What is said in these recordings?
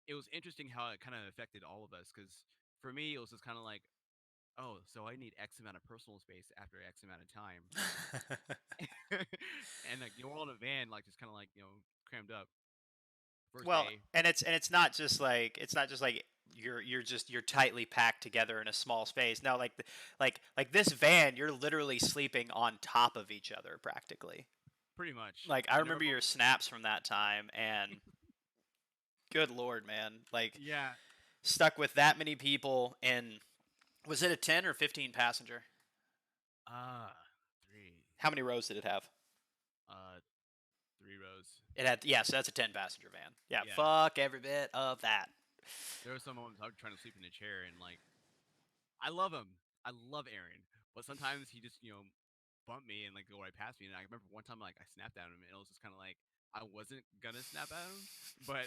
it was interesting how it kind of affected all of us. Because for me, it was just kind of like, oh, so I need X amount of personal space after X amount of time, and like you're all in a van, like just kind of like crammed up. First Well, day, and it's not just like you're tightly packed together in a small space. No, like this van, you're literally sleeping on top of each other practically. pretty much. Like I I never remember felt. your snaps from that time, and good lord, man, like Yeah. stuck with that many people. And was it a 10 or 15 passenger? Ah, three. How many rows did it have? Uh, 3 rows. It had, yeah, so that's a 10 passenger van. Yeah, Yeah. fuck every bit of that. There were some moments I was trying to sleep in a chair, and like I love him. I love Aaron, but sometimes he just bump me and like go right past me. And I remember one time like I snapped at him, and it was just kind of like I wasn't gonna snap at him, but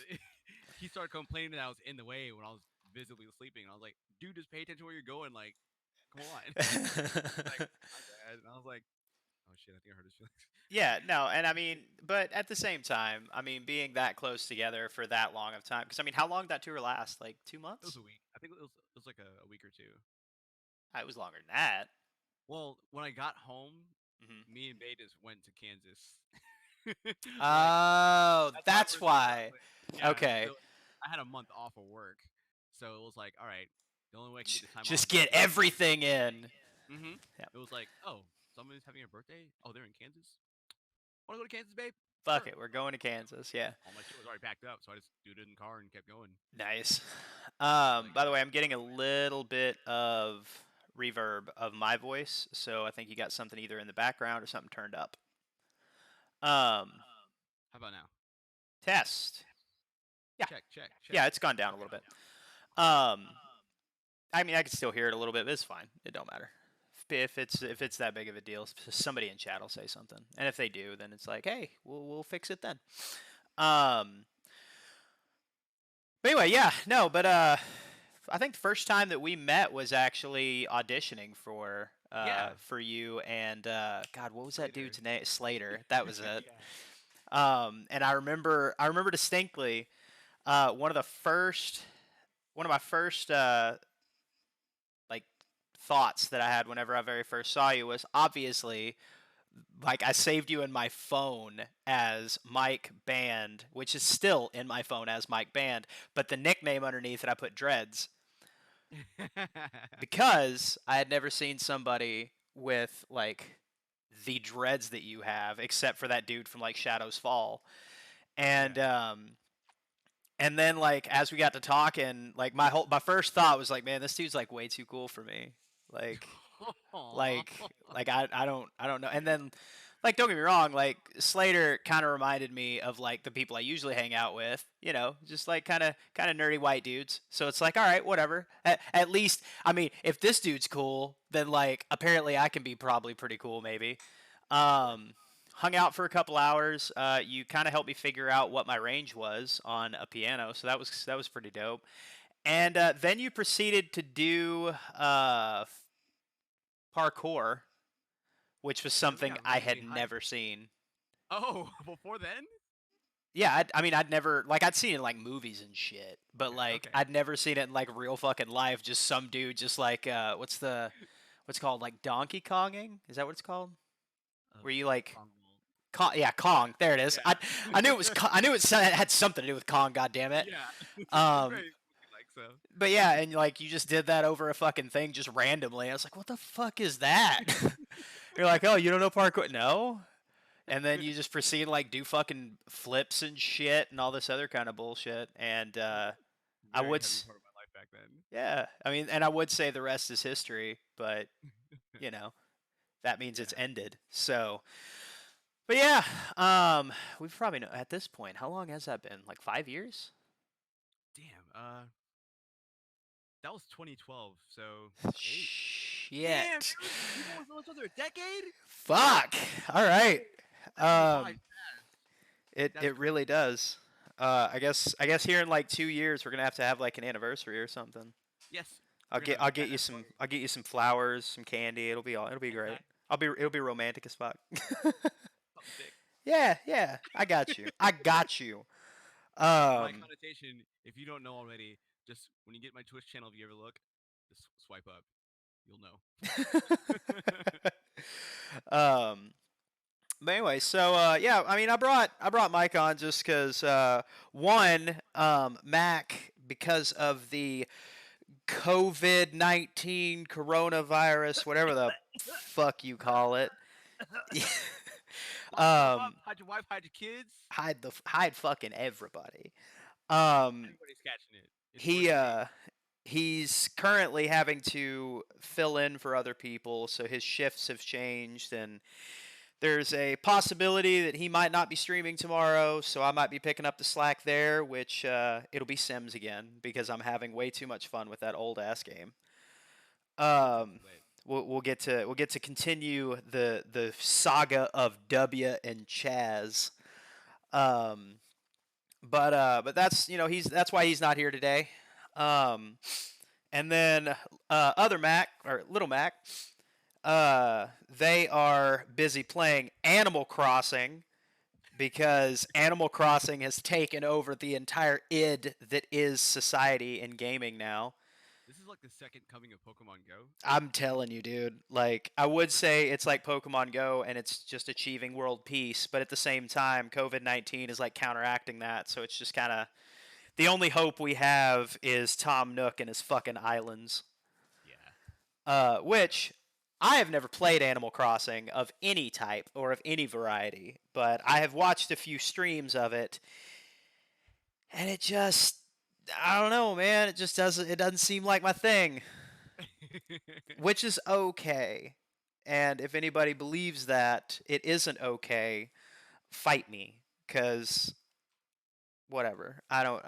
he started complaining that I was in the way when I was visibly sleeping. And I was like, dude, just pay attention where you're going. Like, come on. He's like, my bad. And I was like, oh shit, I think I hurt his feelings. Yeah, no, and I mean, but at the same time, I mean, being that close together for that long of time, because I mean, how long did that tour last? Like two It was months? a week. I think it was like a week or two. It was longer than that. Well, when I got home, Hmm. me and Bay just went to Kansas. Like Oh, that's our that's first trip out why. west. Yeah, Okay, so I had a month off of work, so it was like, all right, the only way I can get this time off just is to get go to Kansas. everything in. Yeah, It was like, oh, someone's having a birthday. Oh, they're in Kansas. Want to go to Kansas, babe? fuck Sure. it, we're going to Kansas. Yeah, All my shit was already packed up, so I just threw it in the car and kept going. nice. Like, By the way, I'm getting a little bit of reverb of my voice, so I think you got something either in the background or something turned up. Um, how about now? test. Yeah, Check, check, check. yeah, it's gone down a Okay. little bit. Um, I mean, I can still hear it a little bit, but it's fine. It don't matter. If it's that big of a deal, somebody in chat will say something, and if they do, then it's like, hey, we'll fix it then. Um, but anyway, yeah, no, but I think the first time that we met was actually auditioning Yeah, for you and God, what was that later. dude's name? Slater. That was it. Yeah. And I remember distinctly one of the first one of my first like thoughts that I had whenever I very first saw you was obviously like I saved you in my phone as Mike Band, which is still in my phone as Mike Band, but the nickname underneath it I put Dreads because I had never seen somebody with like the dreads that you have, except for that dude from like Shadows Fall. Yeah. And and then like as we got to talking, like my first thought was like, man, this dude's like way too cool for me. Like Aw. like I don't know. And then like don't get me wrong, like Slater kind of reminded me of like the people I usually hang out with, just like kind of nerdy white dudes. So it's like, all right, whatever. At least, I mean, if this dude's cool, then like apparently I can be probably pretty cool maybe. Um hung out for a couple hours. You kind of helped me figure out what my range was on a piano, so that was pretty dope. And then you proceeded to do parkour, which was Then we something got I randomly had high. never seen. Oh, before then? Yeah, I mean, I'd never like I'd seen it in like movies and shit, but Okay, like okay. I'd never seen it in like real fucking life. Just some dude, just like what's it called like Donkey Konging? Is that what it's called? Uh, Where you like Kong Wall. Yeah, Kong. There it is. I knew it was. Yeah. I knew it had something to do with Kong. God damn it. Yeah. Um, Very like so. but yeah, and like you just did that over a fucking thing just randomly. I was like, what the fuck is that? You're like, oh, you don't know parkour? No. And then you just proceed to like do fucking flips and shit and all this other kind of bullshit. And I Very would, heavy part of my life back then. yeah, I mean, and I would say the rest is history, but you know that means it's Yeah. ended. So, but yeah, we've probably know at this point. How long has that been? Like 5 years? Damn. That was 2012. So 8. Damn, Shit. dude. We've almost known each other a decade. Fuck. All right. That goes by Um, fast. it That's it really crazy. does. I guess here in like 2 years we're gonna have like an anniversary or something. Yes, I'll we're get gonna have I'll a get you badass some party. I'll get you some flowers, some candy. It'll be great. Inside. It'll be romantic as fuck. Something sick. Yeah, yeah. I got you. I got you. My Um, connotation, if you don't know already, just when you get my Twitch channel, if you ever look, just swipe up. You'll know. um, but anyway, so yeah, I mean, I brought Mike on just because one, Mac, because of the COVID-19 coronavirus, whatever the fuck you call it. Lock yourself up. um, Hide your wife. Hide your kids. hide fucking everybody. Um, Everybody's catching it. It's he worse than me. he's currently having to fill in for other people, so his shifts have changed, and there's a possibility that he might not be streaming tomorrow, so I might be picking up the slack there, which it'll be Sims again because I'm having way too much fun with that old ass game. Sims is Um, lit. we'll get to continue the saga of W and Chaz. Um, but that's that's why he's not here today. Um, and then other Mac or Little Mac, they are busy playing Animal Crossing because Animal Crossing has taken over the entire id that is society and gaming now. This is like the second coming of Pokemon Go. I'm telling you, dude. Like, I would say it's like Pokemon Go and it's just achieving world peace, but at the same time, COVID-19 is like counteracting that. So it's just kind of the only hope we have is Tom Nook and his fucking islands. Yeah. Which I have never played Animal Crossing of any type or of any variety, but I have watched a few streams of it, and it just, I don't know, man. It doesn't seem like my thing, which is okay. And if anybody believes that it isn't okay, fight me, cause whatever. I don't.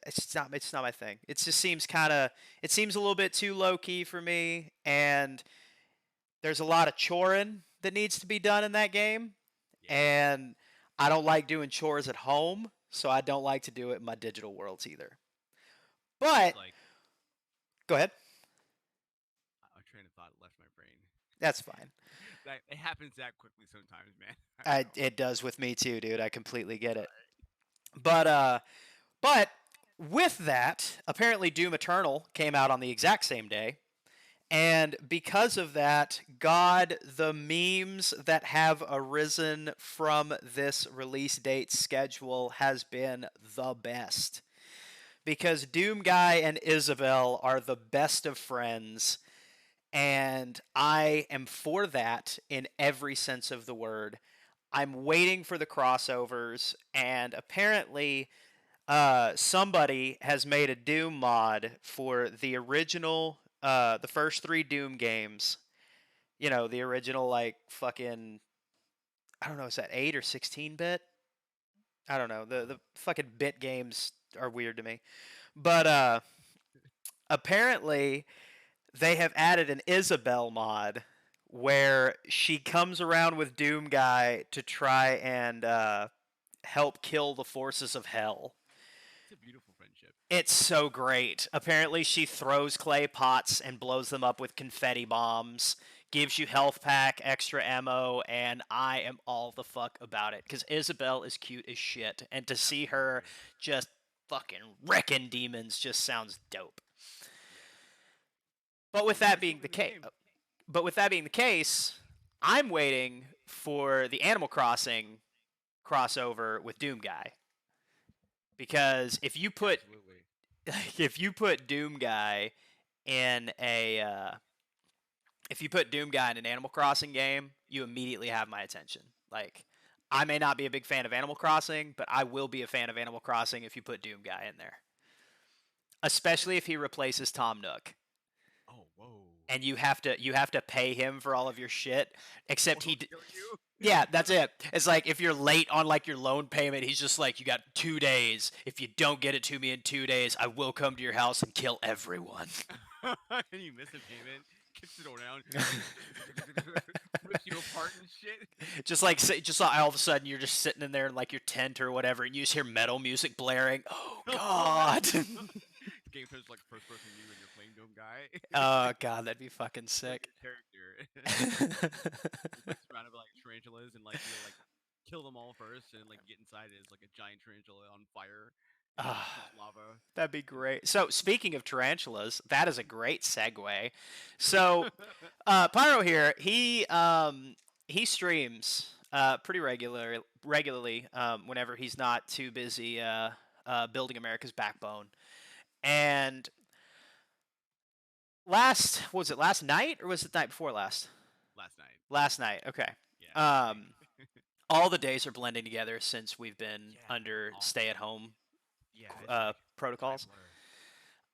It's not my thing. It just seems kind of. It seems a little bit too low key for me, and there's a lot of choring that needs to be done in that game, Yeah. and I don't like doing chores at home, so I don't like to do it in my digital worlds either. It's But like go ahead. a train of thought left my brain. That's fine. That it happens that quickly sometimes, man. I don't know. It does with me too, dude. I completely get it. But with that, apparently Doom Eternal came out on the exact same day. And because of that, God, the memes that have arisen from this release date schedule has been the best. Because Doom Guy and Isabel are the best of friends, and I am for that in every sense of the word. I'm waiting for the crossovers, and apparently, somebody has made a Doom mod for the original, the first three Doom games. You know, the original, like, fucking, I don't know, is that 8 or 16 bit? I don't know. The fucking bit games are weird to me. But apparently, they have added an Isabel mod where she comes around with Doom Guy to try and help kill the forces of hell. It's a beautiful friendship. It's so great. Apparently, she throws clay pots and blows them up with confetti bombs, gives you health pack, extra ammo, and I am all the fuck about it. Because Isabel is cute as shit, and to see her Absolutely. just fucking wrecking demons just sounds dope. Yeah. But with You got that to see being it the in the case, game. I'm waiting for the Animal Crossing crossover with Doom Guy because Absolutely. if you put Doom Guy in a if you put Doom Guy in an Animal Crossing game, you immediately have my attention. Like, I may not be a big fan of Animal Crossing, but I will be a fan of Animal Crossing if you put Doom Guy in there, especially if he replaces Tom Nook. Oh, whoa. And you have to pay him for all of your shit. Or Except he'll kill you. yeah, that's it. It's like if you're late on like your loan payment, he's just like, you got 2 days. If you don't get it to me in 2 days, I will come to your house and kill everyone. And you miss a payment, kicks it around, rips you apart and shit. just like all of a sudden you're just sitting in there in like your tent or whatever, and you just hear metal music blaring. Oh Oh no! God. Game plays like first person view and you're playing Dome Guy. Oh God, that'd be fucking You play sick. your character. You're like surrounded by like tarantulas and like you like kill them all first and like get inside it as like a giant tarantula on fire. Ah, Just lava. that'd be great. So, speaking of tarantulas, that is a great segue. So, Pyro here, he streams pretty regularly whenever he's not too busy building America's backbone. And was it last night or was it the night before last? Last night. Last night. Okay. Yeah, I think. Um, all the days are blending together since we've been Yeah, under honestly. stay-at-home Yeah, it's like giant protocols.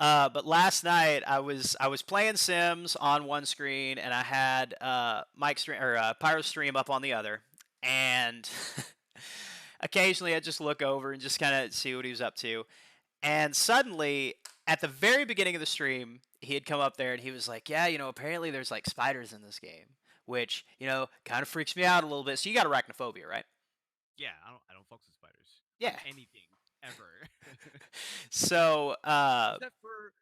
blur. But last night I was playing Sims on one screen and I had Mike stream or Pyro stream up on the other, and occasionally I just look over and just kind of see what he was up to, and suddenly at the very beginning of the stream he had come up there and he was like, yeah, apparently there's like spiders in this game, which kind of freaks me out a little bit. So you got arachnophobia, right? Yeah, I don't fuck with spiders on Yeah. anything ever. So Except for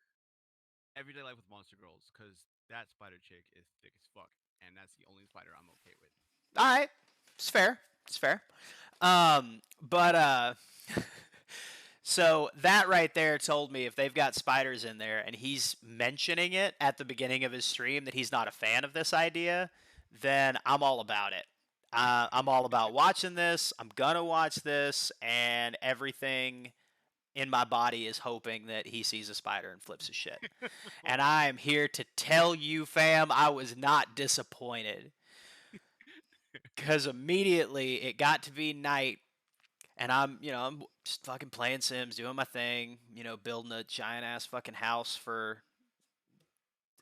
Everyday Life with Monster Girls, because that spider chick is thick as fuck, and that's the only spider I'm okay with. all right, it's fair. It's fair. But so that right there told me if they've got spiders in there and he's mentioning it at the beginning of his stream that he's not a fan of this idea, then I'm all about it. I'm all about watching this. I'm gonna watch this, and everything in my body is hoping that he sees a spider and flips his shit. And I am here to tell you, fam, I was not disappointed. Because immediately it got to be night, and I'm just fucking playing Sims, doing my thing, building a giant ass fucking house for.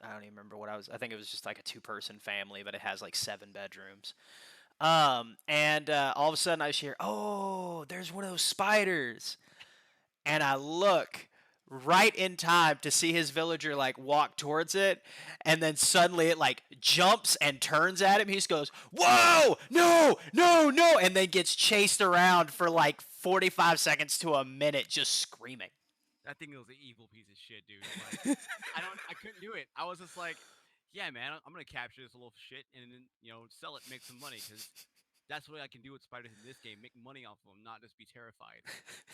I don't even remember what I was. I think it was just like a 2-person family, but it has like 7 bedrooms. And all of a sudden I just hear, oh, there's one of those spiders, and I look right in time to see his villager like walk towards it, and then suddenly it like jumps and turns at him. He just goes, "Whoa, no, no, no," and then gets chased around for like 45 seconds to a minute just screaming. That thing was an evil piece of shit, dude. Like, I couldn't do it. I was just like, yeah, man, I'm gonna capture this little shit and then sell it, make some money, because that's what I can do with spiders in this game: make money off of them, not just be terrified.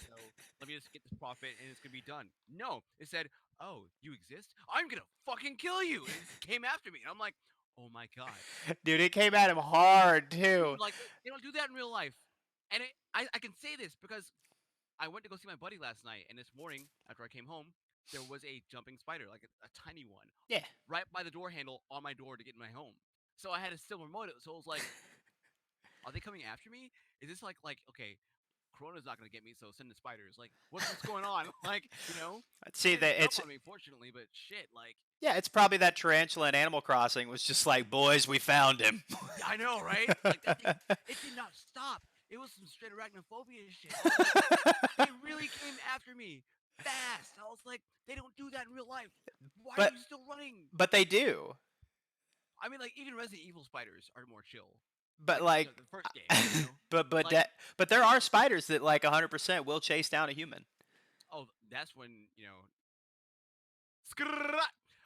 So let me just get this profit and it's gonna be done. No, it said, "Oh, you exist? I'm gonna fucking kill you!" And it came after me, and I'm like, "Oh my god, Dude, it came at him hard too. dude!" Like they don't do that in real life. And I can say this because I went to go see my buddy last night, and this morning after I came home, there was a jumping spider, like a tiny one, Yeah. right by the door handle on my door to get in my home. So I had to still remote it. So I was like, "Are they coming after me? Is this like okay, Corona's not gonna get me, so send the spiders. Like, what's going on? Like, See they didn't that jump it's on me, fortunately, but shit, like, yeah, it's probably that tarantula in Animal Crossing was just like, boys, we found him. I know, right? Like that thing, it did not stop. It was some straight arachnophobia shit. I was like, they really came after me fast. I was like, they don't do that in real life. Why are but you still running? but they do. I mean, like, even Resident Evil spiders are more chill. But Like like, the first game. but Like, but there are spiders that like 100% will chase down a human. oh, that's when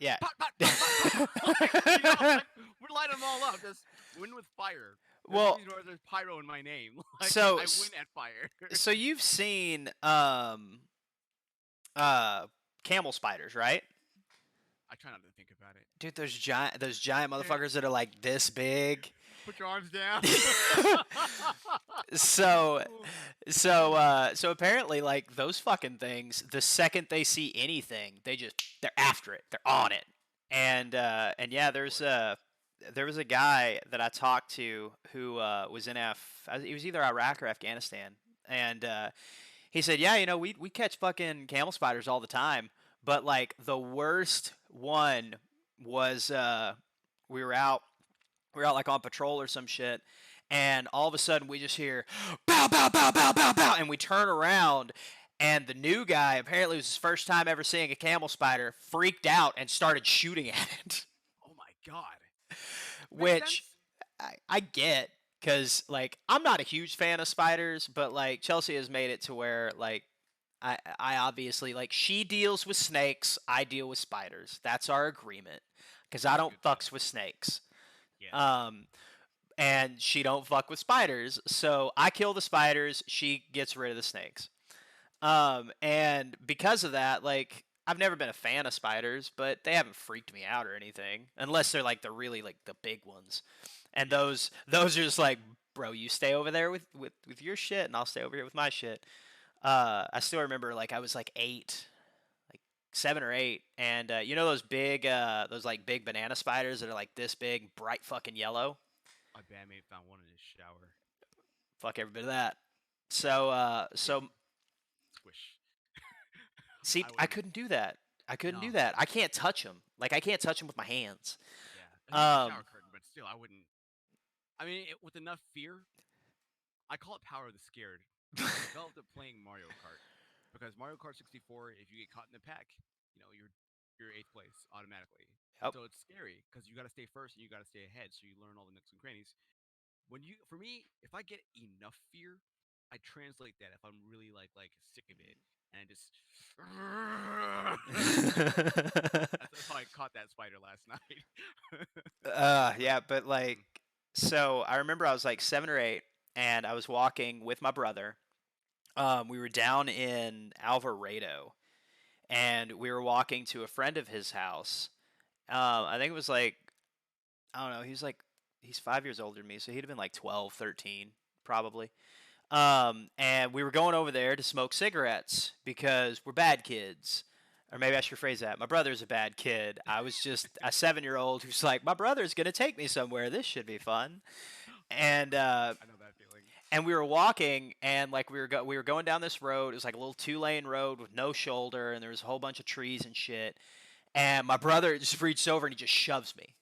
Yeah. pot, pot, pot, pot, pot. Like, like, we're lighting them all up. Just win with fire. There's Well, there's pyro in my name. Like so I win at fire. so you've seen camel spiders, right? I try not to think about it. Dude, those giant motherfuckers that are like this big. Put your arms down. so so apparently like those fucking things, the second they see anything, they're after it. They're on it. And yeah, there was a guy that I talked to who was in he was either Iraq or Afghanistan, and he said, yeah, we catch fucking camel spiders all the time, but like the worst one was we were out like on patrol or some shit, and all of a sudden we just hear bow bow bow bow bow bow, and we turn around, and the new guy, apparently it was his first time ever seeing a camel spider, freaked out and started shooting at it. Oh my god. Makes Which sense. I get, because like I'm not a huge fan of spiders, but like Chelsea has made it to where like I obviously, like, she deals with snakes, I deal with spiders. That's our agreement, because I That's don't good stuff. fucks with snakes. Yeah. Um, and she don't fuck with spiders, so I kill the spiders. She gets rid of the snakes. And because of that, like I've never been a fan of spiders, but they haven't freaked me out or anything, unless they're like the really like the big ones. And Yeah. those are just like, bro, you stay over there with your shit, and I'll stay over here with my shit. I still remember like I was like 8, like 7 or 8, and you know those like big banana spiders that are like this big, bright fucking yellow. My bandmate found one in his shower. Fuck every bit of that. Yeah. So Squish. see, I I wouldn't. couldn't do that. I couldn't do No. that. I can't touch them. Like I can't touch them with my hands. Yeah. He's a shower Um, curtain, but still, I wouldn't. I mean, with enough fear, I call it power of the scared. I developed it playing Mario Kart because Mario Kart 64, if you get caught in the pack, you're eighth place automatically. yep. So it's scary because you got to stay first and you got to stay ahead, so you learn all the nooks and crannies. For me, if I get enough fear, I translate that if I'm really like sick of it, and I just that's how I caught that spider last night. Yeah, but like, Mm, so I remember I was like 7 or 8, and I was walking with my brother. We were down in Alvarado, and we were walking to a friend of his house. I think it was like, I don't know. He's 5 years older than me, so he'd have been like 12, 13, probably. And we were going over there to smoke cigarettes because we're bad kids. Or maybe I should phrase that. My brother's a bad kid. I was just a 7-year-old who's like, my brother's gonna take me somewhere. This should be fun. And uh, I know that feeling. and we were walking, and like we were going down this road. It was like a little 2-lane road with no shoulder, and there was a whole bunch of trees and shit. And my brother just reached over and he just shoves me.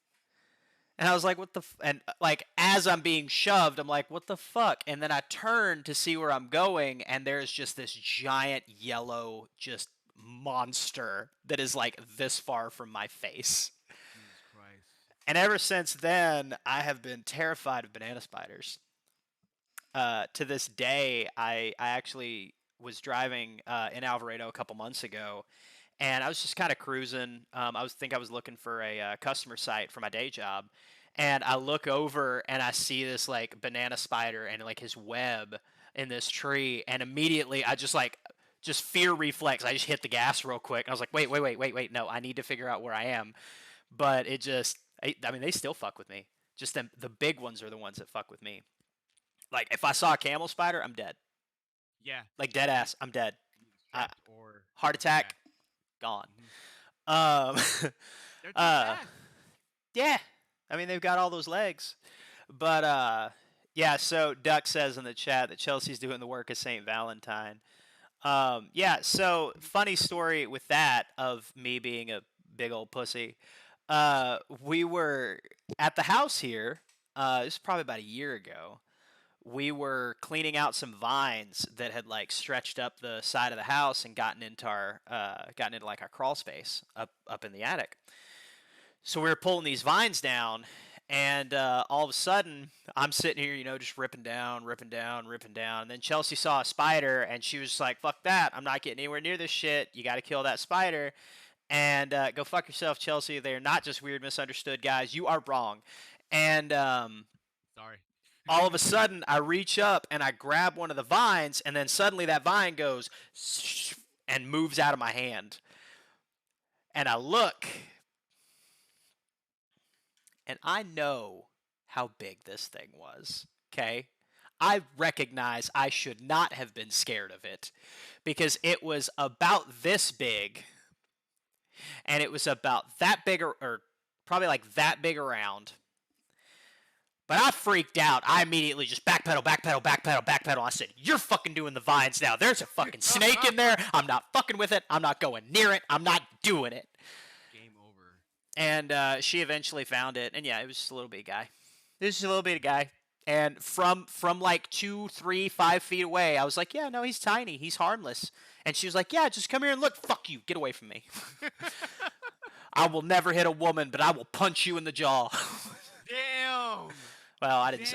And I was like, what the and like as I'm being shoved, I'm like, what the fuck? And then I turn to see where I'm going, and there's just this giant yellow just monster that is like this far from my face. Jesus Christ. And ever since then, I have been terrified of banana spiders. To this day, I actually was driving in Alvarado a couple months ago, and I was just kind of cruising. I was looking for a customer site for my day job, and I look over and I see this like banana spider and like his web in this tree, and immediately I just fear reflex. I just hit the gas real quick. And I was like, wait, no, I need to figure out where I am. But I mean, they still fuck with me. Just the big ones are the ones that fuck with me. Like if I saw a camel spider, I'm dead. Yeah. Like dead You ass, I'm dead. you get I, distracted or heart attack, attacked. gone. Hmm. Um, They're too uh, fast. yeah. I mean, they've got all those legs. But yeah. So Duck says in the chat that Chelsea's doing the work of Saint Valentine. Yeah. So funny story with that of me being a big old pussy. We were at the house here. This is probably about a year ago. We were cleaning out some vines that had like stretched up the side of the house and gotten into like our crawl space up in the attic. So we were pulling these vines down, and all of a sudden I'm sitting here, just ripping down, ripping down, ripping down. And then Chelsea saw a spider, and she was just like, "Fuck that! I'm not getting anywhere near this shit. You got to kill that spider." And go fuck yourself, Chelsea. They are not just weird, misunderstood guys. You are wrong. And Sorry. all of a sudden I reach up and I grab one of the vines, and then suddenly that vine goes and moves out of my hand. And I look, and I know how big this thing was. Okay? I recognize I should not have been scared of it because it was about this big, and it was about that big, or probably like that big around. But I freaked out. I immediately just backpedal, backpedal, backpedal, backpedal. I said, "You're fucking doing the vines now. There's a fucking snake in there. I'm not fucking with it. I'm not going near it. I'm not doing it." Game over. And she eventually found it. And yeah, it was just a little bitty guy. It was just a little bitty guy. And from like 2, 3, 5 feet away, I was like, "Yeah, no, he's tiny. He's harmless." And she was like, "Yeah, just come here and look. Fuck you. Get away from me. I will never hit a woman, but I will punch you in the jaw." Damn. Well, I didn't.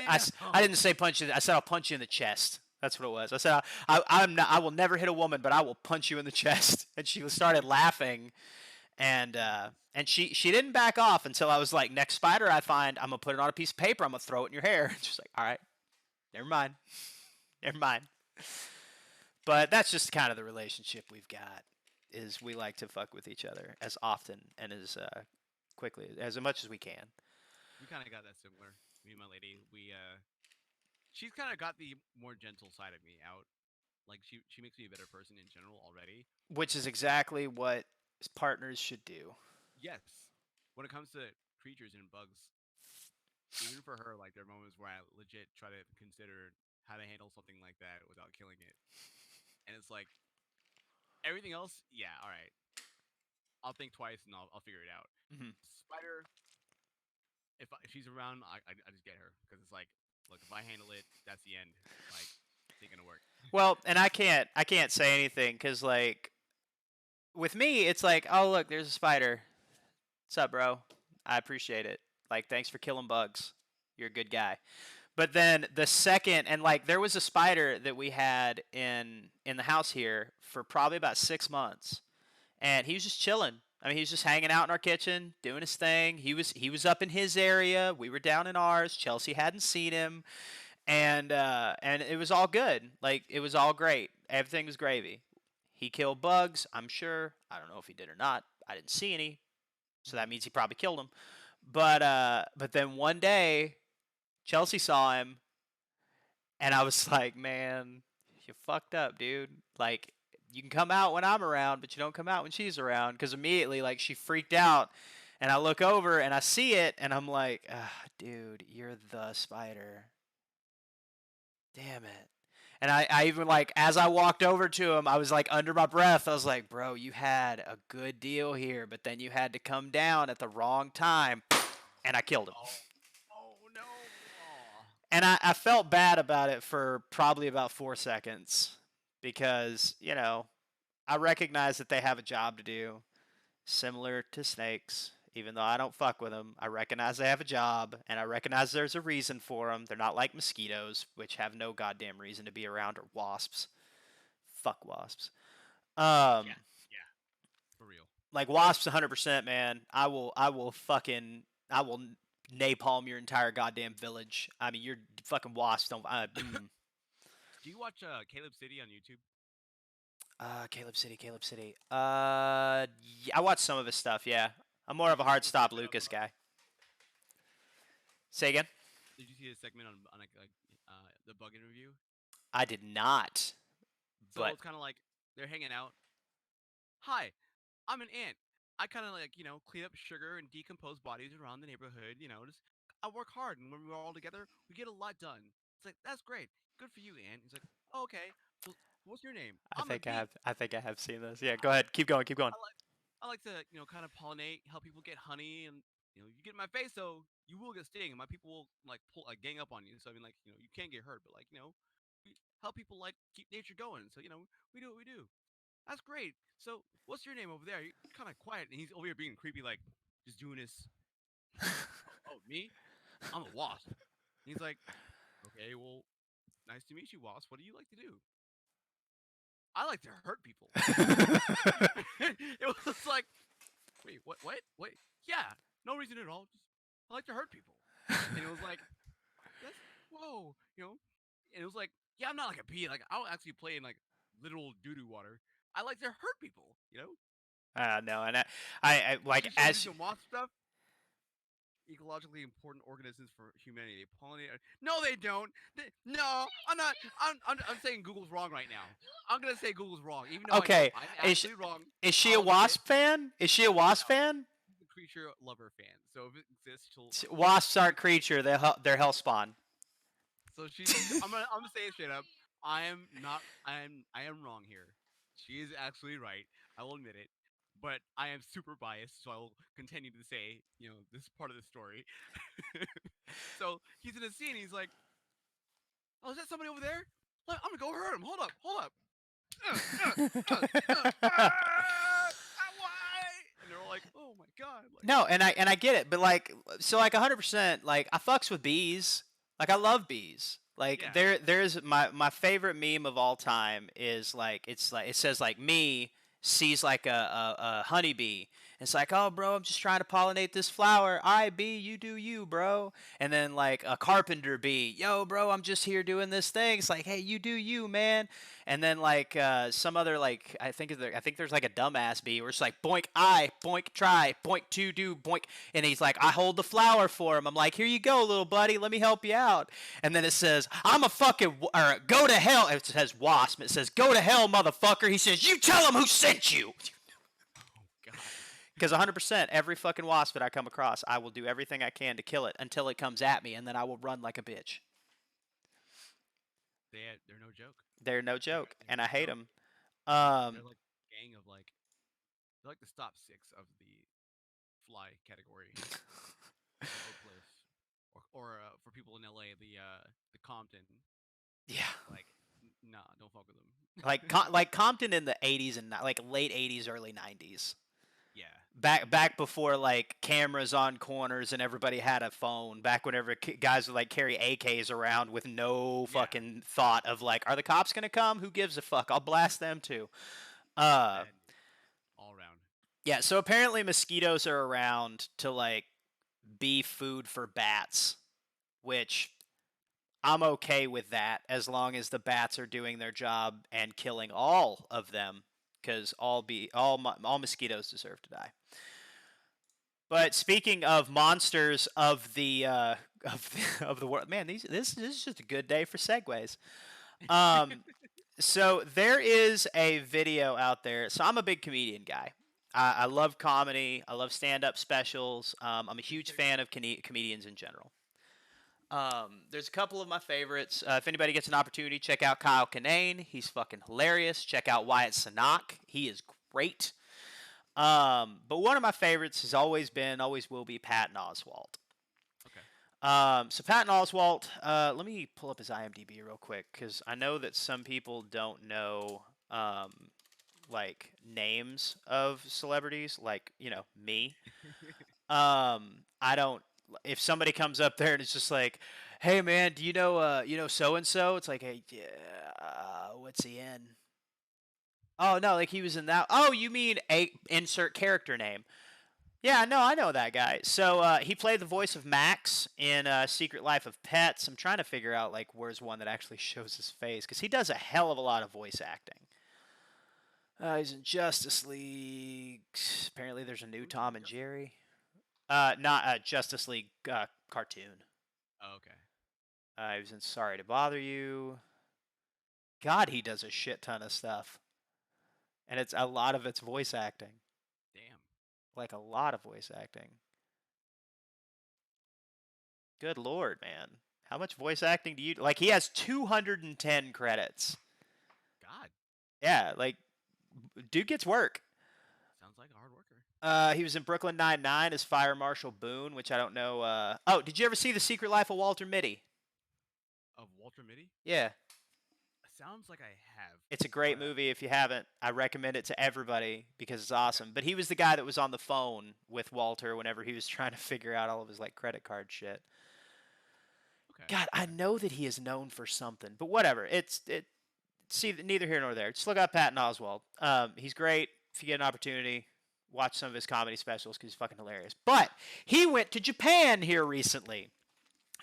I didn't say punch you. I said I'll punch you in the chest. That's what it was. I said I'm not. I will never hit a woman, but I will punch you in the chest. And she started laughing, and she didn't back off until I was like, "Next spider I find, I'm gonna put it on a piece of paper. I'm gonna throw it in your hair." And she's like, "All right, never mind, never mind." But that's just kind of the relationship we've got. Is we like to fuck with each other as often and as quickly as much as we can. We kind of got that similar. Me and my lady, she's kind of got the more gentle side of me out. Like she makes me a better person in general already. Which is exactly what partners should do. Yes, when it comes to creatures and bugs, even for her, like there are moments where I legit try to consider how to handle something like that without killing it, and it's like everything else, yeah, all right, I'll think twice and I'll figure it out. Mm-hmm. Spider, if she's around, I just get her because it's like, look, if I handle it, that's the end. Like, it ain't gonna work. Well, and I can't say anything because like with me, it's like, oh look, there's a spider. What's up, bro? I appreciate it. Like, thanks for killing bugs. You're a good guy. But then the second, and like there was a spider that we had in the house here for probably about 6 months, and he was just chilling. I mean, he was just hanging out in our kitchen, doing his thing. He was up in his area. We were down in ours. Chelsea hadn't seen him, and it was all good. Like it was all great. Everything was gravy. He killed bugs, I'm sure. I don't know if he did or not. I didn't see any, so that means he probably killed them. But then one day Chelsea saw him, and I was like, man, you fucked up, dude. Like, you can come out when I'm around, but you don't come out when she's around. Because immediately, like, she freaked out, and I look over and I see it, and I'm like, dude, you're the spider. Damn it. And I even like as I walked over to him, I was like under my breath. I was like, "Bro, you had a good deal here, but then you had to come down at the wrong time, and I killed him." Oh, oh no! Aw. And I felt bad about it for probably about 4 seconds because, I recognize that they have a job to do, similar to snakes. Even though I don't fuck with them, I recognize they have a job, and I recognize there's a reason for them. They're not like mosquitoes, which have no goddamn reason to be around, or wasps. Fuck wasps. Um, Yeah, yeah, for real. like wasps, 100%, man. I will napalm your entire goddamn village. I mean, your fucking wasps don't. Do you watch Caleb City on YouTube? Caleb City, Caleb City. Yeah, I watched some of his stuff. Yeah, I'm more Did of you a see hard the stop segment Lucas guy. Say again. Did you see the segment on the bug interview? I did not, So but it's kind of like they're hanging out. Hi, I'm an ant. I kind of like clean up sugar and decompose bodies around the neighborhood. Just I work hard, and when we're all together, we get a lot done. It's like that's great, good for you, ant. He's like, oh, okay. Well, what's your name? I I'm a think I bee. have. I think I have seen this. Yeah, go ahead. Keep going. Keep going. I like I like to kind of pollinate, help people get honey, and you get in my face, so you will get sting, and my people will like pull like gang up on you. So I mean, like you can't get hurt, but like we help people like keep nature going. So we do what we do. That's great. So what's your name over there? You're kind of quiet, and he's over here being creepy, like just doing this. Oh, me? I'm a wasp. And he's like, okay, well, nice to meet you, wasp. What do you like to do? I like to hurt people. It was like, wait, what? What? Wait, yeah, no reason at all. Just I like to hurt people. And it was like, that's whoa, And it was like, yeah, I'm not like a bee. Like I'll actually play in like literal doo doo water. I like to hurt people. No, and I You like should show me as some wasp stuff. Ecologically important organisms for humanity. They pollinate. No, they don't. No, I'm not. I'm saying Google's wrong right now. I'm gonna say Google's wrong, even though I know okay. I'm Is actually wrong. is she a I'll admit it. wasp fan? Is she a wasp No, fan? she's a creature lover fan. So if it exists, she'll. Wasps aren't creature. They're hellspawn. So she's. I'm gonna say it straight up. I am not. I am wrong here. She is actually right. I will admit it. But I am super biased, so I will continue to say, this part of the story. So he's in a scene. He's like, "Oh, is that somebody over there? Look, I'm gonna go hurt him. Hold up, hold up. Why?" And they're all like, "Oh my god!" Like, No, and I get it, but like so like 100%, like I fucks with bees. Like I love bees. Like yeah, there's my favorite meme of all time is like it's like it says like me sees like a honeybee, It's like, oh, bro, I'm just trying to pollinate this flower. All right, bee, you do you, bro. And then like a carpenter bee, yo, bro, I'm just here doing this thing. It's like, hey, you do you, man. And then like some other like I think there's like a dumbass bee where it's like boink I, boink try, boink two do, boink, and he's like, I hold the flower for him. I'm like, here you go, little buddy, let me help you out. And then it says, I'm a fucking or go to hell. It says wasp. It says go to hell, motherfucker. He says, you tell him who sent you. Oh God. Because 100%, every fucking wasp that I come across, I will do everything I can to kill it until it comes at me, and then I will run like a bitch. They're no joke. They're no joke, They're and I no hate joke. them. They're like a gang of like they're like the top six of the fly category in Oak Cliff, or for people in LA, the Compton. Yeah, Like, nah, don't fuck with them. like Compton in the 80s and like late 80s, early 90s. Yeah, Back before like cameras on corners and everybody had a phone. Back whenever guys would like carry AKs around with no yeah, fucking thought of like, are the cops gonna come? Who gives a fuck? I'll blast them too. bad news all around. Yeah. So apparently mosquitoes are around to like be food for bats, which I'm okay with that as long as the bats are doing their job and killing all of them, because all mosquitoes deserve to die. But speaking of monsters of the of the world, man, this is just a good day for segues. Um, so there is a video out there. So I'm a big comedian guy. I love comedy. I love stand-up specials. I'm a huge fan of comedians in general. There's a couple of my favorites. If anybody gets an opportunity, check out Kyle Kinane. He's fucking hilarious. Check out Wyatt Cenac. He is great. But one of my favorites has always been, always will be Patton Oswalt. Okay. So Patton Oswalt, let me pull up his IMDb real quick because I know that some people don't know like names of celebrities, like me. I don't. If somebody comes up there and it's just like, "Hey man, do you know so and so?" It's like, "Hey, yeah, what's he in?" Oh no, like he was in that. Oh, you mean a insert character name? Yeah, no, I know that guy. So he played the voice of Max in Secret Life of Pets. I'm trying to figure out like where's one that actually shows his face because he does a hell of a lot of voice acting. He's in Justice League. Apparently, there's a new Who's he in Tom and Justice League? Jerry. Not Justice League cartoon. Oh, okay. He was in Sorry to Bother You. God, he does a shit ton of stuff, and it's a lot of it's voice acting. Damn. Like a lot of voice acting. Good lord, man. How much voice acting do you like? He has 210 credits. God. Yeah, like dude gets work. Sounds like a hard worker. He was in Brooklyn Nine-Nine as Fire Marshal Boone, which I don't know. Oh, did you ever see The Secret Life of Walter Mitty? Of Walter Mitty? Yeah, Sounds like I have. it's a great But movie. If you haven't, I recommend it to everybody because it's awesome. But he was the guy that was on the phone with Walter whenever he was trying to figure out all of his like credit card shit. okay. God, I Okay. know that he is known for something, but whatever. It. See, neither here nor there. Just look up Patton Oswalt. He's great. If you get an opportunity, watch some of his comedy specials because he's fucking hilarious. But he went to Japan here recently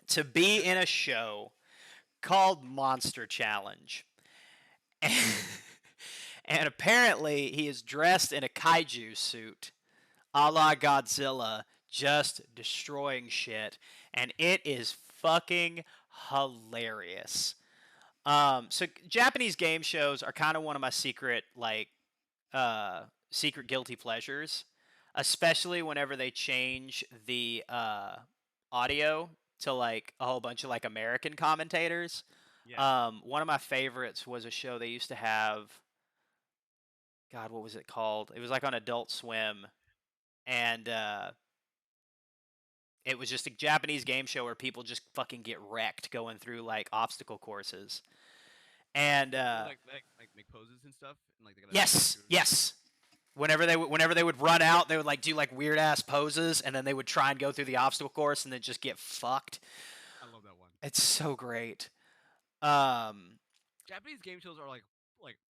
to be Okay. in a show called Monster Challenge. And, and apparently he is dressed in a kaiju suit a la Godzilla, just destroying shit. And it is fucking hilarious. So Japanese game shows are kind of one of my secret secret guilty pleasures, especially whenever they change the audio to like a whole bunch of like American commentators. Yeah. One of my favorites was a show they used to have. God, what was it called? It was like on Adult Swim, and it was just a Japanese game show where people just fucking get wrecked going through like obstacle courses. And They like make poses and stuff, and like they gotta make yes, sure. yes. Whenever they would run out, they would like do like weird ass poses, and then they would try and go through the obstacle course, and then just get fucked. I love that one. It's so great. Um, Japanese game shows are like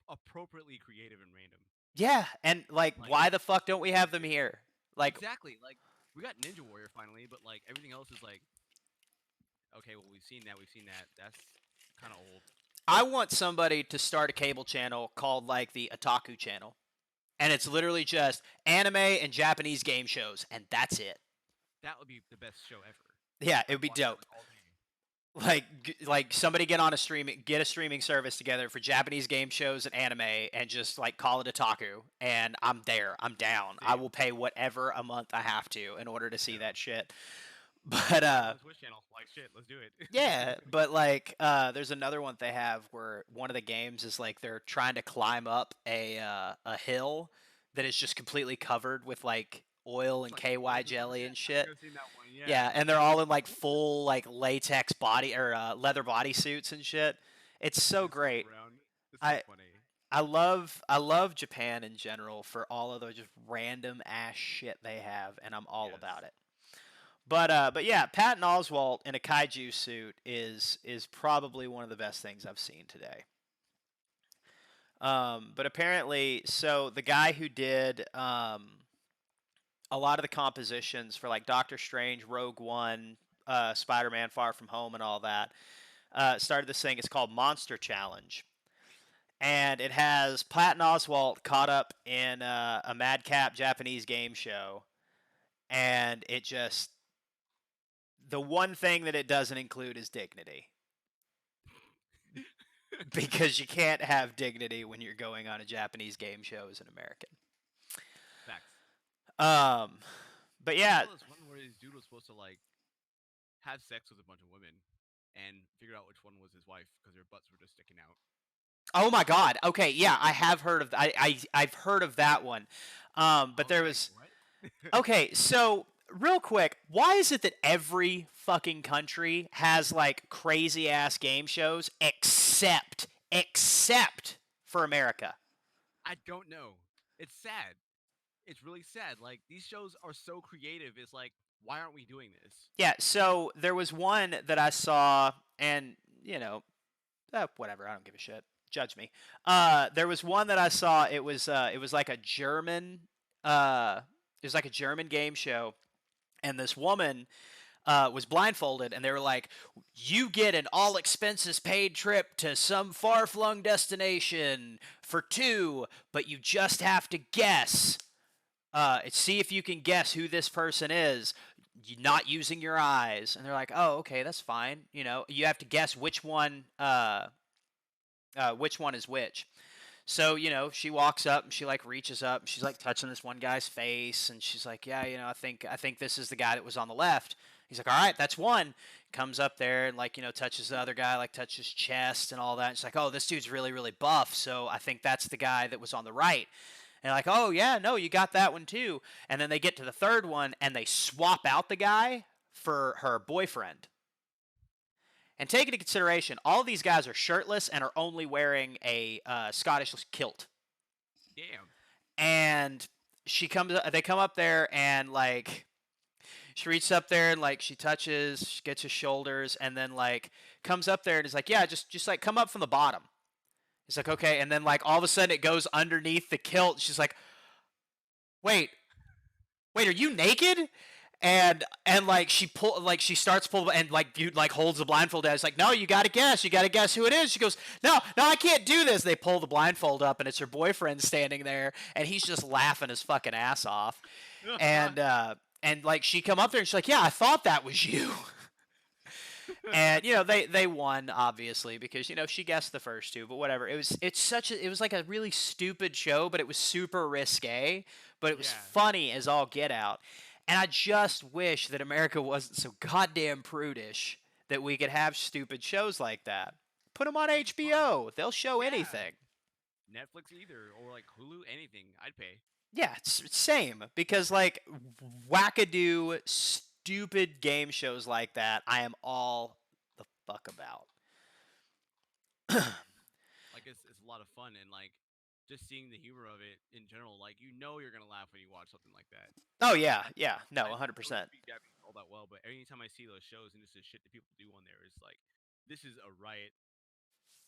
appropriately creative and random. yeah, and like, Like why the fuck don't we have them they here? Like, exactly. Like we got Ninja Warrior finally, but like everything else is like, okay, well we've seen that, we've seen that. That's kind of old. I want somebody to start a cable channel called like the Otaku channel, and it's literally just anime and Japanese game shows, and that's it. That would be the best show ever. Yeah, it I'd would be watch that dope. like all day. Like somebody get a streaming service together for Japanese game shows and anime, and just like call it Otaku, and I'm there. I'm down. I Same. will pay whatever a month I have to in order to see Yeah. that shit. But Live on the Twitch channel. Like shit, let's do it. yeah, but like there's another one they have where one of the games is like they're trying to climb up a hill that is just completely covered with like oil It's and like KY corals and stuff. jelly Yeah, and I think shit. I've seen that one. Yeah. Yeah, and they're all in like full like latex body or leather body suits and shit. It's so Just swim great. around. It's so I funny. I love Japan in general for all of the just random ass shit they have, and I'm all Yes. about it. But yeah, Patton Oswalt in a kaiju suit is probably one of the best things I've seen today. But apparently, so the guy who did a lot of the compositions for like Doctor Strange, Rogue One, Spider-Man: Far From Home, and all that started this thing. It's called Monster Challenge, and it has Patton Oswalt caught up in a madcap Japanese game show, and it just the one thing that it doesn't include is dignity. Because you can't have dignity when you're going on a Japanese game show as an American. Facts. Um, but I yeah, saw this one where this dude was supposed to like have sex with a bunch of women and figure out which one was his wife because their butts were just sticking out. oh my God. Okay, yeah, I have heard of I've heard of that one. I But was there like, was what? okay. So real quick, why is it that every fucking country has like crazy ass game shows except for America? I don't know. It's sad. It's really sad. Like these shows are so creative. It's like, why aren't we doing this? Yeah. So there was one that I saw, and you know, whatever. I don't give a shit. Judge me. There was one that I saw. It was like a German. It was like a German game show, and this woman was blindfolded, and they were like, "You get an all expenses paid trip to some far flung destination for two, but you just have to guess. See if you can guess who this person is." Not using your eyes, and they're like, "Oh, okay, that's fine." You know, you have to guess which one is which. So, you know, she walks up and she like reaches up and she's like touching this one guy's face and she's like, "Yeah, you know, I think this is the guy that was on the left." He's like, "All right, that's one." Comes up there and like, you know, touches the other guy, like touches chest and all that. And she's like, "Oh, this dude's really, really buff, so I think that's the guy that was on the right." And like, "Oh yeah, no, you got that one too." And then they get to the third one and they swap out the guy for her boyfriend. And take into consideration, all these guys are shirtless and are only wearing a Scottish kilt. Damn. And they come up there and like she reaches up there and like she touches, she gets his shoulders, and then like comes up there and is like, "Yeah, just like come up from the bottom." He's like, "Okay," and then like all of a sudden it goes underneath the kilt. She's like, "Wait, wait, are you naked?" And like she starts pull and like dude like holds the blindfold down. It's like, "No, you gotta guess who it is." She goes, "No, no, I can't do this." They pull the blindfold up and it's her boyfriend standing there and he's just laughing his fucking ass off. And like she come up there and she's like, "Yeah, I thought that was you." And you know they won obviously because you know she guessed the first two, but whatever. It was like a really stupid show, but it was super risque, but it was Yeah. funny as all get out. And I just wish that America wasn't so goddamn prudish that we could have stupid shows like that. Put them on It'd be fun. HBO. They'll show Yeah. anything. Netflix either or like Hulu, anything. I'd pay. Yeah, it's same because like wackadoo stupid game shows like that, I am all the fuck about. Like it's a lot of fun and like just seeing the humor of it in general. Like you know you're gonna laugh when you watch something like that. Oh yeah, yeah, no, I don't 100%. speak Japanese all that well, but anytime I see those shows and just the shit that people do on there, it's like this is a riot.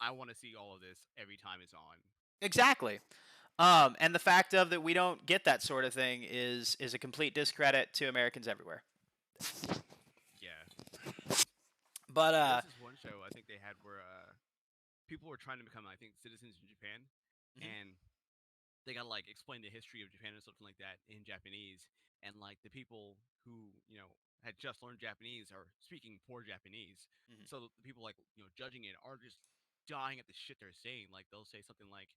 I want to see all of this every time it's on. Exactly. And the fact of that we don't get that sort of thing is a complete discredit to Americans everywhere. Yeah. But There was this one show I think they had where people were trying to become, I think, citizens in Japan, mhm. and they gotta like explain the history of Japan or something like that in Japanese, and like the people who had just learned Japanese are speaking poor Japanese, Mhm. so the people like judging it are just dying at the shit they're saying. Like they'll say something like,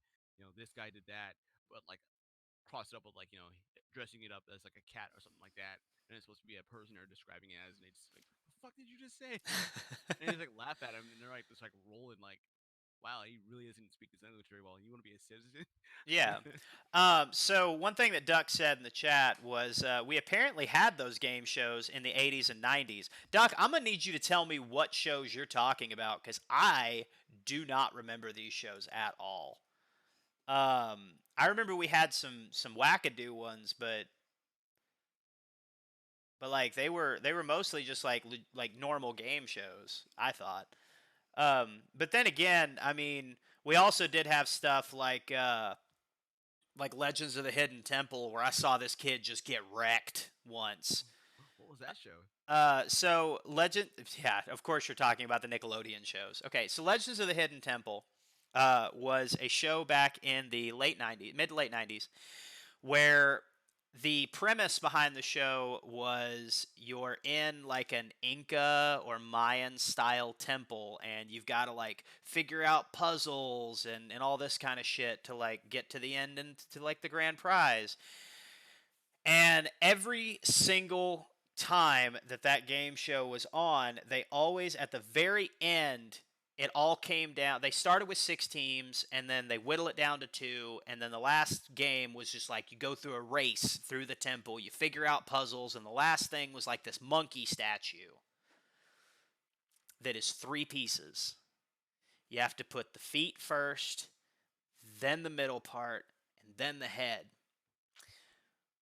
this guy did that, but like cross it up with like dressing it up as like a cat or something like that, and it's supposed to be a person they're describing it as, and they just like, what the fuck did you just say? And they like laugh at him, and they're like just like rolling like, wow, he really doesn't speak this language very well. You want to be a citizen? Yeah. So one thing that Duck said in the chat was we apparently had those game shows in the 80s and 90s. Duck, I'm gonna need you to tell me what shows you're talking about because I do not remember these shows at all. I remember we had some wackadoo ones, but like they were mostly just like normal game shows. I thought. But then again, I mean, we also did have stuff like Legends of the Hidden Temple, where I saw this kid just get wrecked once. What was that show? So Legend, yeah, of course you're talking about the Nickelodeon shows. Okay, so Legends of the Hidden Temple was a show back in the late '90s, mid to late '90s, where the premise behind the show was you're in like an Inca or Mayan style temple and you've got to like figure out puzzles and all this kind of shit to like get to the end and to like the grand prize. And every single time that that game show was on, they always at the very end it all came down. They started with 6 teams and then they whittle it down to 2 and then the last game was just like you go through a race through the temple, you figure out puzzles and the last thing was like this monkey statue that is 3 pieces. You have to put the feet first, then the middle part, and then the head.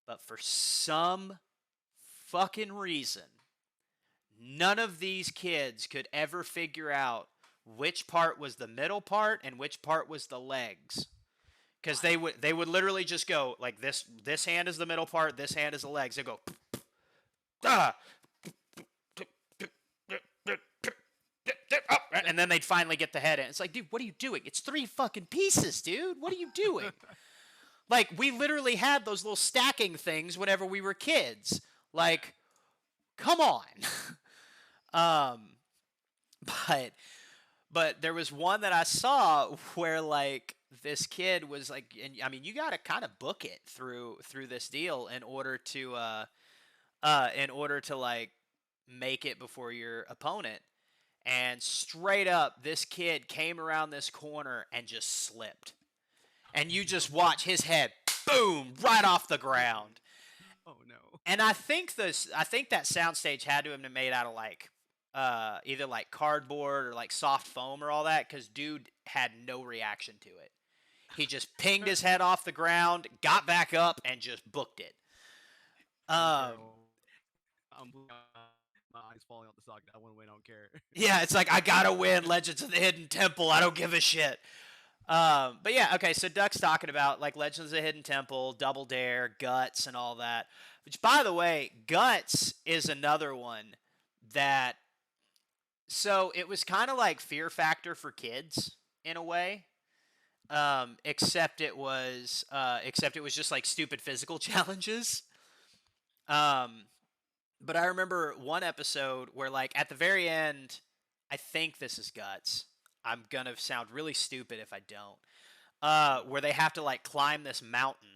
But for some fucking reason, none of these kids could ever figure out which part was the middle part and which part was the legs. Because Why? they would literally just go like this hand is the middle part, this hand is the legs. They go ah, and then they'd finally get the head in. It's like, dude, what are you doing? It's 3 fucking pieces, dude. What are you doing? Like we literally had those little stacking things whenever we were kids. Yeah. Like, come on. um, but there was one that I saw where like this kid was like, and I mean, you got to kind of book it through this deal in order to like make it before your opponent. And straight up, this kid came around this corner and just slipped. And you just Oh watch his head, boom, right off the ground. oh no. And I think that soundstage had to have been made out of like either like cardboard or like soft foam or all that because dude had no reaction to it. He just pinged his head off the ground, got back up, and just booked it. I don't Um, care. My eyes falling off the socket. I want to win. I don't care. yeah, it's like I gotta win Legends of the Hidden Temple. I don't give a shit. But yeah, okay. So Duck's talking about like Legends of the Hidden Temple, Double Dare, Guts, and all that. Which, by the way, Guts is another one that. So it was kind of like Fear Factor for kids in a way. Except it was just like stupid physical challenges. Um, but I remember one episode where like at the very end, I think this is Guts. I'm gonna sound really stupid if I don't. Where they have to like climb this mountain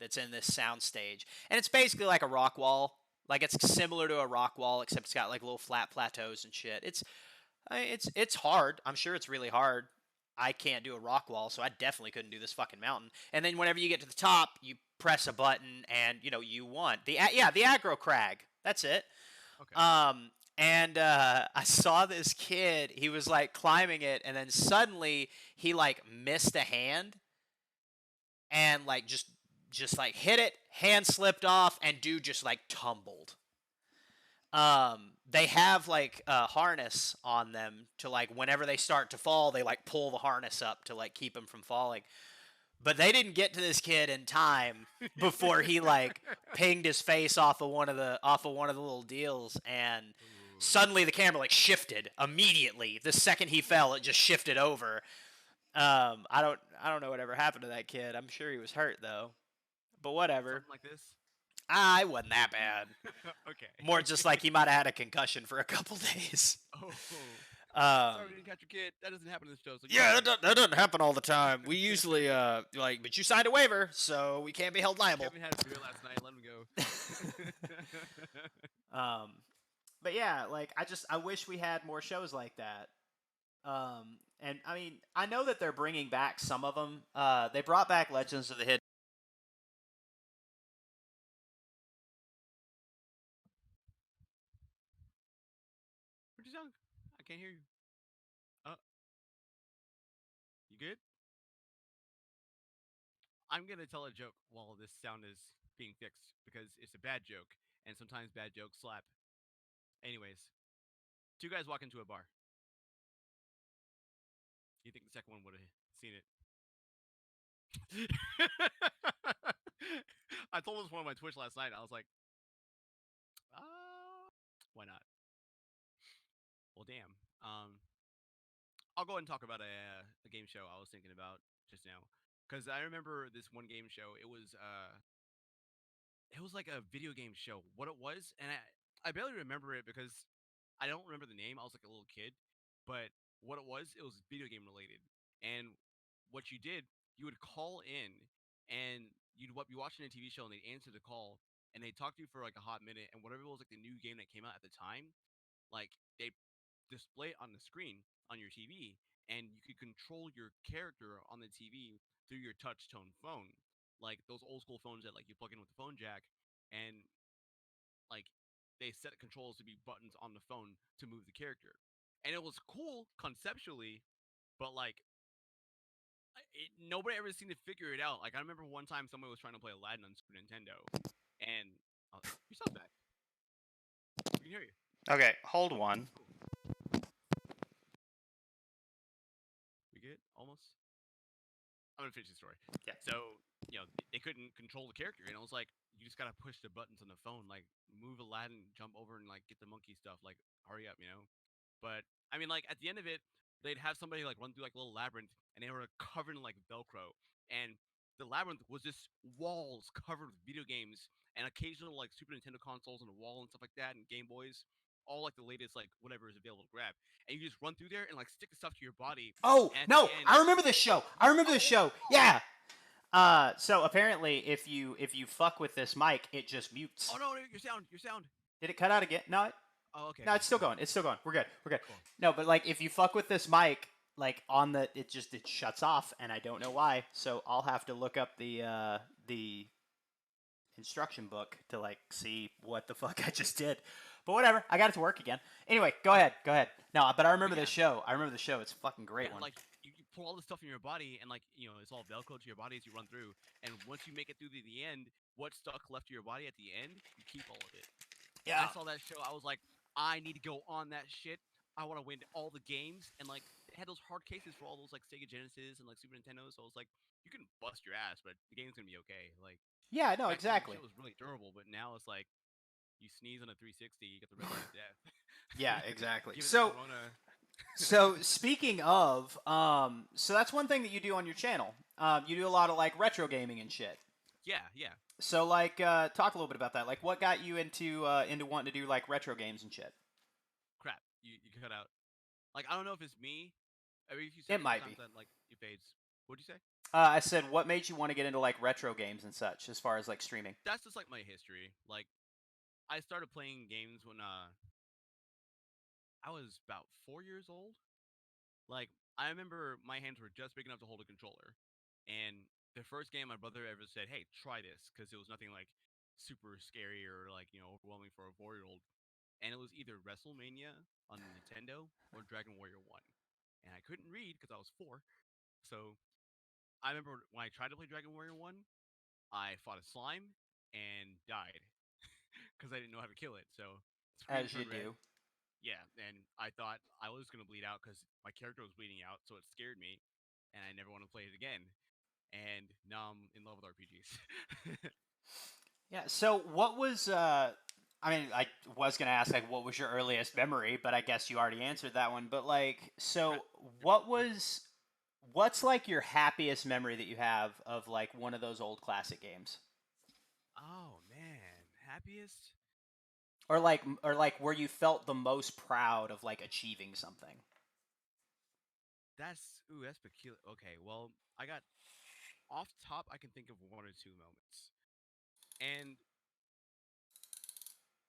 that's in this soundstage, and it's basically like a rock wall. Like it's similar to a rock wall, except it's got like little flat plateaus and shit. It's hard. I'm sure it's really hard. I can't do a rock wall, so I definitely couldn't do this fucking mountain. And then whenever you get to the top, you press a button, and you won. The aggro crag. That's it. Okay. And I saw this kid. He was like climbing it, and then suddenly he like missed a hand, and like just like hit it. Hand slipped off, and dude just like tumbled. They have like a harness on them to like whenever they start to fall, they like pull the harness up to like keep them from falling. But they didn't get to this kid in time before he like pinged his face off of one of the little deals, and Ooh. suddenly the camera like shifted immediately. The second he fell, it just shifted over. I don't know whatever happened to that kid. I'm sure he was hurt though. But whatever. Something like this. It wasn't that bad. Okay. More just like he might have had a concussion for a couple days. Oh. Sorry, we Um, didn't catch your kid. That doesn't happen in this show. So yeah, that doesn't happen all the time. We usually like, but you signed a waiver, so we can't be held liable. Kevin had a beer last night. Let him go. um, but yeah, like I wish we had more shows like that. And I mean, I know that they're bringing back some of them. They brought back Legends of the Hidden. Where'd you sound? I can't hear you. You good? I'm gonna tell a joke while this sound is being fixed because it's a bad joke, and sometimes bad jokes slap. Anyways, two guys walk into a bar. You think the second one would have seen it? I told this one on my Twitch last night. I was like, why not? Well, damn. I'll go ahead and talk about a game show I was thinking about just now, because I remember this one game show. It was like a video game show. What it was, and I barely remember it because I don't remember the name. I was like a little kid, but what it was video game related. And what you did, you would call in, and you'd be watching a TV show, and they'd answer the call, and they'd talk to you for like a hot minute, and whatever was like the new game that came out at the time, like they display it on the screen on your TV, and you could control your character on the TV through your touch tone phone, like those old school phones that like you plug in with the phone jack, and like they set controls to be buttons on the phone to move the character, and it was cool conceptually, but like nobody ever seemed to figure it out. Like I remember one time somebody was trying to play Aladdin on Super Nintendo, and your sound's back. We can hear you. Okay, hold one. Cool. We good? Almost. I'm gonna finish the story. Yeah. So they couldn't control the character, and I was like, you just gotta push the buttons on the phone, like move Aladdin, jump over, and like get the monkey stuff. Like hurry up. But I mean, like at the end of it, they'd have somebody like run through like a little labyrinth, and they were covered in like Velcro, and the labyrinth was just walls covered with video games and occasional like Super Nintendo consoles on the wall and stuff like that, and Game Boys, all like the latest like whatever is available to grab, and you just run through there and like stick the stuff to your body. Oh And at the no, end, I remember this show. I remember this oh, show. oh, Yeah. So apparently, if you fuck with this mic, it just mutes. oh no, your sound. Did it cut out again? No, Oh, okay, no, okay, it's still cool, going. It's still going. We're good. We're good. cool. No, but like if you fuck with this mic, like on the, it shuts off, and I don't know why. So I'll have to look up the instruction book to like see what the fuck I just did. But whatever, I got it to work again. Anyway, go ahead. No, but I remember But this show. I remember the show. It's a fucking great yeah, one. like you pull all this stuff in your body, and like it's all Velcro to your body as you run through. And once you make it through to the end, what's stuck left to your body at the end, you keep all of it. And I Yeah. saw that show, I was like, I need to go on that shit. I want to win all the games, and like they had those hard cases for all those like Sega Genesis and like Super Nintendo. So I was like, you can bust your ass, but the game's gonna be okay. Like Yeah. No, back then, the exactly. shit was really durable, but now it's like you sneeze on a 360, you get the recipe of death. Yeah, exactly. Give it the So corona. So speaking of, so that's one thing that you do on your channel. You do a lot of like retro gaming and shit. Yeah, yeah. So like, talk a little bit about that. Like, what got you into wanting to do like retro games and shit? Crap, you cut out. Like I don't know if it's me. Every few It seconds, might be. sometimes that like it fades. What'd you say? I said, what made you want to get into like retro games and such, as far as like streaming? That's just like my history. Like I started playing games when I was about 4 years old. Like I remember my hands were just big enough to hold a controller, and the first game my brother ever said, "Hey, try this," because it was nothing like super scary or like overwhelming for a 4-year-old. And it was either WrestleMania on Nintendo or Dragon Warrior One, and I couldn't read because I was 4. So I remember when I tried to play Dragon Warrior One, I fought a slime and died because I didn't know how to kill it. So screen As you turned red. do. Yeah, and I thought I was gonna bleed out because my character was bleeding out, so it scared me, and I never want to play it again. and now I'm in love with RPGs. Yeah. So what was I mean, I was gonna ask like what was your earliest memory, but I guess you already answered that one. But like, Okay. so what's like your happiest memory that you have of like one of those old classic games? Oh man, happiest? Or like where you felt the most proud of like achieving something. That's peculiar. Okay, well, I got off top. I can think of one or two moments, and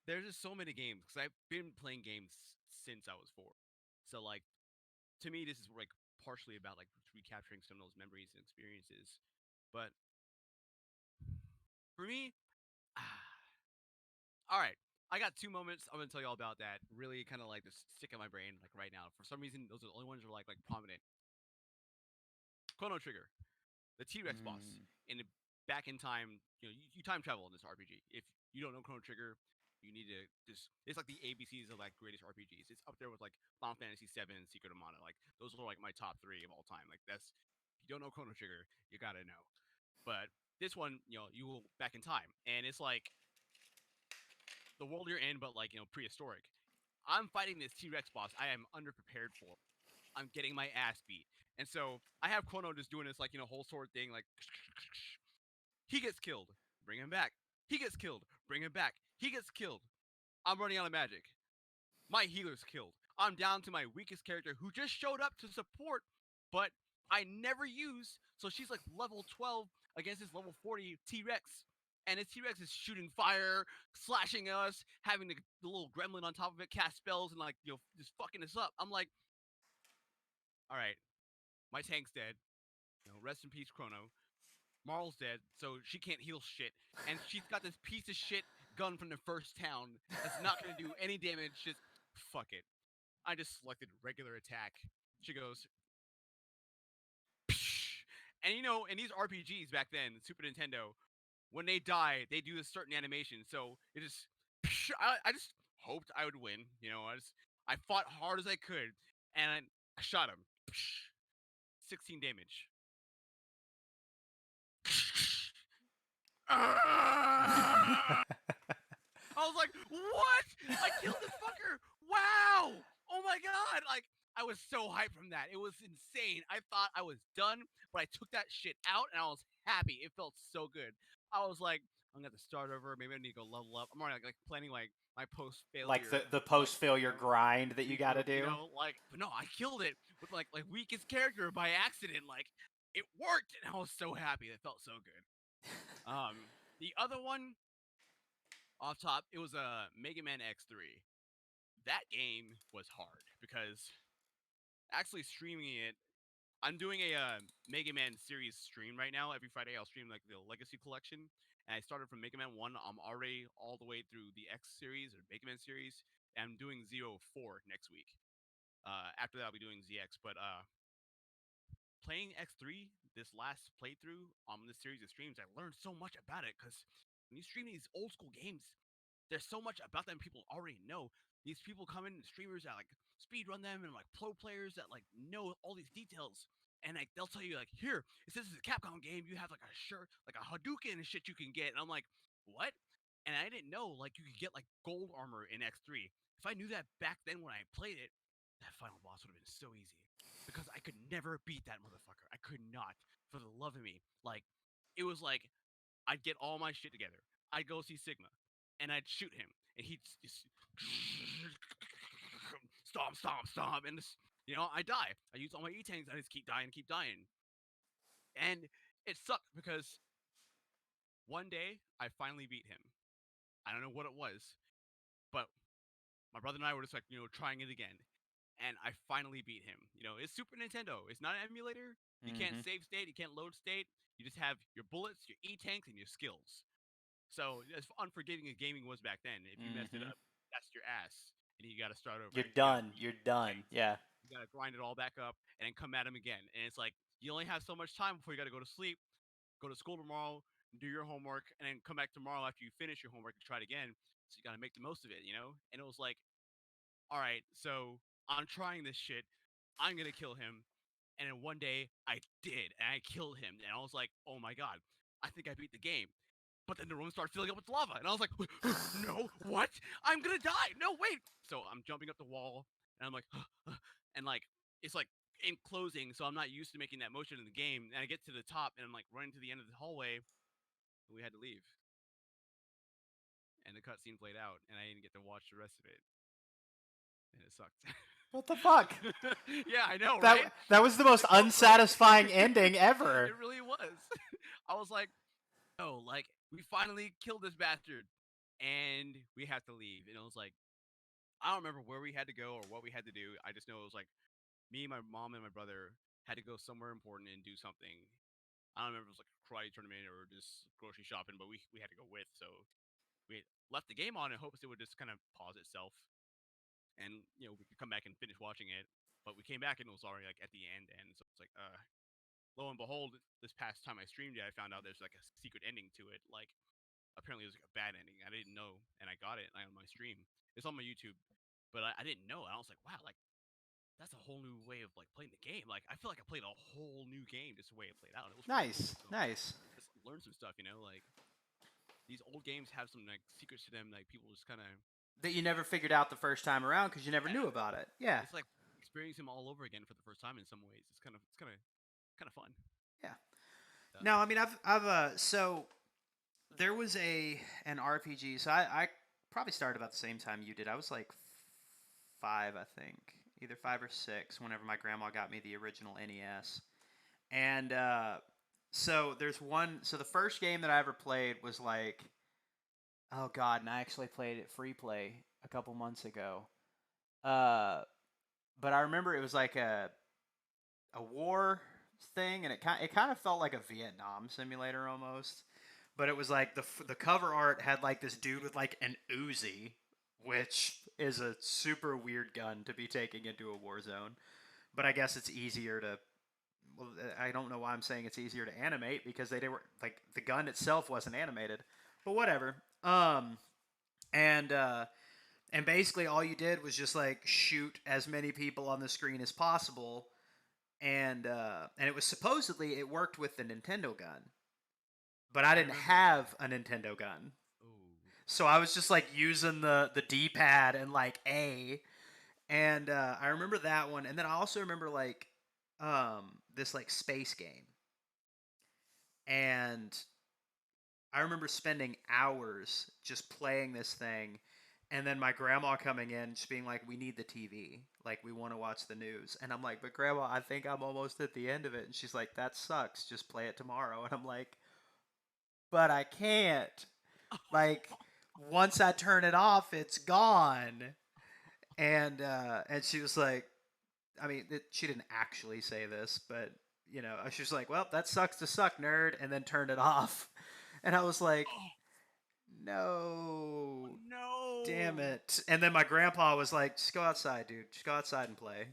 there's just so many games because I've been playing games since I was 4. So like to me, this is like partially about like recapturing some of those memories and experiences. But for me, all right, I got 2 moments. I'm gonna tell you all about that. Really, kind of like just stick in my brain like right now. For some reason, those are the only ones that are like prominent. Chrono Trigger, the T Rex boss, Mm. in the, back in time. You time travel in this RPG. If you don't know Chrono Trigger, you need to just. It's like the ABCs of like greatest RPGs. It's up there with like Final Fantasy VII and Secret of Mana. Like those are like my top 3 of all time. Like that's if you don't know Chrono Trigger, you gotta know. But this one, you will back in time, and it's like the world you're in, but like prehistoric. I'm fighting this T Rex boss I am underprepared for. I'm getting my ass beat. And so I have Chrono just doing this like, whole sword thing, like he gets killed, bring him back. He gets killed, bring him back. He gets killed. I'm running out of magic. My healer's killed. I'm down to my weakest character who just showed up to support, but I never use. So she's like level 12 against his level 40 T Rex. And his T Rex is shooting fire, slashing us, having the little gremlin on top of it cast spells and like, just fucking us up. I'm like, all right, my tank's dead. Rest in peace, Chrono. Marl's dead, so she can't heal shit. And she's got this piece of shit gun from the first town that's not gonna do any damage. Just fuck it. I just selected regular attack. She goes, psh. And in these RPGs back then, Super Nintendo, when they die, they do a certain animation. So it just, psh, I just hoped I would win. I fought hard as I could, and I shot him. Psh, 16 damage. I was like, what? I killed this fucker. Wow. Oh my god. Like, I was so hyped from that. It was insane. I thought I was done, but I took that shit out and I was happy. It felt so good. I was like, I'm gonna have to start over. Maybe I need to go level up. I'm already like planning like my post Like failure the like post failure grind that you got to regroup, do. like but no, I killed it with like weakest character by accident. Like it worked and I was so happy. It felt so good. The other one off top, it was a Mega Man X3. That game was hard because actually streaming it, I'm doing a Mega Man series stream right now. Every Friday, I'll stream like the Legacy Collection, and I started from Mega Man One. I'm already all the way through the X series or Mega Man series, and I'm doing Zero 4 next week. After that, I'll be doing ZX. But playing X3 this last playthrough on this series of streams, I learned so much about it because when you stream these old school games, there's so much about them people already know. These people come in, streamers that like speed run them, and like pro players that like know all these details. And like they'll tell you like, here, if this is a Capcom game, you have like a shirt, like a Hadouken and shit you can get. And I'm like, what? And I didn't know like you could get like gold armor in X3. If I knew that back then when I played it, that final boss would have been so easy because I could never beat that motherfucker. I could not, for the love of me. Like, it was like I'd get all my shit together. I'd go see Sigma, and I'd shoot him, and he'd just stomp, stomp, stomp, and I die. I use all my E tanks. I just keep dying, and it sucked because one day I finally beat him. I don't know what it was, but my brother and I were just like trying it again, and I finally beat him. It's Super Nintendo. It's not an emulator. You can't Hmm. save state. You can't load state. You just have your bullets, your E tanks, and your skills. So as unforgiving as gaming was back then, if you messed it Hmm. up, that's your ass, and you got to start over. You're You got to done. You're done. Yeah. you got to grind it all back up and then come at him again. And it's like you only have so much time before you got to go to sleep, go to school tomorrow, do your homework, and then come back tomorrow after you finish your homework and try it again. So you got to make the most of it. And it was like, all right, so I'm trying this shit. I'm gonna kill him, And then one day I did, and I killed him, and I was like, oh my god, I think I beat the game. But then the room started filling up with lava, and I was like, no, what? I'm gonna die. No, wait. So I'm jumping up the wall, and I'm like, and like it's like in closing, so I'm not used to making that motion in the game. And I get to the top, and I'm like running to the end of the hallway, and we had to leave. And the cutscene played out, and I didn't get to watch the rest of it, and it sucked. What the fuck? Yeah, I know, right? That was the most Like, so great. unsatisfying ending ever. It really was. I was like, oh, like we finally killed this bastard, and we have to leave. And it was like, I don't remember where we had to go or what we had to do. I just know it was like me, my mom, and my brother had to go somewhere important and do something. I don't remember if it was like a karate tournament or just grocery shopping, but we had to go with. So we left the game on in hopes it would just kind of pause itself, and we could come back and finish watching it. But we came back and it was already like at the end, and so it's like, lo and behold, this past time I streamed it, I found out there's like a secret ending to it. Like apparently it was like a bad ending. I didn't know, and I got it on my stream. It's on my YouTube, but I didn't know. And I was like, wow, like that's a whole new way of like playing the game. Like I feel like I played a whole new game just the way it played out. It was pretty cool. Nice, So nice. just learn some stuff, like these old games have some like secrets to them, like people just kind of That you never figured out the first time around because you never yeah. knew about it. Yeah, It's like experiencing them all over again for the first time in some ways. It's kind of fun. yeah. So, No, I mean I've so there was an RPG. So I probably started about the same time you did. I was like 5, I think, either 5 or 6. Whenever my grandma got me the original NES, and so there's one. So the first game that I ever played was like, oh god, and I actually played it free play a couple months ago. Uh, but I remember it was like a war thing, and it kind of felt like a Vietnam simulator almost. But it was like the cover art had like this dude with like an Uzi, which is a super weird gun to be taking into a war zone. But I guess it's easier to. Well, I don't know why I'm saying it's easier to animate because they were like the gun itself wasn't animated, but whatever. And and basically all you did was just like shoot as many people on the screen as possible, and it was supposedly it worked with the Nintendo gun, but I I didn't remember that. have a Nintendo gun, Oh, so I was just like using the D pad and like A, and I remember that one, and then I also remember like this like space game, and I remember spending hours just playing this thing, and then my grandma coming in just being like, "We need the TV. Like, we want to watch the news." And I'm like, "But grandma, I think I'm almost at the end of it." And she's like, "That sucks. Just play it tomorrow." And I'm like, "But I can't. Like, once I turn it off, it's gone." And she was like, I mean, she didn't actually say this, but she was like, "Well, that sucks to suck, nerd," and then turned it off. And I was like, oh, no, damn no! it. And then my grandpa was like, just go outside, dude. Just go outside and play.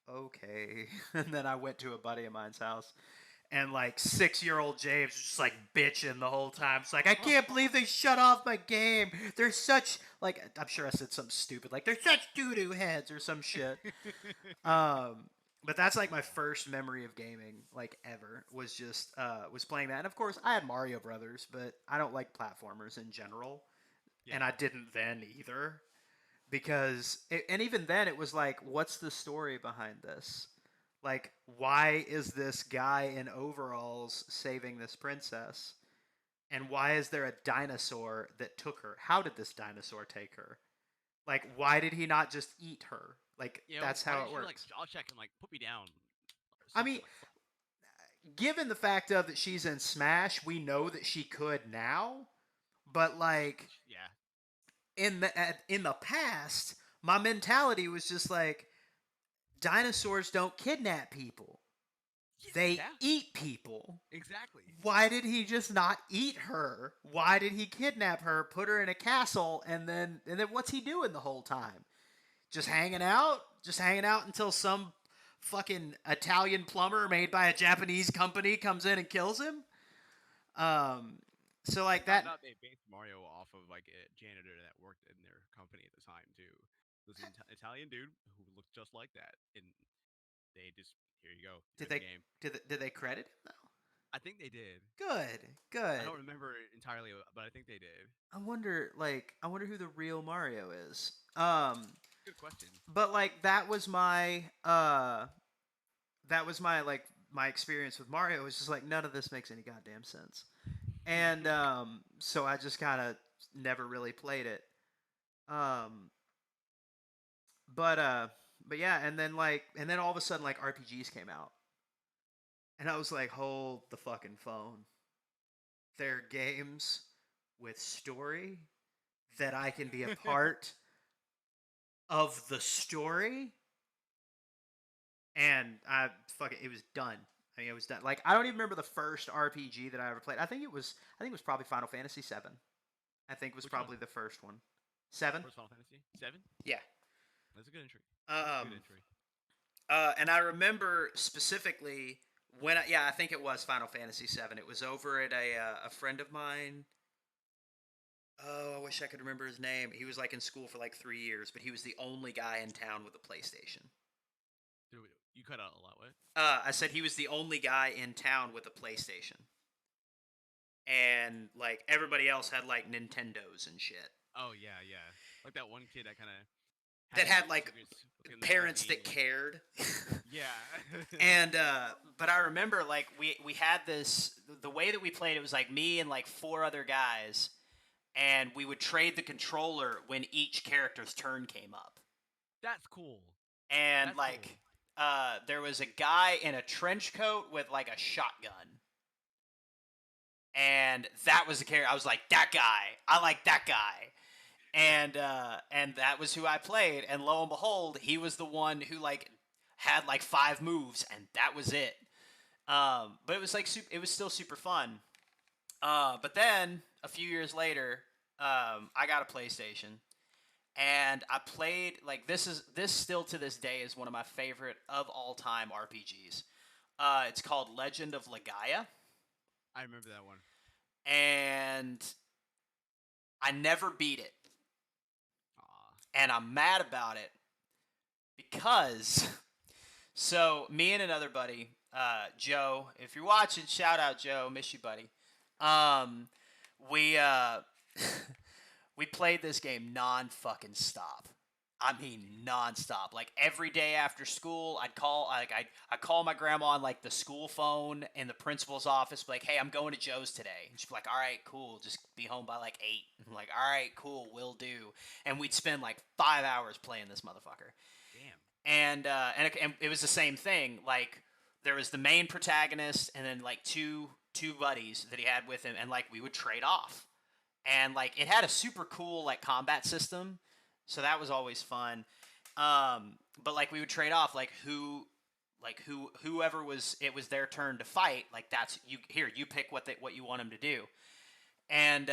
Okay. And then I went to a buddy of mine's house, and like 6-year-old James was just like bitching the whole time. It's like, I can't believe they shut off my game. They're such, like, I'm sure I said something stupid, like, they're such doo doo heads or some shit. Um, but that's like my first memory of gaming, like ever, was just was playing that. And of course, I had Mario Brothers, but I don't like platformers in general, and I Yeah, didn't then either because and even then it was like, what's the story behind this? Like, why is this guy in overalls saving this princess? And why is there a dinosaur that took her? How did this dinosaur take her? Like, why did he not just eat her? Like, that's why how did it she like works. jaw check and like put me down or I mean, something like fuck? given the fact of that she's in Smash, we know that she could now. But like Yeah, in the past, my mentality was just like, dinosaurs don't kidnap people; they yeah, eat people. exactly. Why did he just not eat her? Why did he kidnap her, put her in a castle, and then what's he doing the whole time? Just hanging out? Just hanging out until some fucking Italian plumber made by a Japanese company comes in and kills him? Um, so I like found that. out they based Mario off of like a janitor that worked in their company at the time too. It was an Italian dude who looked just like that, and they just here you go, Did here's the they game. did they credit him though? I think they did. Good, I good. don't remember it entirely, but I think they did. I wonder who the real Mario is. Good question. But like that was my like my experience with Mario was just like none of this makes any goddamn sense. And so I just kind of never really played it. Um but uh but yeah, and then all of a sudden like RPGs came out. And I was like, "Hold the fucking phone. They're games with story that I can be a part of the story." And it was done. I mean, it was done. Like I don't even remember the first RPG that I ever played. I think it was probably Final Fantasy 7. I think was Which one? probably the first one. 7? First Final Fantasy 7. Yeah. That's a good entry. That's a good Um entry. and I remember specifically yeah, I think it was Final Fantasy 7. It was over at a friend of mine. Oh, I wish I could remember his name. He was like in school for like 3 years, but he was the only guy in town with a PlayStation. Dude, you cut out a lot. What? I said he was the only guy in town with a PlayStation. And like everybody else had like Nintendos and shit. Oh yeah, yeah. Like that one kid that kind of That had had interest like in looking at parents that 13. cared. Yeah. And but I remember like we had this the way that we played it was like me and like four other guys and we would trade the controller when each character's turn came up. That's cool. And That's like cool. there was a guy in a trench coat with like a shotgun. And that was the character. I was like, that guy. I like that guy. And that was who I played. And lo and behold, he was the one who like had like 5 moves, and that was it. But it was like it was still super fun. But then a few years later, I got a PlayStation, and I played like this still to this day is one of my favorite of all time RPGs. It's called Legend of Legaia, I remember that one. and I never beat it, Aw. and I'm mad about it because so me and another buddy, Joe, if you're watching, shout out Joe, miss you, buddy. Um, we we played this game non fucking stop. I mean nonstop. Like every day after school, I'd call my grandma on like the school phone in the principal's office, like, "Hey, I'm going to Joe's today." And she'd be like, "All right, cool. Just be home by like 8." I'm like, "All right, cool, will do." And we'd spend like 5 hours playing this motherfucker. Damn. And it was the same thing. Like there was the main protagonist, and then like two buddies that he had with him, and like we would trade off. And like it had a super cool like combat system, so that was always fun. But like we would trade off whoever was it was their turn to fight. Like that's you pick what you want them to do. And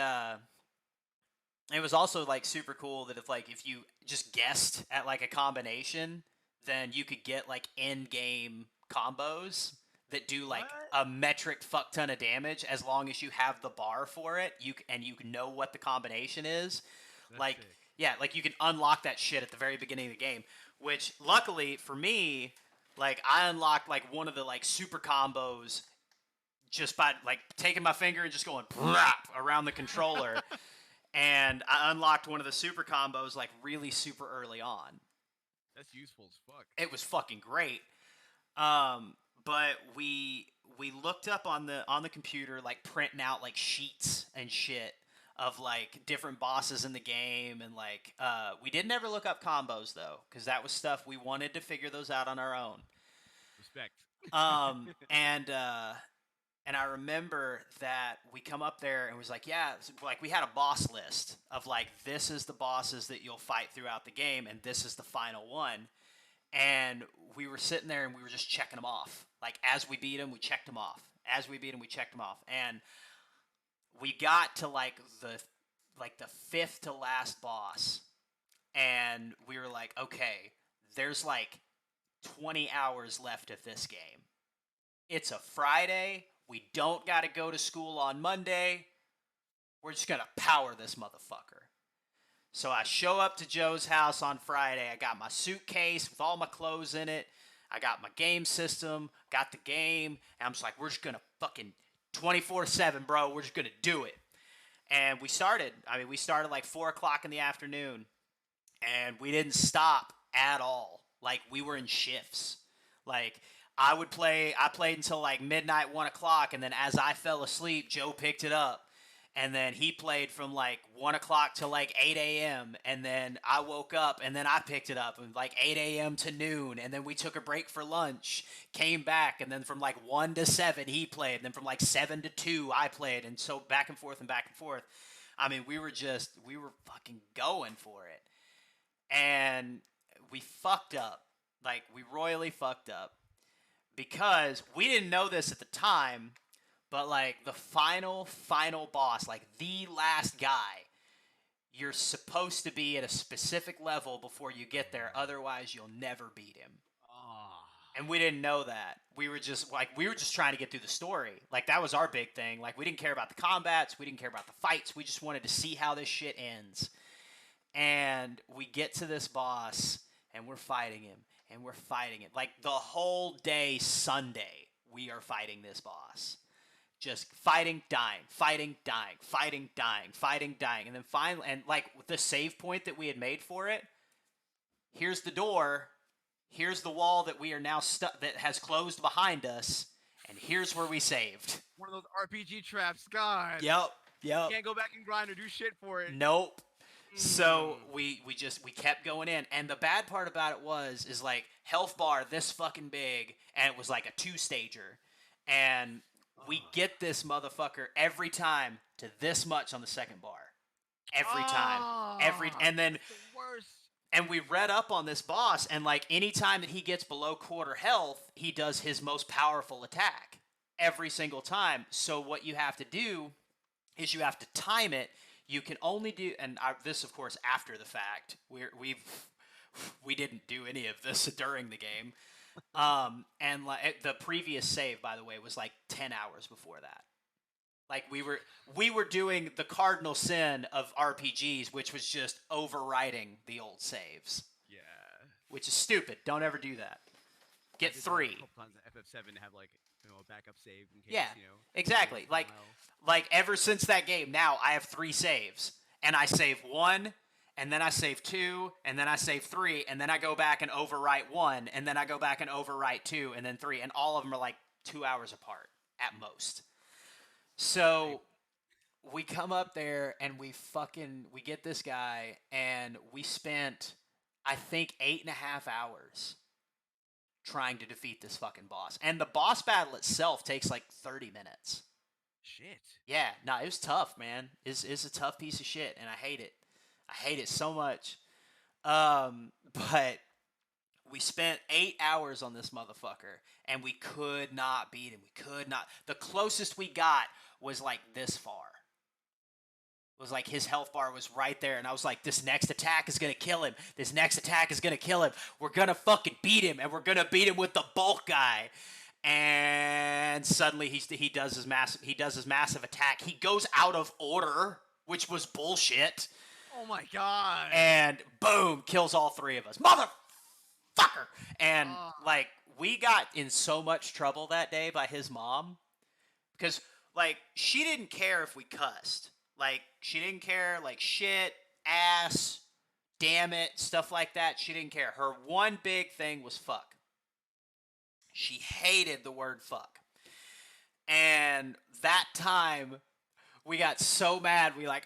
it was also like super cool that if you just guessed at like a combination, then you could get like end game combos that do like What? a metric fuck ton of damage as long as you have the bar for it. You know what the combination is. That's Like sick. yeah, like you can unlock that shit at the very beginning of the game. Which luckily for me, like I unlocked like one of the like super combos just by like taking my finger and just going around the controller. And I unlocked one of the super combos like really super early on. That's useful as fuck. It was fucking great. But we looked up on the computer like printing out like sheets and shit of like different bosses in the game, and like we didn't ever look up combos though, because that was stuff we wanted to figure those out on our own. Respect. Um, and uh, and I remember that we come up there and was like, yeah, like we had a boss list of like this is the bosses that you'll fight throughout the game, and this is the final one. And we were sitting there and we were just checking them off. Like as we beat them, we checked them off. As we beat them, we checked them off. And we got to the fifth to last boss, and we were like, okay, there's like 20 hours left of this game. It's a Friday. We don't got to go to school on Monday. We're just going to power this motherfucker. So I show up to Joe's house on Friday. I got my suitcase with all my clothes in it. I got my game system, got the game, and I'm just like, we're just gonna fucking 24/7, bro. We're just gonna do it. And we started. I mean, we started like 4 o'clock in the afternoon, and we didn't stop at all. Like we were in shifts. Like I played until like midnight, 1 o'clock, and then as I fell asleep, Joe picked it up. And then he played from like 1 o'clock to like 8 a.m. And then I woke up and then I picked it up and like 8 a.m. to noon. And then we took a break for lunch, came back, and then from like 1 to 7 he played. And then from like 7 to 2 I played. And so back and forth and back and forth. I mean, we were fucking going for it. And we fucked up. Like, we royally fucked up. Because we didn't know this at the time, but like the final boss, like the last guy, you're supposed to be at a specific level before you get there. Otherwise, you'll never beat him. Oh. And we didn't know that. We were just trying to get through the story. Like that was our big thing. Like we didn't care about the combats, we didn't care about the fights. We just wanted to see how this shit ends. And we get to this boss and we're fighting him and we're fighting it. Like the whole day Sunday, we are fighting this boss. Just fighting, dying, fighting, dying, fighting, dying, fighting, dying. And then finally, and like the save point that we had made for it, here's the door, here's the wall that we are now stuck, that has closed behind us, and here's where we saved. One of those RPG traps, God. Yep. You can't go back and grind or do shit for it. Nope. So we kept going in, and the bad part about it is like health bar this fucking big, and it was like a 2-stager, and we get this motherfucker every time to this much on the second bar, every time, and then the worst. And we read up on this boss, and like any time that he gets below quarter health, he does his most powerful attack every single time. So what you have to do is you have to time it. You can only do, and this, of course, after the fact. We didn't do any of this during the game. And like the previous save, by the way, was like 10 hours before that. Like we were doing the cardinal sin of RPGs, which was just overwriting the old saves. Yeah. Which is stupid. Don't ever do that. Get 3. A couple times in FF7 to have like a backup save in case, Yeah, exactly. Like ever since that game, now I have 3 saves, and I save 1, and then I save 2, and then I save 3, and then I go back and overwrite 1, and then I go back and overwrite 2, and then 3, and all of them are like 2 hours apart at most. So we come up there and we get this guy, and we spent, I think, 8.5 hours trying to defeat this fucking boss. And the boss battle itself takes like 30 minutes. Shit. Yeah, it was tough, man. It's a tough piece of shit, and I hate it. I hate it so much. But we spent 8 hours on this motherfucker, and we could not beat him. We could not. The closest we got was like this far. It was like his health bar was right there, and I was like, this next attack is going to kill him. This next attack is going to kill him. We're going to fucking beat him, and we're going to beat him with the bulk guy. And suddenly he does his massive attack. He goes out of order, which was bullshit. Oh my god. And boom, kills all 3 of us. Motherfucker! And like we got in so much trouble that day by his mom, because like she didn't care if we cussed. Like she didn't care, like shit, ass, damn it, stuff like that. She didn't care. Her one big thing was fuck. She hated the word fuck. And that time we got so mad. We like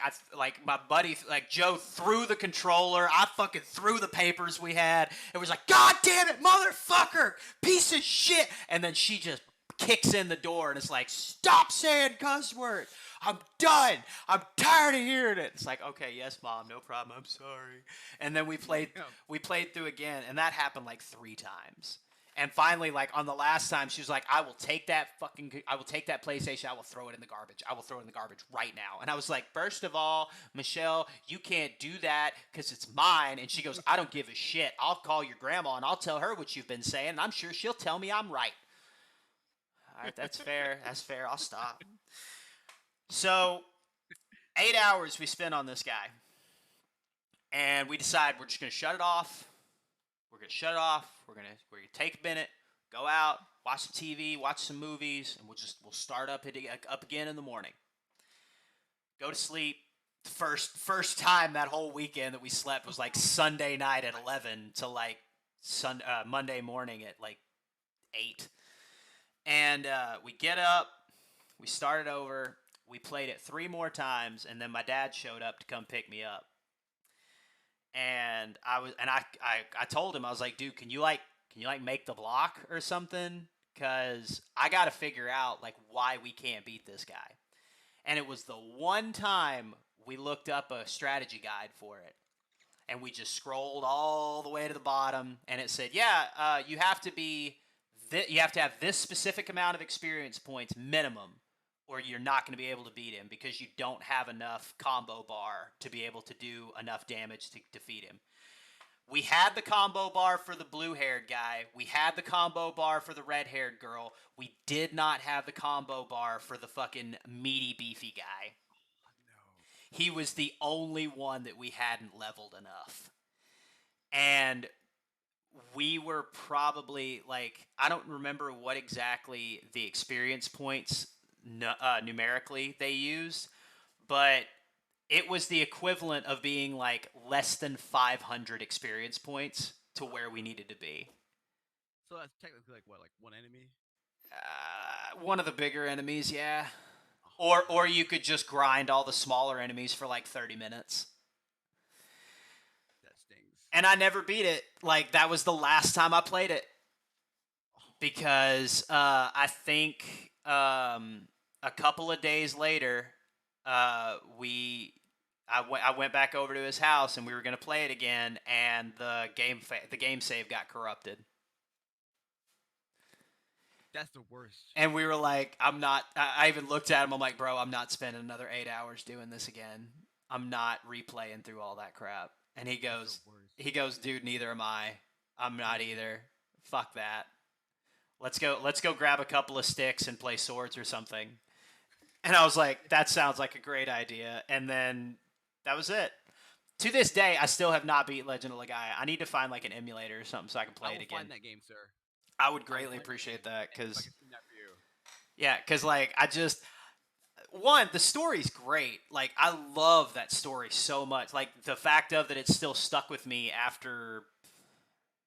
my buddy, like Joe, threw the controller. I fucking threw the papers we had. It was like, God damn it, motherfucker, piece of shit. And then she just kicks in the door and it's like, stop saying cuss words. I'm done. I'm tired of hearing it. It's like, okay, yes, Mom, no problem. I'm sorry. And then we played through again, and that happened like 3 times. And finally, like on the last time, she was like, I will take that PlayStation. I will throw it in the garbage. I will throw it in the garbage right now. And I was like, first of all, Michelle, you can't do that because it's mine. And she goes, I don't give a shit. I'll call your grandma and I'll tell her what you've been saying. And I'm sure she'll tell me I'm right. All right, that's fair. That's fair. I'll stop. So 8 hours we spent on this guy. And we decide we're just going to shut it off. We're gonna shut it off. We're gonna take a minute, go out, watch some TV, watch some movies, and we'll start up again in the morning. Go to sleep. First time that whole weekend that we slept was like Sunday night at 11 to like Monday morning at like 8. And we get up, we started over, we played it 3 more times, and then my dad showed up to come pick me up. And I told him, I was like, dude, can you make the block or something? Cause I gotta figure out like why we can't beat this guy. And it was the one time we looked up a strategy guide for it. And we just scrolled all the way to the bottom, and it said, "Yeah, you have to have this specific amount of experience points minimum, or you're not going to be able to beat him because you don't have enough combo bar to be able to do enough damage to defeat him." We had the combo bar for the blue-haired guy. We had the combo bar for the red-haired girl. We did not have the combo bar for the fucking meaty, beefy guy. No. He was the only one that we hadn't leveled enough. And we were probably like, I don't remember what exactly the experience points numerically they used, but it was the equivalent of being like less than 500 experience points to where we needed to be. So that's technically like what, like one enemy? One of the bigger enemies, yeah. Oh, Or you could just grind all the smaller enemies for like 30 minutes. that stings. And I never beat it. Like, that was the last time I played it. Because I think a couple of days later, I went back over to his house and we were going to play it again, and the game save got corrupted. That's the worst. And we were like, I even looked at him, I'm like, bro, I'm not spending another 8 hours doing this again. I'm not replaying through all that crap. And he goes, dude, neither am I. I'm not either. Fuck that. Let's go grab a couple of sticks and play swords or something. And I was like, that sounds like a great idea. And then that was it. To this day, I still have not beat Legend of Legaia. I need to find like an emulator or something so I can play it again. Find that game, sir. I would greatly appreciate that, because I can stream that for you. yeah, because like the story's great. Like, I love that story so much. Like, the fact of that it's still stuck with me after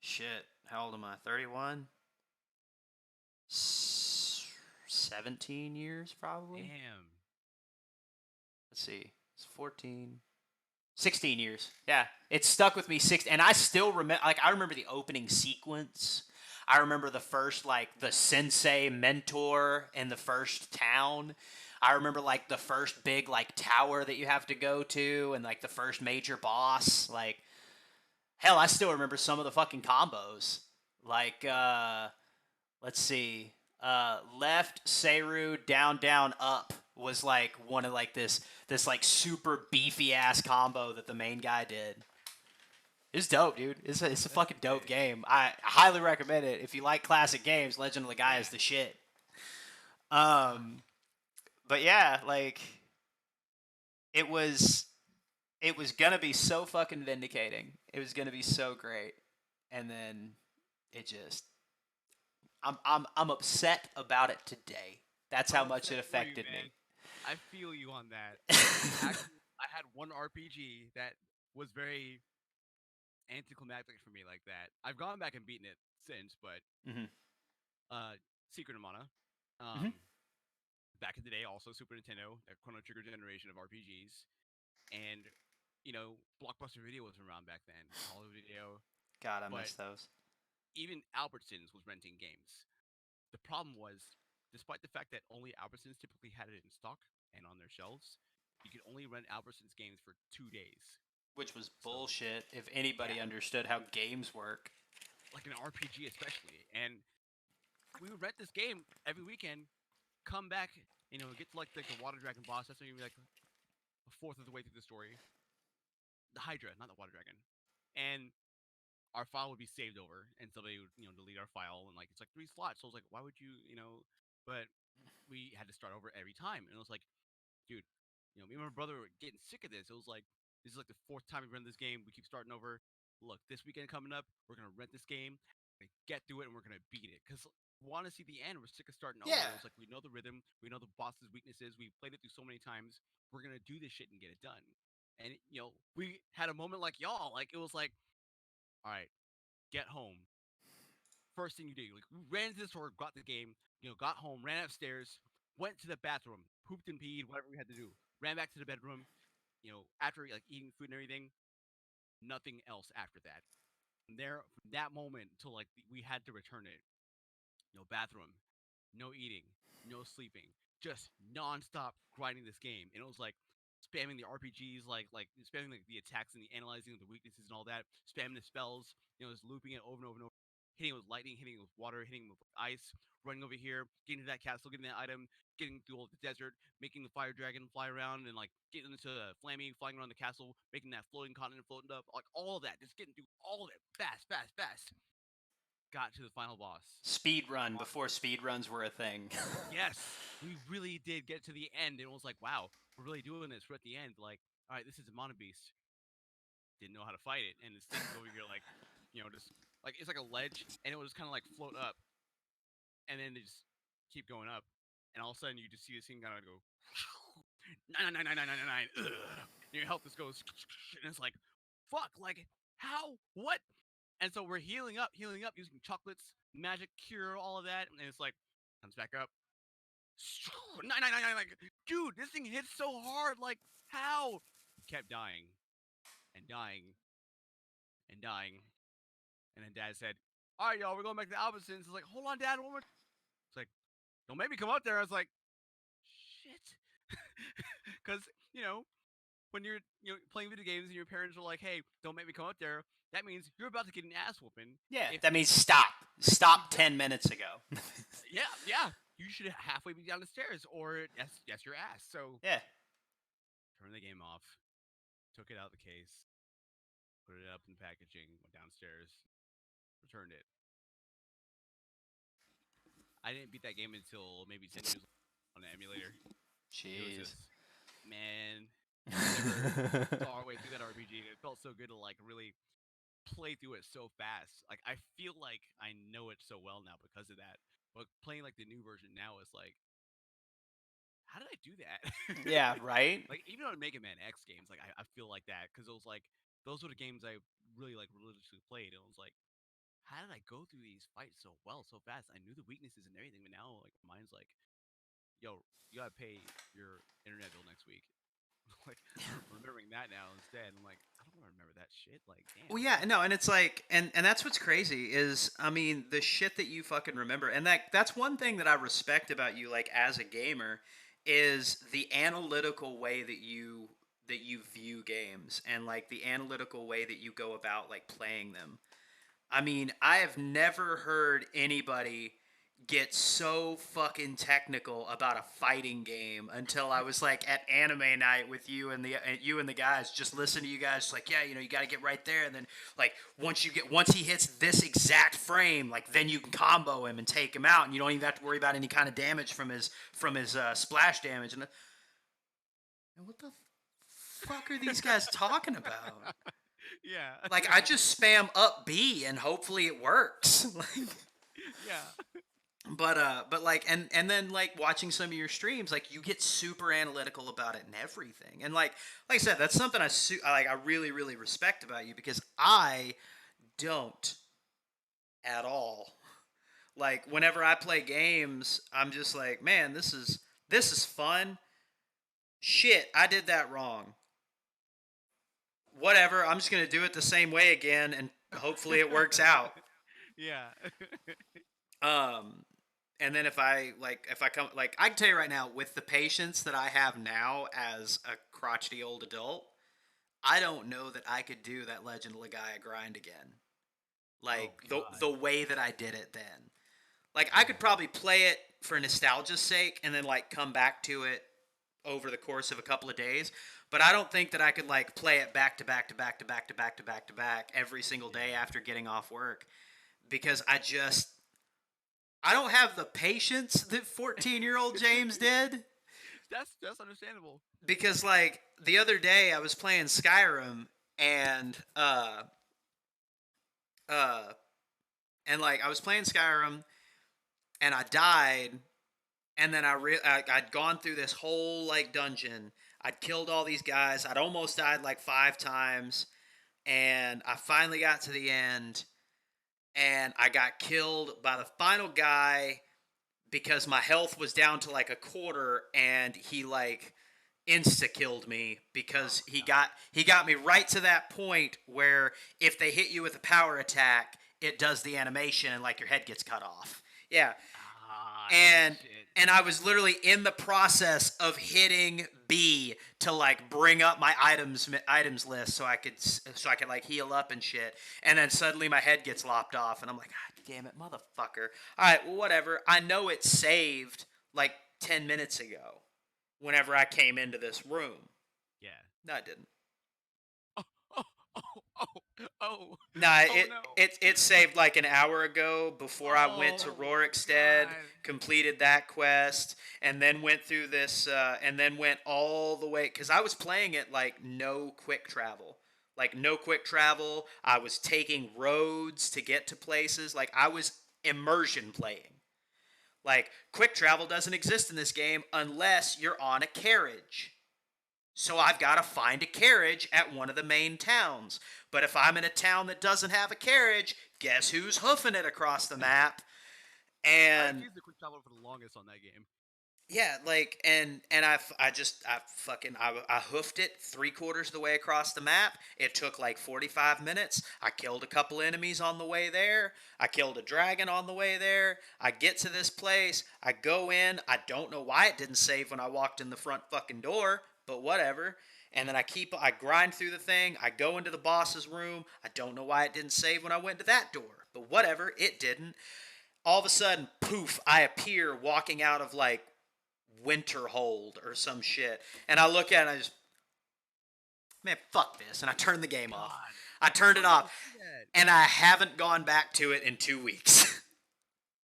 shit. How old am I? 31. 17 years probably. Damn. Let's see. It's 14. 16 years. Yeah, it stuck with me. And I still remember. Like, I remember the opening sequence. I remember the first, like, the sensei mentor in the first town. I remember like the first big like tower that you have to go to, and like the first major boss. Like, hell, I still remember some of the fucking combos. Like, let's see. Left, Seru, down, down, up was like one of like this like super beefy ass combo that the main guy did. It's dope, dude. It's a fucking dope game. I highly recommend it. If you like classic games, Legend of Legaia is the shit. But yeah, like, it was gonna be so fucking vindicating. It was gonna be so great, and then it just, I'm upset about it today. That's how much it affected me. I feel you on that. Actually, I had one RPG that was very anticlimactic for me like that. I've gone back and beaten it since, but Mhm. Secret of Mana. Mhm. Back in the day, also Super Nintendo, that Chrono Trigger generation of RPGs, and Blockbuster Video was around back then, Hollywood Video, God, I but miss those. even Albertsons was renting games. The problem was, despite the fact that only Albertsons typically had it in stock and on their shelves, you could only rent Albertsons games for 2 days. Which was So bullshit if anybody yeah, understood how games work. like an RPG especially, and we would rent this game every weekend, come back, get to like the Water Dragon boss. That's maybe like a fourth of the way through the story. The Hydra, not the Water Dragon, and our file would be saved over, and somebody would delete our file, and like it's like 3 slots. So I was like, why would you? But we had to start over every time, and it was like, dude, me and my brother were getting sick of this. It was like, this is like the fourth time we run this game. We keep starting over. look, this weekend coming up, we're gonna rent this game, get through it, and we're gonna beat it. Cause want to see the end. We're sick of starting over. Yeah. It was like we know the rhythm, we know the boss's weaknesses. We played it through so many times. We're gonna do this shit and get it done. And we had a moment like y'all. Like it was like, all right, get home. First thing you do, like we ran to the store, got the game, got home, ran upstairs, went to the bathroom, pooped and peed, whatever we had to do. Ran back to the bedroom. After like eating food and everything, nothing else after that. From that moment till like we had to return it. No bathroom, no eating, no sleeping, just nonstop grinding this game. And it was like spamming the RPGs, like spamming the attacks and the analyzing of the weaknesses and all that, spamming the spells, just looping it over and over and over, hitting it with lightning, hitting it with water, hitting it with ice, running over here, getting to that castle, getting that item, getting through all the desert, making the fire dragon fly around and like getting into Flammy, flying around the castle, making that floating continent floating up, like all of that, just getting through all of it fast, fast, fast. Got to the final boss. Speed run before speed runs were a thing. Yes, we really did get to the end. It was like, wow, we're really doing this. We're at the end. Like, all right, this is a Mono Beast. Didn't know how to fight it, and this thing's over here, like, just like it's like a ledge, and it will just kind of like float up, and then they just keep going up, and all of a sudden you just see this thing kind of go 9999999. And your health just goes, and it's like, fuck, like how, what? And so we're healing up, using chocolates, magic cure, all of that, and it's like comes back up. 999, like, dude, this thing hits so hard. Like, how? He kept dying and dying and dying. And then Dad said, all right, y'all, we're going back to Albertsons. It's like, hold on, Dad, one more. It's like, don't make me come up there. I was like, shit. Because, when you're playing video games and your parents are like, hey, don't make me come up there, that means you're about to get an ass whooping. Yeah, that means stop. Stop 10 minutes ago. Yeah. You should halfway be down the stairs, or that's your ass. So yeah. Turned the game off, took it out of the case, put it up in packaging, went downstairs, returned it. I didn't beat that game until maybe 10 years on an emulator. It was Jeez. just, man, I never saw our way through that RPG. It felt so good to like really play through it so fast. Like I feel like I know it so well now because of that. But playing like the new version now is like, how did I do that? Yeah, right? Like even on Mega Man X games, like I feel like that because it was like those were the games I really like religiously played. And it was like, how did I go through these fights so well, so fast? I knew the weaknesses and everything, but now like mine's like, yo, you gotta pay your internet bill next week. Like remembering that now instead, I'm like, I don't want to remember that shit. Like, Well, damn. yeah, no, and it's like, and that's what's crazy is, I mean, the shit that you fucking remember, and that's one thing that I respect about you, like as a gamer, is the analytical way that you view games, and like the analytical way that you go about like playing them. I mean, I have never heard anybody get so fucking technical about a fighting game until I was like at anime night with you and the guys, just listen to you guys like, yeah, you got to get right there, and then like once he hits this exact frame, like then you can combo him and take him out, and you don't even have to worry about any kind of damage from his splash damage. And what the fuck are these guys talking about? Yeah. Like, I just spam up B and hopefully it works. Like, Yeah. but like, and then like watching some of your streams, like you get super analytical about it and everything. And like I said, that's something I really really respect about you, because I don't at all. Like whenever I play games, I'm just like, man, this is fun. Shit, I did that wrong. Whatever, I'm just gonna do it the same way again, and hopefully it works out. Yeah. Um, and then if I come, like, I can tell you right now, with the patience that I have now as a crotchety old adult, I don't know that I could do that Legend of Legaia grind again. Oh Like the God. way that I did it then. Like I could probably play it for nostalgia's sake and then like come back to it over the course of a couple of days. But I don't think that I could like play it back to back to back to back to back to back to back every single day Yeah. after getting off work, because I don't have the patience that 14-year-old James did. That's understandable. Because like the other day I was playing Skyrim, and Uh, and like I was playing Skyrim, and I died, and then I'd gone through this whole like dungeon. I'd killed all these guys. I'd almost died like 5 times, and I finally got to the end, and I got killed by the final guy because my health was down to like a quarter, and he like insta killed me because Oh he got me right to that point where if they hit you with a power attack, it does the animation and like your head gets cut off. Yeah. I hate that and shit. and I was literally in the process of hitting B to like bring up my items list so I could like heal up and shit. And then suddenly my head gets lopped off, and I'm like, God damn it, motherfucker! All right, well, whatever. I know it saved like 10 minutes ago. Whenever I came into this room, Yeah. no, it didn't. Oh, oh, oh, oh, oh, No, oh it no. it it saved like an hour ago before I went to Oh Rorikstead, god. completed that quest, and then went through this, and then went all the way because I was playing it like no quick travel, like no quick travel. I was taking roads to get to places, like I was immersion playing. Like quick travel doesn't exist in this game unless you're on a carriage. So I've got to find a carriage at one of the main towns. But if I'm in a town that doesn't have a carriage, guess who's hoofing it across the map? I And refuse to quick travel for the longest on that game. yeah, like I hoofed it 3/4 of the way across the map. It took like 45 minutes. I killed a couple enemies on the way there. I killed a dragon on the way there. I get to this place. I go in. I don't know why it didn't save when I walked in the front fucking door, but whatever. And then I grind through the thing. I go into the boss's room. I don't know why it didn't save when I went to that door, but whatever, it didn't. All of a sudden, poof, I appear walking out of like Winterhold or some shit. And I look at it and I just, man, fuck this. And I turned the game off. God. I turned it Some people off. do that. And I haven't gone back to it in 2 weeks.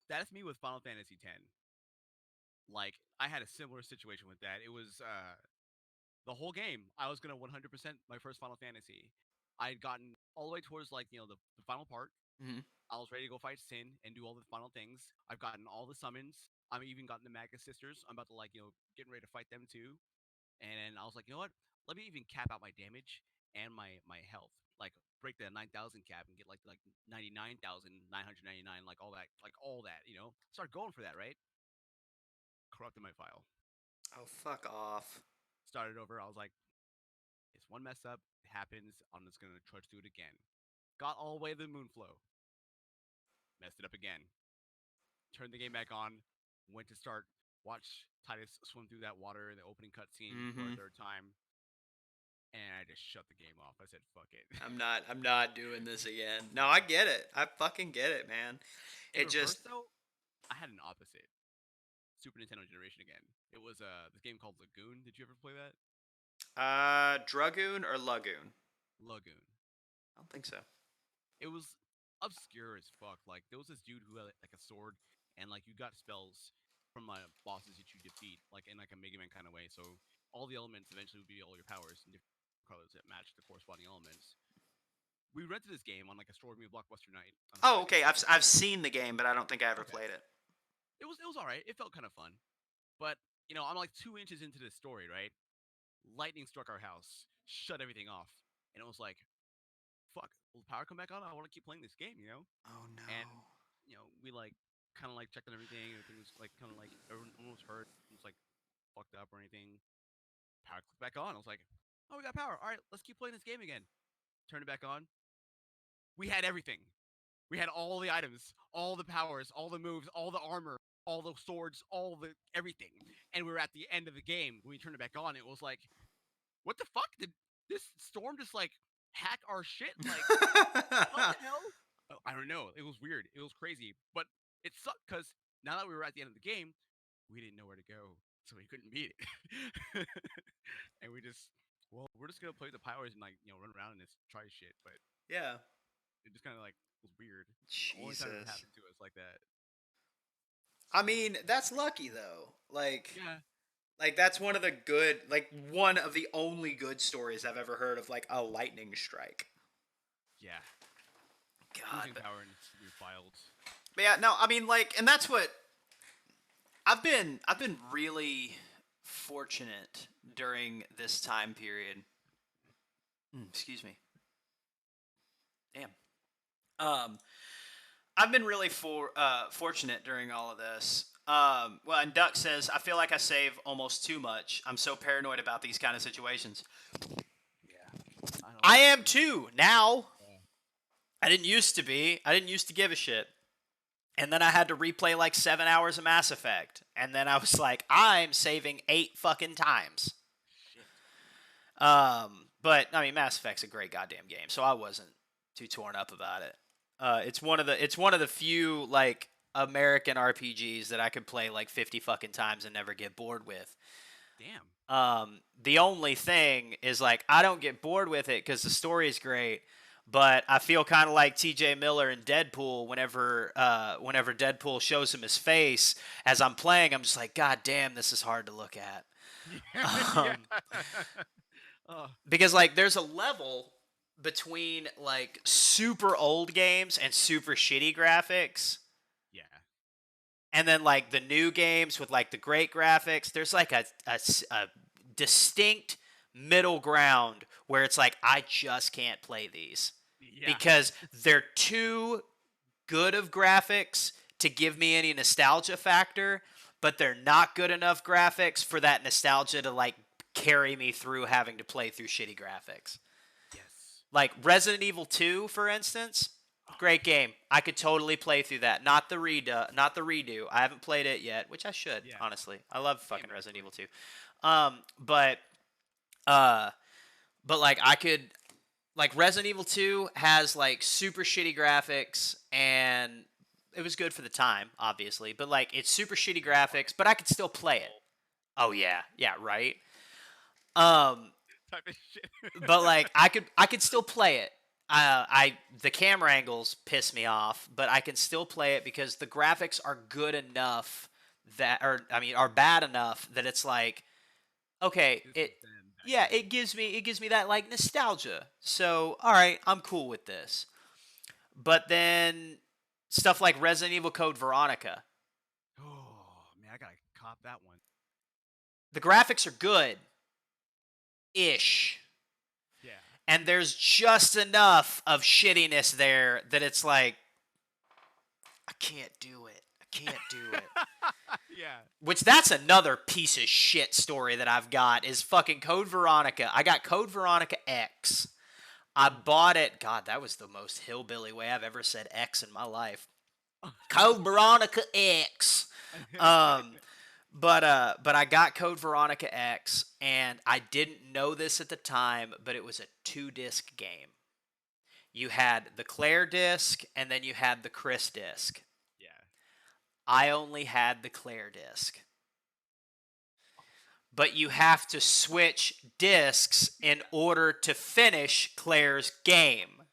That's me with Final Fantasy X. Like I had a similar situation with that. It was the whole game. I was gonna 100% my first Final Fantasy. I had gotten all the way towards like the final part. Mhm. I was ready to go fight Sin and do all the final things. I've gotten all the summons. I've even gotten the Magus sisters. I'm about to like getting ready to fight them too. And I was like, you know what? Let me even cap out my damage and my health. Like break the 9,000 cap and get like 99,999, like all that. Start going for that, right? Corrupted my file. Oh, fuck off. Started over. I was like, it's one mess up. It happens. I'm just gonna trudge through it again. Got all the way to the Moonflow. Messed it up again. Turned the game back on. Went to start watch Titus swim through that water in the opening cutscene for a Hmm. third time, and I just shut the game off. I said, "Fuck it." I'm not doing this again. No, I get it. I fucking get it, man. In It just, reverse, though, I had an opposite. Super Nintendo generation again. It was this game called Lagoon. Did you ever play that? Dragoon or Lagoon? Lagoon. I don't think so. It was obscure as fuck. Like there was this dude who had like a sword, and like you got spells from bosses that you defeat, like in like a Mega Man kind of way. So all the elements eventually would be all your powers and different colors that match the corresponding elements. We rented this game on like a store me blockbuster night on a Oh, Friday. okay. I've seen the game, but I don't think I ever Okay, played it. it was all right. It felt kind of fun, but I'm like 2 inches into this story, right? Lightning struck our house, shut everything off, and it was like, fuck, will the power come back on? I want to keep playing this game. Oh And no. we like kind of like checked on everything. Everything was like kind of like everyone was hurt. It was like fucked up or anything. Power clicked back on. I was like, oh, we got power. All right, let's keep playing this game again. Turn it back on. We had everything. We had all the items, all the powers, all the moves, all the armor, all the swords, all the everything. And we were at the end of the game. When we turned it back on, it was like, what the fuck? Did this storm just like hack our shit? Like, what the hell? Oh, I don't know. It was weird. It was crazy, but it sucked because now that we were at the end of the game, we didn't know where to go, so we couldn't beat it. And we're just gonna play the powers and like run around and just try shit. But Yeah. it just kind of like was weird. The only time it Jesus. happened to us like that. I mean, that's lucky though. Yeah, Like that's one of the good, like one of the only good stories I've ever heard of like a lightning strike. yeah. God, Cooling power and your files. but yeah, no, I mean, like, and that's what I've been really fortunate during this time period. Excuse me. Damn. Um, I've been really fortunate during all of this. Well, and Duck says, I feel like I save almost too much. I'm so paranoid about these kind of situations. Yeah. I don't. I am too now. Yeah. I didn't used to be. I didn't used to give a shit. And then I had to replay like 7 hours of Mass Effect. And then I was like, I'm saving 8 fucking times. Shit. But I mean, Mass Effect's a great goddamn game, so I wasn't too torn up about it. It's one of the few like American RPGs that I could play like 50 fucking times and never get bored with. Damn. The only thing is like I don't get bored with it because the story is great, but I feel kind of like T.J. Miller in Deadpool. Whenever Deadpool shows him his face as I'm playing, I'm just like, God damn, this is hard to look at. Yeah. Yeah. Um, Oh. because like there's a level between like super old games and super shitty graphics, Yeah. and then like the new games with like the great graphics. There's like a distinct middle ground where it's like I just can't play these Yeah. because they're too good of graphics to give me any nostalgia factor, but they're not good enough graphics for that nostalgia to like carry me through having to play through shitty graphics. Yes. Like Resident Evil 2, for instance, Oh, great game. I could totally play through that. Not the redo. I haven't played it yet, which I should, yeah. honestly. I love fucking Damn, Resident Evil actually. 2. But uh but like I could like Resident Evil 2 has like super shitty graphics and it was good for the time, obviously, but like it's super shitty graphics, but I could still play it. Oh yeah. Yeah, right. Um Type of shit. but like I could still play it. The camera angles piss me off, but I can still play it because the graphics are good enough are bad enough that it's like okay, This it was then back yeah, then. it gives me that like nostalgia. So, all right, I'm cool with this. But then stuff like Resident Evil Code Veronica, Oh man, I gotta cop that one. the graphics are good ish. Yeah. And there's just enough of shittiness there that it's like I can't do it. I can't do it. Yeah. Which that's another piece of shit story that I've got is fucking Code Veronica. I got Code Veronica X. I bought it. God, that was the most hillbilly way I've ever said X in my life. Code Veronica X. Um, but I got Code Veronica X, and I didn't know this at the time, but it was a 2-disc game. You had the Claire disc, and then you had the Chris disc. Yeah. I only had the Claire disc. But you have to switch discs in order to finish Claire's game.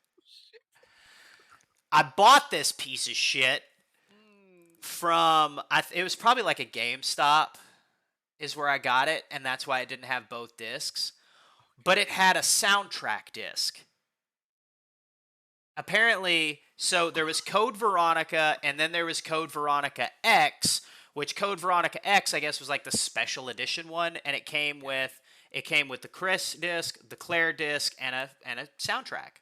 I bought this piece of shit from it was probably like a GameStop is where I got it, and that's why it didn't have both discs. But it had a soundtrack disc. Apparently, so there was Code Veronica, and then there was Code Veronica X, which Code Veronica X, I guess, was like the special edition one, and it came with the Chris disc, the Claire disc, and a soundtrack.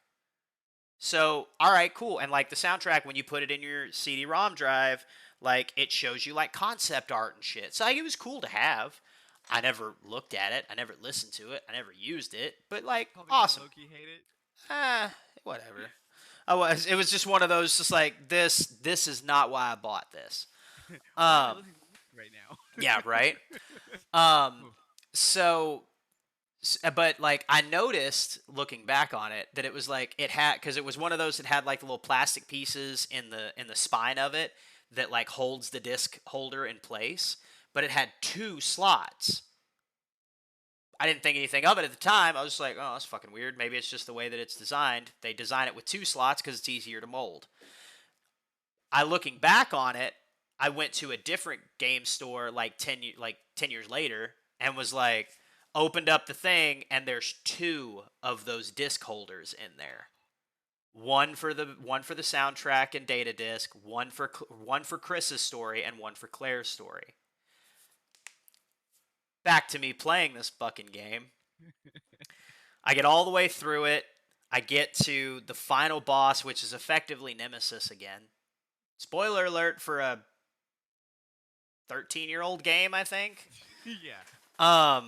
So, all right, cool. And like the soundtrack, when you put it in your CD-ROM drive, like it shows you like concept art and shit. So like, it was cool to have. I never looked at it. I never listened to it. I never used it. But like, Probably gonna awesome. low key hate it. Whatever. It was just one of those, just like this is not why I bought this. Why am I Um, listening to music right now? yeah, right. Um, Oh, so but like I noticed looking back on it that it was like it had because it was one of those that had like the little plastic pieces in the spine of it that like holds the disc holder in place, but it had 2 slots. I didn't think anything of it at the time. I was just like, oh, that's fucking weird. Maybe it's just the way that it's designed. They design it with 2 slots because it's easier to mold. Looking back on it, I went to a different game store like 10 years later and was like opened up the thing and there's 2 of those disc holders in there. one for the soundtrack and data disc, one for Chris's story, and one for Claire's story. Back to me playing this fucking game. I get all the way through it. I get to the final boss, which is effectively Nemesis again. Spoiler alert for a 13-year-old game, I think. Yeah.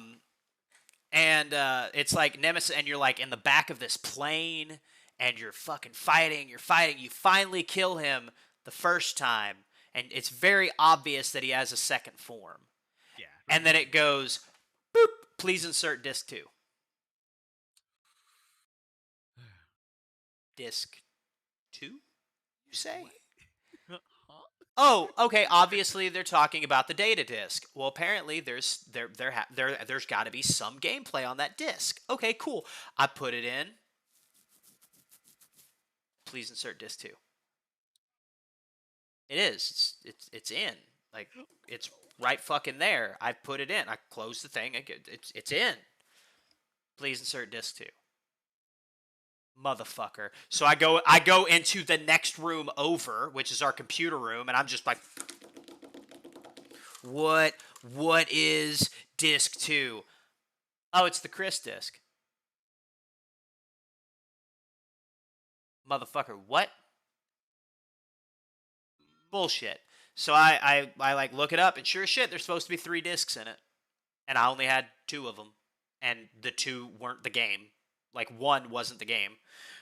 And it's like Nemesis, and you're like in the back of this plane, and you're fucking fighting. You're fighting. You finally kill him the first time, and it's very obvious that he has a second form. Yeah. And then it goes, boop. Please insert disc 2. Disc 2, you say? Huh? Oh, okay. Obviously, they're talking about the data disc. Well, apparently, there's got to be some gameplay on that disc. Okay, cool. I put it in. Please insert disc 2. It is. It's in. Like, it's right fucking there. I put it in. I close the thing. It's in. Please insert disc 2. Motherfucker. So I go into the next room over, which is our computer room, and I'm just like, what is disc 2? Oh, it's the Chris disc. Motherfucker, what? Bullshit. So I like look it up, and sure as shit, there's supposed to be 3 discs in it, and I only had 2 of them, and the 2 weren't the game. Like, 1 wasn't the game,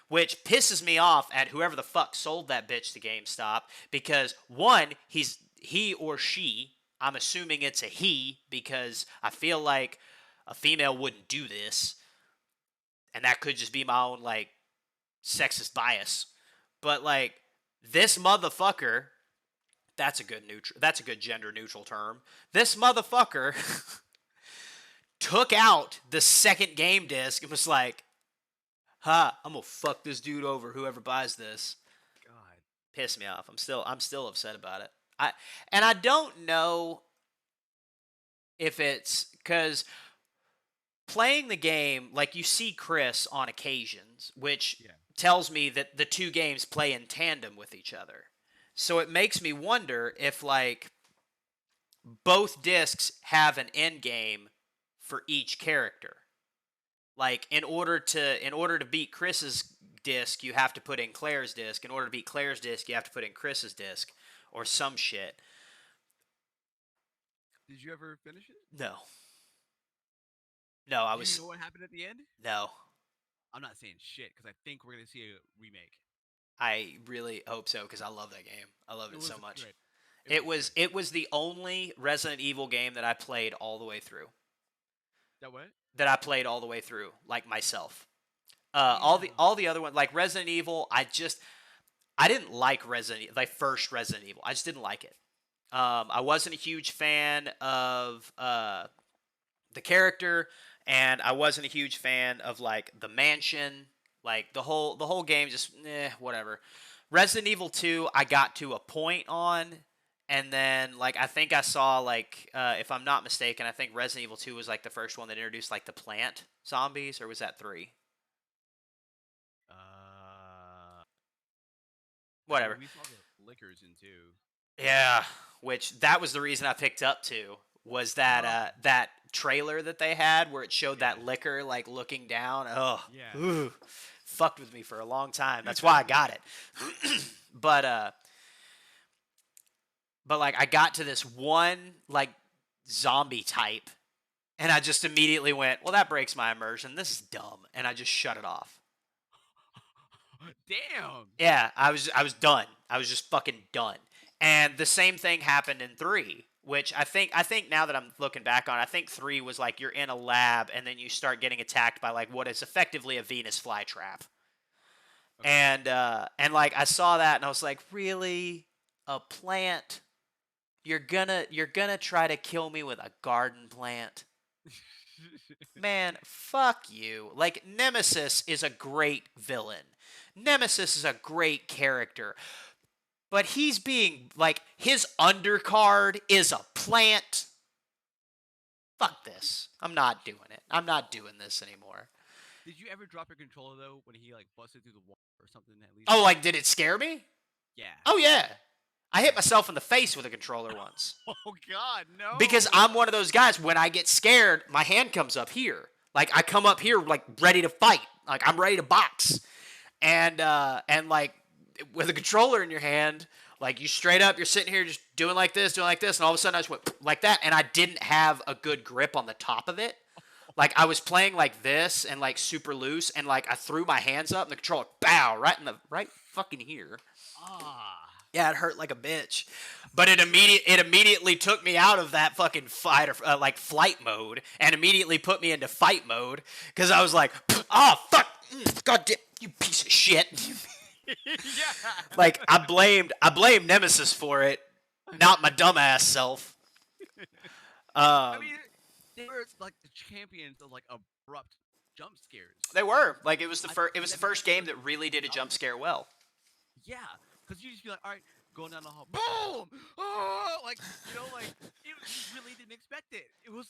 which pisses me off at whoever the fuck sold that bitch to GameStop, because 1, he or she, I'm assuming it's a he, because I feel like a female wouldn't do this, and that could just be my own, like, sexist bias, but, like, this motherfucker, that's a good gender neutral term, this motherfucker took out the second game disc and was like, I'm gonna fuck this dude over, whoever buys this. God. Pissed me off. I'm still upset about it. I don't know if it's because playing the game, like, you see Chris on occasions, which tells me that the 2 games play in tandem with each other. So it makes me wonder if, like, both discs have an end game for each character. Like, in order to beat Chris's disc, you have to put in Claire's disc. In order to beat Claire's disc, you have to put in Chris's disc, or some shit. Did you ever finish it? No. No, Do you know what happened at the end? No. I'm not saying shit because I think we're gonna see a remake. I really hope so, because I love that game. I love it so much. Good. It was the only Resident Evil game that I played all the way through. That what? That I played all the way through, like, myself. All the other ones, like Resident Evil, I didn't like first Resident Evil. I just didn't like it. I wasn't a huge fan of the character, and I wasn't a huge fan of, like, the mansion. Like, the whole game just whatever. Resident Evil 2, I got to a point on, and then, like, I think I saw, like, if I'm not mistaken, I think Resident Evil 2 was, like, the first one that introduced, like, the plant zombies, or was that 3? Whatever. We saw the liquors in 2. Yeah, which that was the reason I picked up 2, was that that trailer that they had where it showed that liquor, like, looking down. Oh, yeah. Ooh, fucked with me for a long time. That's why I got it. But like, I got to this one, like, zombie type, and I just immediately went, well, that breaks my immersion. This is dumb, and I just shut it off. Damn. Yeah, I was done. I was just fucking done. And the same thing happened in 3, which I think now that I'm looking back on, I think 3 was like you're in a lab and then you start getting attacked by, like, what is effectively a Venus flytrap. Okay. And like, I saw that and I was like, really? A plant? You're gonna try to kill me with a garden plant? Man, fuck you. Like, Nemesis is a great villain. Nemesis is a great character. But he's being, like, his undercard is a plant. Fuck this. I'm not doing it. I'm not doing this anymore. Did you ever drop your controller though when he like busted through the wall or something at least? Oh, like did it scare me? Yeah. Oh yeah. I hit Okay. myself in the face with a controller once. Oh God, Because no. I'm one of those guys, when I get scared, my hand comes up here. Like I come up here like ready to fight. Like I'm ready to box. And like with a controller in your hand, like you straight up, you're sitting here just doing like this, and all of a sudden I just went like that, and I didn't have a good grip on the top of it. Like I was playing like this and like super loose, and like I threw my hands up, and the controller, bow, right in the right fucking here. Ah. Yeah, it hurt like a bitch. But it immediately took me out of that fucking fight or like flight mode, and immediately put me into fight mode because I was like, oh fuck, god damn, you piece of shit. Yeah. Like I blamed Nemesis for it, not my dumbass self. I Um, mean, they were like the champions of like abrupt jump scares. they were like it was the I first. It was the never first game heard that really did a about jump them. scare well. Yeah, because you just be like, all right, going down the hall, boom, oh, like like you really didn't expect it. It was,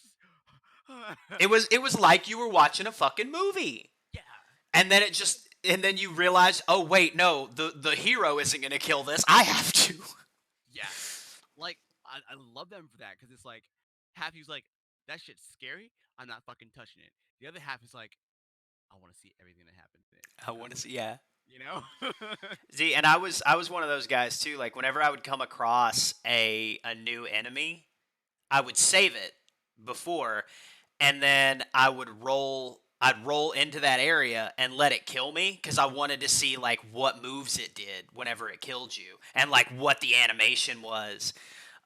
It was like you were watching a fucking movie. yeah, And then it like just and then you realize, oh wait, no, the hero isn't gonna kill this. I have to. yeah, like I love them for that because it's like half he's like that shit's scary. I'm not fucking touching it. The other half is like I want to see everything that happens in it. I want to see, yeah. You know. See, and I was one of those guys too. Like whenever I would come across a new enemy, I would save it before, and then I'd roll into that area and let it kill me because I wanted to see like what moves it did whenever it killed you and like what the animation was.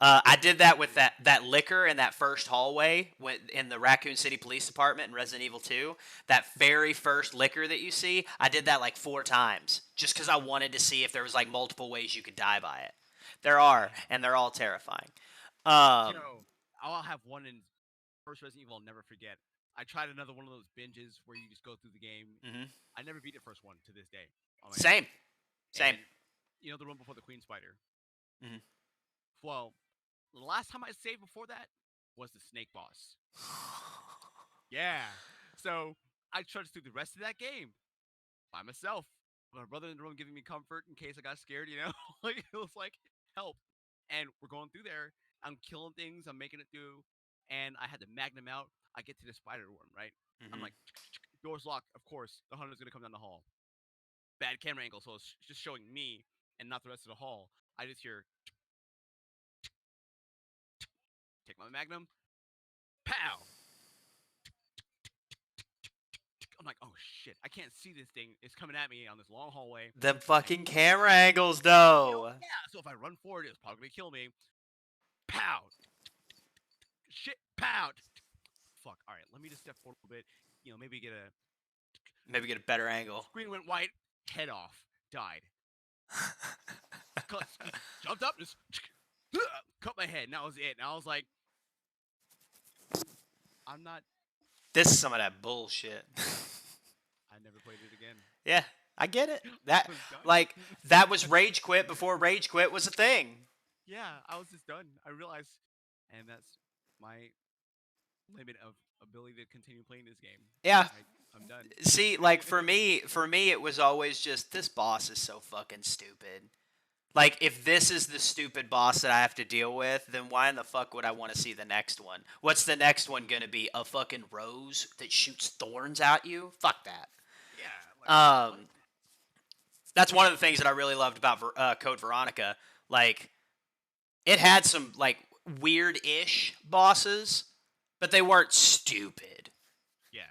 I did that with that liquor in that first hallway in the Raccoon City Police Department in Resident Evil 2. That very first liquor that you see, I did that like 4 times just because I wanted to see if there was like multiple ways you could die by it. There are, and they're all terrifying. You Um, know, I'll have one in first Resident Evil I'll never forget. I tried another one of those binges where you just go through the game. mhm. I never beat the first one to this day on my own. Same, same. And the one before the Queen Spider. Mhm. Well, the last time I saved before that was the Snake Boss. Yeah. So I trudged through the rest of that game by myself. My brother in the room giving me comfort in case I got scared, like it was like help. And we're going through there. I'm killing things. I'm making it through. And I had the Magnum out. I get to the spider one, right? I'm Mhm. like, doors locked. Of course, the hunter's gonna come down the hall. Bad camera angle, so it's just showing me and not the rest of the hall. I just hear take my Magnum, pow. I'm like, oh shit, I can't see this thing. It's coming at me on this long hallway. Them And fucking camera angles, though. yeah. So if I run forward, it's probably gonna kill me. Pow, shit, pow. Fuck. All right, let me just step forward a little bit. Maybe get a Maybe get a better angle. screen went white, head off, died. Cut, jumped up, just cut my head, and that was it. And I was like, I'm not. This is some of that bullshit. I never played it again. Yeah, I get it. I That was done. like that was rage quit before rage quit was a thing. Yeah, I was just done. I realized, and that's my limit of ability to continue playing this game. Yeah. I'm done. See, like for me it was always just this boss is so fucking stupid. Like if this is the stupid boss that I have to deal with, then why in the fuck would I want to see the next one? What's the next one going to be? A fucking rose that shoots thorns at you? Fuck that. Yeah, like what? Um that's one of the things that I really loved about Code Veronica. Like, it had some like weird-ish bosses, but they weren't stupid. Yeah.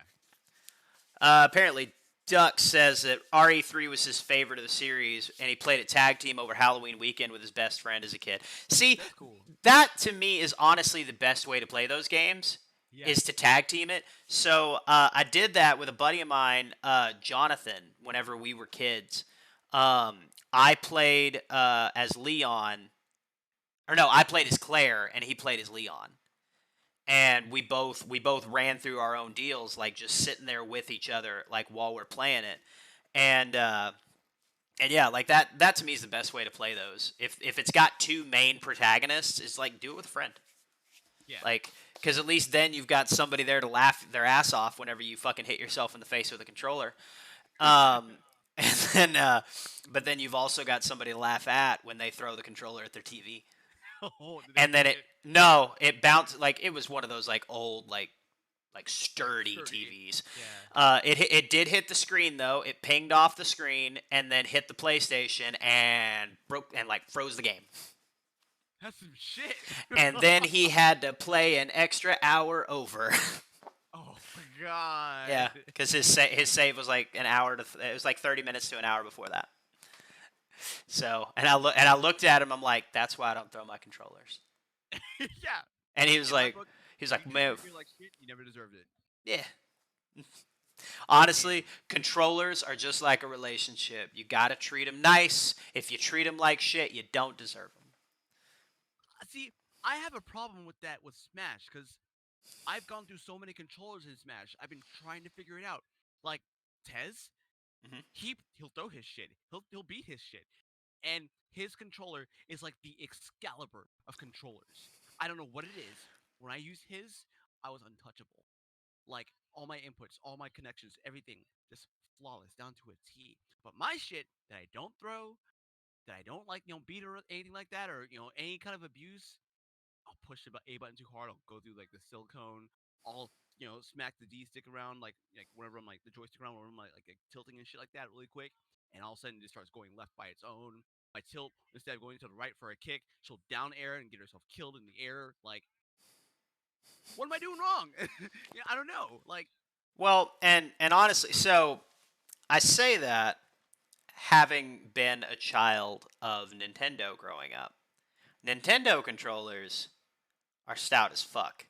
Apparently, Duck says that RE3 was his favorite of the series, and he played it tag team over Halloween weekend with his best friend as a kid. See, That's cool. that to me is honestly the best way to play those games. Yeah. Is to tag team it. So I did that with a buddy of mine, Jonathan, whenever we were kids. I played as Leon, or no, I played as Claire, and he played as Leon. And we both ran through our own deals, like just sitting there with each other, like while we're playing it. And yeah, like that to me is the best way to play those. If it's got two main protagonists, it's like do it with a friend. Yeah. Like Because at least then you've got somebody there to laugh their ass off whenever you fucking hit yourself in the face with a controller. Um, and then, but then you've also got somebody to laugh at when they throw the controller at their TV. Oh, did they And then break it it? no, it bounced like it was one of those like old like Like sturdy sturdy. TVs. Yeah. It did hit the screen though. It pinged off the screen and then hit the PlayStation and broke and like froze the game. That's some shit. And then he had to play an extra hour over. Oh my god. Yeah, because his save was like an hour to it was like 30 minutes to an hour before that. So and I looked at him. I'm like, that's why I don't throw my controllers. Yeah. And he was In my like, book, you treat man, your gear like shit, you never deserved it. yeah. Damn. Honestly, controllers are just like a relationship. You gotta treat them nice. If you treat them like shit, you don't deserve them. See, I have a problem with that with Smash because I've gone through so many controllers in Smash. I've been trying to figure it out. Like Tez, Hmm. he'll throw his shit. He'll beat his shit. And his controller is like the Excalibur of controllers. I don't know what it is. When I use his, I was untouchable. Like all my inputs, all my connections, everything just flawless down to a T. But my shit that I don't throw, that I don't like, beat or anything like that, or any kind of abuse, I'll push the A button too hard. I'll go through like the silicone. I'll smack the D stick around like whenever I'm like the joystick around, whenever I'm like tilting and shit like that really quick, and all of a sudden it just starts going left by its own. My tilt instead of going to the right for a kick, she'll down air and get herself killed in the air. Like, what am I doing wrong? I don't know. Like, Well, and honestly, so I say that having been a child of Nintendo growing up. Nintendo controllers are stout as fuck.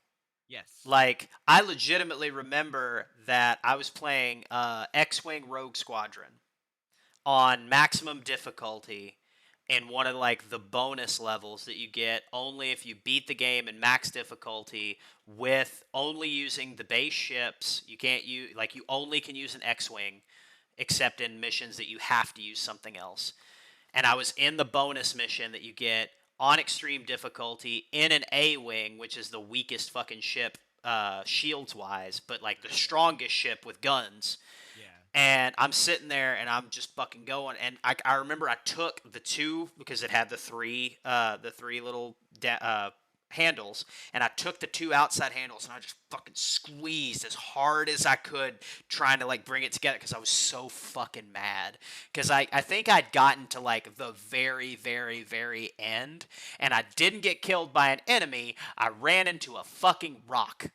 yes, Like, I legitimately remember that I was playing X-Wing Rogue Squadron on maximum difficulty in one of like the bonus levels that you get only if you beat the game in max difficulty with only using the base ships. You can't use like you only can use an X-Wing except in missions that you have to use something else. And I was in the bonus mission that you get on extreme difficulty in an A-Wing, which is the weakest fucking ship shields wise, but like the yeah, strongest ship with guns. yeah, And I'm sitting there and I'm just fucking going. And I remember I took the two because it had the three little handles, and I took the two outside handles and I just fucking squeezed as hard as I could, trying to like bring it together because I was so fucking mad. Because I think I'd gotten to like the very, very, very end, and I didn't get killed by an enemy. I ran into a fucking rock.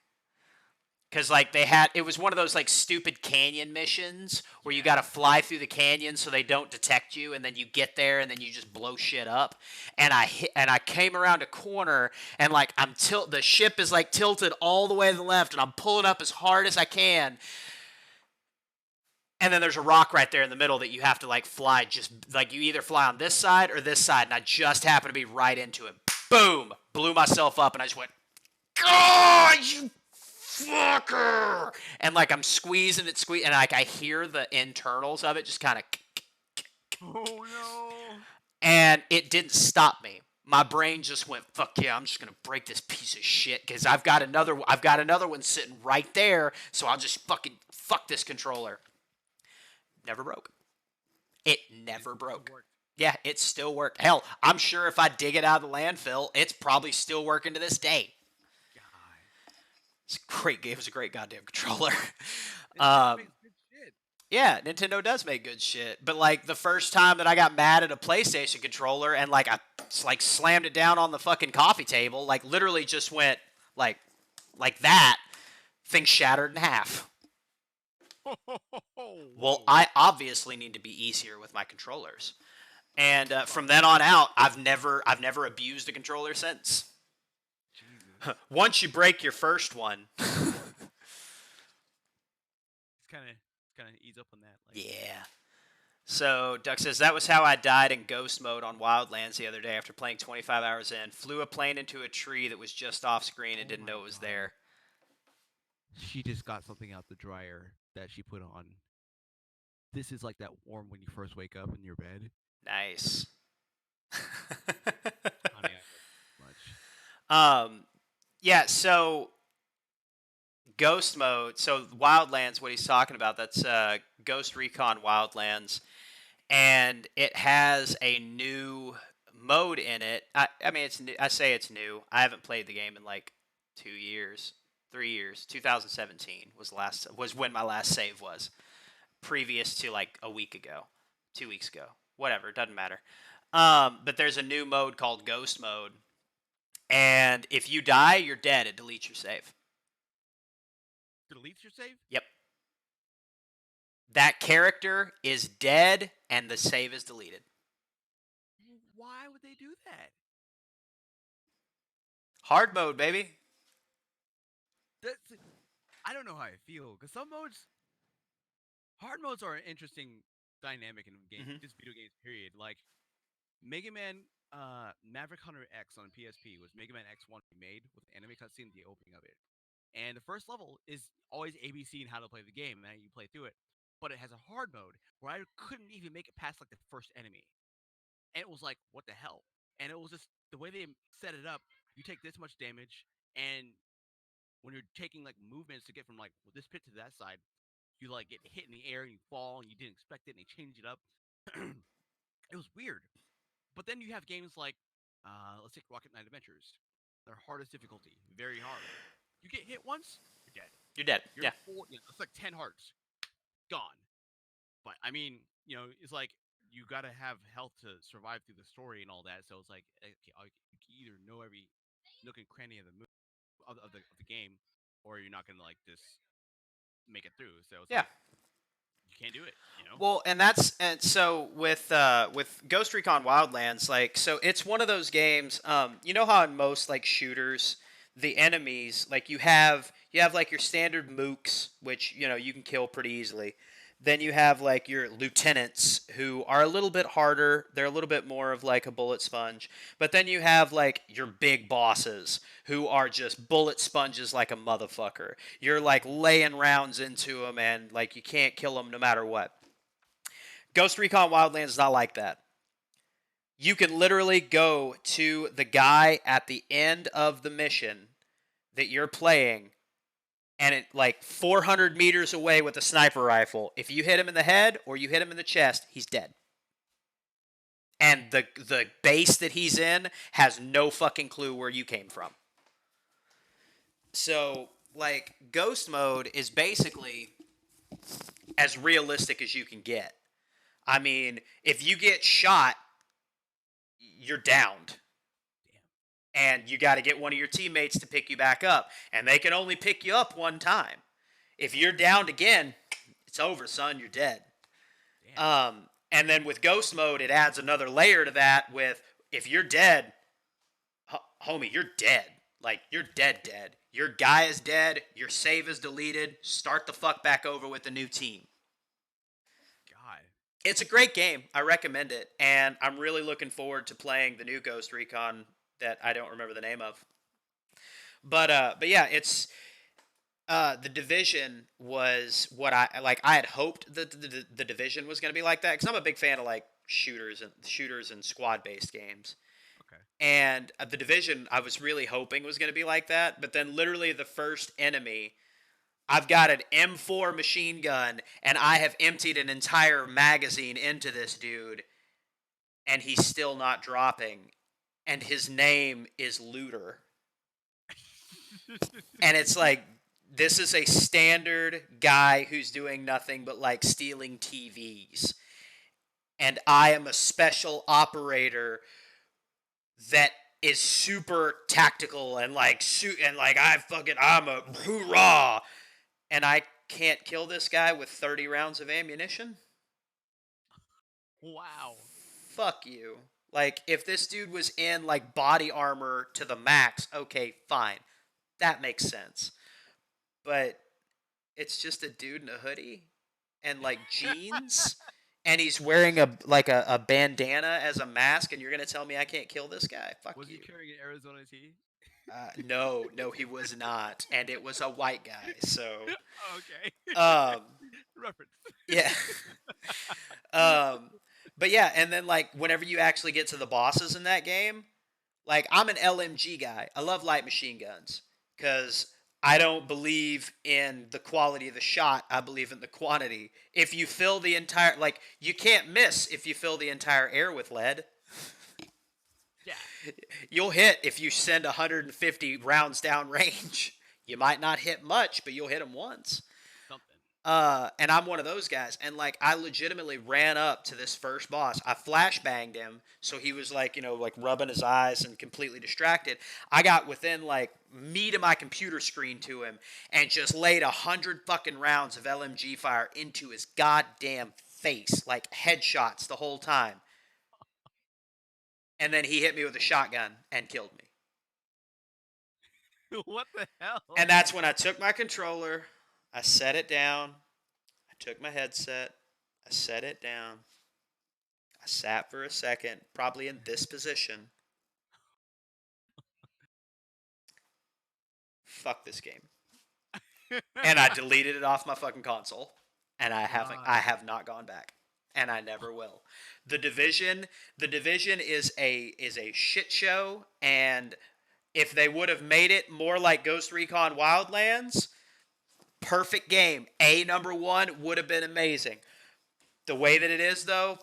Because like it was one of those like stupid canyon missions where you got to yeah. fly through the canyon so they don't detect you, and then you get there and then you just blow shit up. And I came around a corner, and like the ship is like tilted all the way to the left, and I'm pulling up as hard as I can. And then there's a rock right there in the middle that you have to like fly, just like you either fly on this side or this side, and I just happened to be right into it. Boom! Blew myself up, and I just went, God, you fucker! And like I'm squeezing it, and like I hear the internals of it just kind of, Oh no. and it didn't stop me. My brain just went, fuck yeah, I'm just gonna break this piece of shit because I've got another one sitting right there, so I'll just fucking fuck this controller. Never broke. It It never still broke. worked. Yeah, it still worked. Hell, I'm sure if I dig it out of the landfill, it's probably still working to this day. God. It's a great game. It was a great goddamn controller. Nintendo um, makes good shit. yeah, Nintendo does make good shit. But like the first time that I got mad at a PlayStation controller and like I like slammed it down on the fucking coffee table, like literally just went like like that, thing shattered in half. Well, Whoa. I obviously need to be easier with my controllers. And from then on out, I've never abused a controller since. Jesus. Once you break your first one, It's kind of ease up on that. Like, yeah. So Duck says that was how I died in ghost mode on Wildlands the other day after playing 25 hours in. Flew a plane into a tree that was just off screen and oh didn't my know it was god. there. She just got something out the dryer that she put on. This is like that warm when you first wake up in your bed. Nice. Honey, I love you so much. um, yeah. So Ghost mode. So Wildlands, what he's talking about, that's Ghost Recon Wildlands, and it has a new mode in it. I mean, it's new. I say it's new. I haven't played the game in like 2 years, 3 years. 2017 was when my last save was. Previous to like a week ago, 2 weeks ago, whatever. It doesn't matter. But there's a new mode called Ghost Mode, and if you die, you're dead. It deletes your save. Deletes your save? Yep. That character is dead, and the save is deleted. Why would they do that? Hard mode, baby. That's, I don't know how I feel because hard modes are an interesting dynamic in games, Mm-hmm. just video games. Period. Like Mega Man, Maverick Hunter X on PSP was Mega Man X1 made with an anime cutscene at the opening of it. And the first level is always ABC and how to play the game, and you play through it. But it has a hard mode where I couldn't even make it past like the first enemy, and it was like, what the hell? And it was just the way they set it up. You take this much damage, and when you're taking like movements to get from like this pit to that side, you like get hit in the air and you fall, and you didn't expect it, and they change it up. It was weird. But then you have games like, let's take Rocket Knight Adventures. Their hardest difficulty, very hard. You get hit once, you're dead. You're dead. You're Yeah. it's like 10 hearts, gone. But I mean, it's like you gotta have health to survive through the story and all that. So it's like, okay, you can either know every nook and cranny of the of the game, or you're not gonna like just make it through. So it's Yeah. like you can't do it. Well, and so with Ghost Recon Wildlands, like, so it's one of those games. You know how in most like shooters, the enemies, like, you have like your standard mooks, which you can kill pretty easily. Then you have like your lieutenants, who are a little bit harder. They're a little bit more of like a bullet sponge. But then you have like your big bosses, who are just bullet sponges like a motherfucker. You're like laying rounds into them, and like you can't kill them no matter what. Ghost Recon Wildlands is not like that. You can literally go to the guy at the end of the mission that you're playing, and it like 400 meters away with a sniper rifle. If you hit him in the head or you hit him in the chest, he's dead. And the base that he's in has no fucking clue where you came from. So, like, Ghost Mode is basically as realistic as you can get. I mean, if you get shot, you're downed. And you got to get one of your teammates to pick you back up. And they can only pick you up one time. If you're downed again, it's over, son. You're dead. And then with Ghost Mode, it adds another layer to that with, if you're dead, homie, you're dead. Like, you're dead. Your guy is dead. Your save is deleted. Start the fuck back over with a new team. God. It's a great game. I recommend it. And I'm really looking forward to playing the new Ghost Recon that I don't remember the name of. But yeah, it's the Division was what I like. I had hoped that the Division was going to be like that, because I'm a big fan of like shooters and squad based games. Okay. And the Division, I was really hoping was going to be like that. But then literally the first enemy, I've got an M4 machine gun, and I have emptied an entire magazine into this dude, and he's still not dropping. And his name is Looter. And it's like, this is a standard guy who's doing nothing but like stealing TVs. And I am a special operator that is super tactical and like I'm a hoorah. And I can't kill this guy with 30 rounds of ammunition? Wow. Fuck you. Like, if this dude was in like body armor to the max, okay, fine. That makes sense. But it's just a dude in a hoodie and like jeans, and he's wearing a bandana as a mask, and you're gonna tell me I can't kill this guy? Fuck Was you. he carrying an Arizona tea? No, he was not, and it was a white guy. So, Okay. um, Reference. yeah. But yeah, and then like whenever you actually get to the bosses in that game, like, I'm an LMG guy. I love light machine guns because I don't believe in the quality of the shot. I believe in the quantity. If you fill the entire, like, you can't miss if you fill the entire air with lead. Yeah. You'll hit if you send 150 rounds down range. You might not hit much, but you'll hit them once. Something. And I'm one of those guys. And like, I legitimately ran up to this first boss. I flashbanged him, so he was like, like rubbing his eyes and completely distracted. I got within like me to my computer screen to him and just laid 100 fucking rounds of LMG fire into his goddamn face, like headshots the whole time. And then he hit me with a shotgun and killed me. What the hell? And that's when I took my controller, I set it down, I took my headset, I set it down, I sat for a second, probably in this position. Fuck this game. And I deleted it off my fucking console. And I have not gone back. And I never will. The Division is a shit show, and if they would have made it more like Ghost Recon Wildlands, perfect game. Number 1 would have been amazing. The way that it is, though,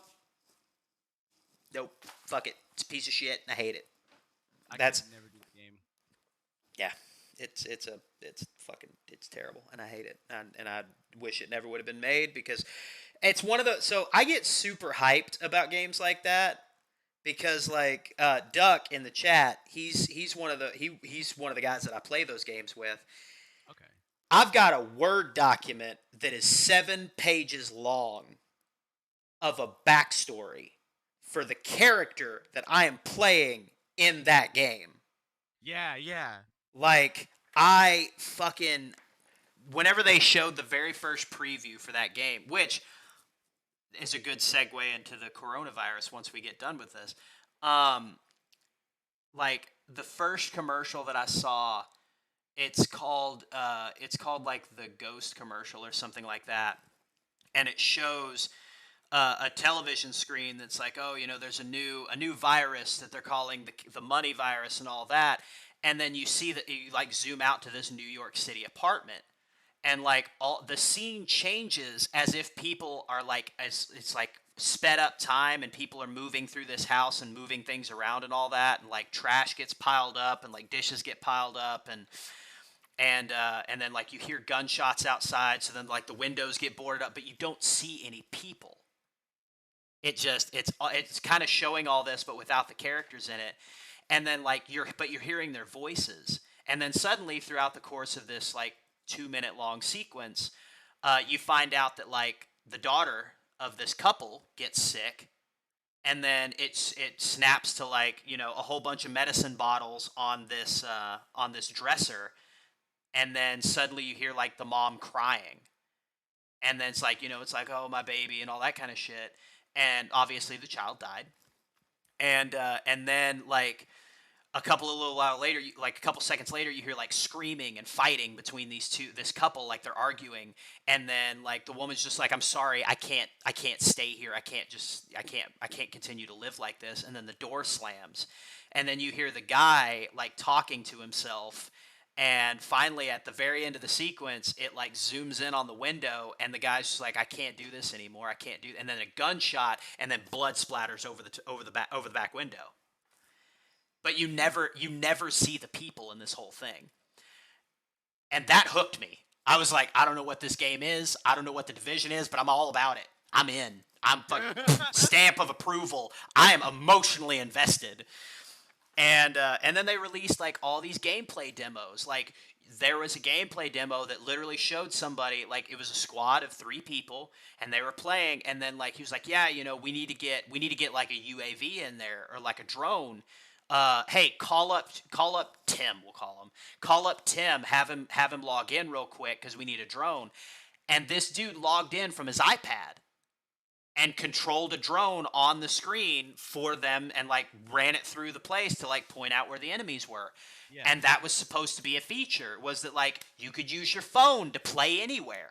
nope. Fuck it. It's a piece of shit, and I hate it. That's never do the game. Yeah, it's terrible, and I hate it, and I wish it never would have been made, because it's one of the. So I get super hyped about games like that, because like Duck in the chat, he's one of the guys that I play those games with. Okay. I've got a Word document that is 7 pages long of a backstory for the character that I am playing in that game. Yeah, yeah. Like, whenever they showed the very first preview for that game, which is a good segue into the coronavirus once we get done with this. Like, the first commercial that I saw, it's called like the Ghost commercial or something like that. And it shows a television screen that's like, oh, there's a new virus that they're calling the money virus and all that. And then you see that you like zoom out to this New York City apartment, and like all the scene changes as if people are like, as it's like sped up time, and people are moving through this house and moving things around and all that, and like trash gets piled up and like dishes get piled up, and then like you hear gunshots outside, so then like the windows get boarded up, but you don't see any people. It's kind of showing all this, but without the characters in it. And then like you're hearing their voices, and then suddenly throughout the course of this like 2-minute long sequence, you find out that like the daughter of this couple gets sick, and then it snaps to like a whole bunch of medicine bottles on this dresser, and then suddenly you hear like the mom crying, and then it's like it's like, oh, my baby and all that kind of shit, and obviously the child died, and then like a couple seconds later, you hear like screaming and fighting between this couple, like they're arguing, and then like the woman's just like, I'm sorry, I can't stay here, I can't continue to live like this, and then the door slams, and then you hear the guy like talking to himself, and finally at the very end of the sequence, it like zooms in on the window, and the guy's just like, I can't do this anymore, I can't do, and then a gunshot, and then blood splatters over the back window. But you never see the people in this whole thing. And that hooked me. I was like, I don't know what this game is. I don't know what the Division is, but I'm all about it. I'm in. I'm fucking stamp of approval. I am emotionally invested. And then they released like all these gameplay demos. Like there was a gameplay demo that literally showed somebody, like it was a squad of 3 people, and they were playing, and then like he was like, yeah, we need to get like a UAV in there, or like a drone. Hey, call up Tim. We'll call him. Call up Tim. Have him log in real quick because we need a drone. And this dude logged in from his iPad and controlled a drone on the screen for them, and like ran it through the place to like point out where the enemies were. Yeah. And that was supposed to be a feature. Was that like you could use your phone to play anywhere.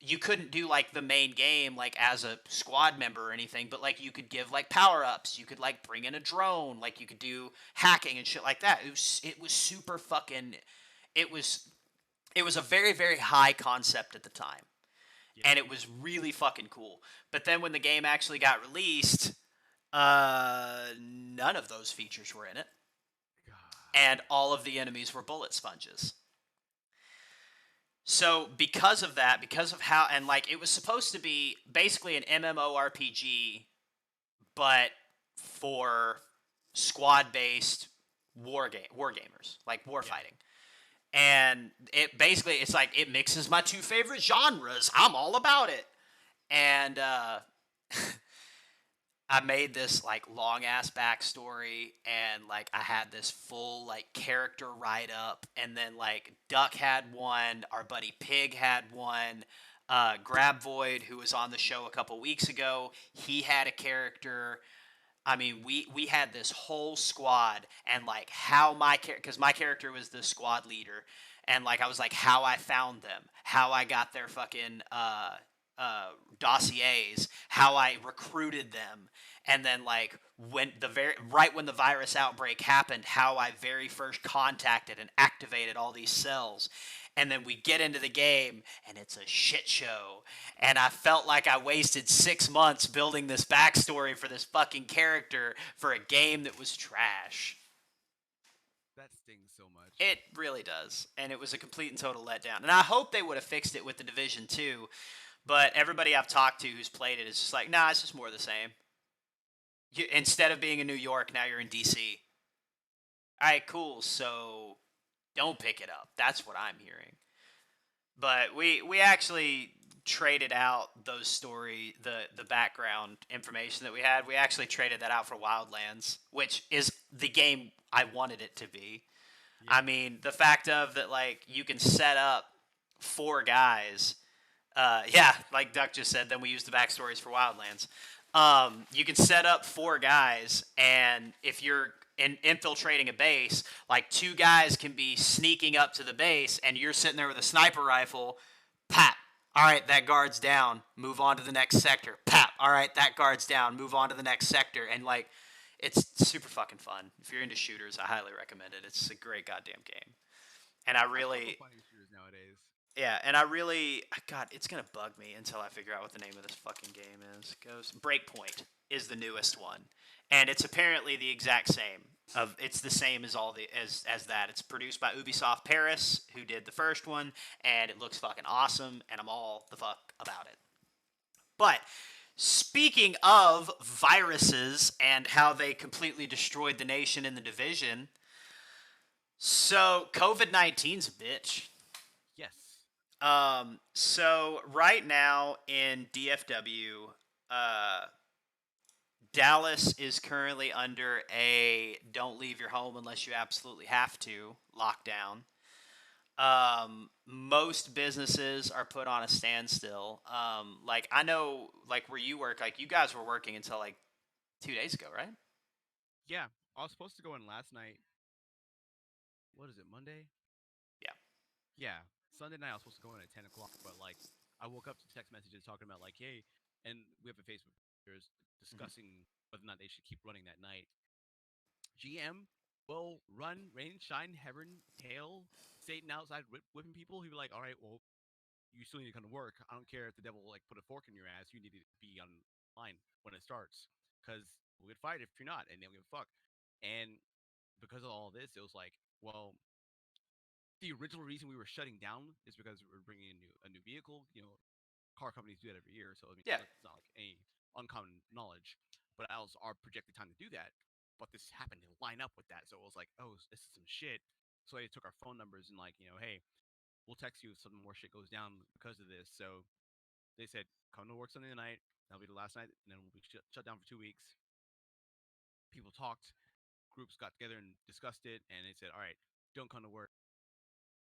You couldn't do like the main game like as a squad member or anything, but like you could give like power-ups, you could like bring in a drone, like you could do hacking and shit like that. It was super fucking, it was It was a very, very high concept at the time, Yeah. and it was really fucking cool. But then when the game actually got released, none of those features were in it, God. and all of the enemies were bullet sponges. So because of that, because of how, and like it was supposed to be basically an MMORPG, but for squad-based war gamers, like war Yeah. fighting. And it basically, it's like it mixes my two favorite genres. I'm all about it. And I made this like long ass backstory, and like I had this full like character write up, and then like Duck had one, our buddy Pig had one, Grab Void, who was on the show a couple weeks ago, he had a character. I mean, we had this whole squad, and like how my character, because my character was the squad leader, and like I was like how I found them, how I got their fucking dossiers, how I recruited them, and then like when the very right when the virus outbreak happened, how I very first contacted and activated all these cells. And then we get into the game and it's a shit show. And I felt like I wasted 6 months building this backstory for this fucking character for a game that was trash. That stings so much. It really does. And it was a complete and total letdown. And I hope they would have fixed it with the Division 2. But everybody I've talked to who's played it is just like, nah, it's just more of the same. Instead of being in New York, now you're in DC. All right, cool. So don't pick it up. That's what I'm hearing. But we actually traded out those the background information that we had. We actually traded that out for Wildlands, which is the game I wanted it to be. I Yeah. mean, the fact of that, like, you can set up 4 guys. Yeah, like Duck just said, then we use the backstories for Wildlands. You can set up 4 guys, and if you're infiltrating a base, like 2 guys can be sneaking up to the base, and you're sitting there with a sniper rifle. Pap. All right, that guard's down. Move on to the next sector. Pap. All right, that guard's down. Move on to the next sector. And like, it's super fucking fun. If you're into shooters, I highly recommend it. It's a great goddamn game. And I I struggle really, finding shooters nowadays. yeah, and I really, God, it's gonna bug me until I figure out what the name of this fucking game is. It goes Breakpoint is the newest one, and it's apparently the exact same. It's the same as all the as that. It's produced by Ubisoft Paris, who did the first one, and it looks fucking awesome, and I'm all the fuck about it. But speaking of viruses and how they completely destroyed the nation in the division, so COVID-19's a bitch. Yes. So right now in DFW, Dallas is currently under a don't leave your home unless you absolutely have to lockdown. Most businesses are put on a standstill. Like I know, like where you work, like you guys were working until like 2 days ago, right? Yeah. I was supposed to go in last night. What is it? Monday? Yeah. Yeah. Sunday night I was supposed to go in at 10 o'clock, but like I woke up to text messages talking about like, hey, and we have a Facebook there's Mm-hmm. discussing whether or not they should keep running that night. GM will run rain, shine, heaven, hail, Satan outside whipping people. He'd be like, all right, well, you still need to come to work. I don't care if the devil like put a fork in your ass. You need to be online when it starts because we'll get fired if you're not, and they'll give a fuck. And because of all this, it was like, well, the original reason we were shutting down is because we were bringing in a new vehicle. You know, car companies do that every year, so I mean, Yeah. it's not like any uncommon knowledge. But that was our projected time to do that. But this happened to line up with that, so it was like, oh, this is some shit. So they took our phone numbers and like, hey, we'll text you if some more shit goes down because of this. So they said, come to work Sunday night. That'll be the last night, and then we'll be shut down for 2 weeks. People talked, groups got together and discussed it, and they said, all right, don't come to work.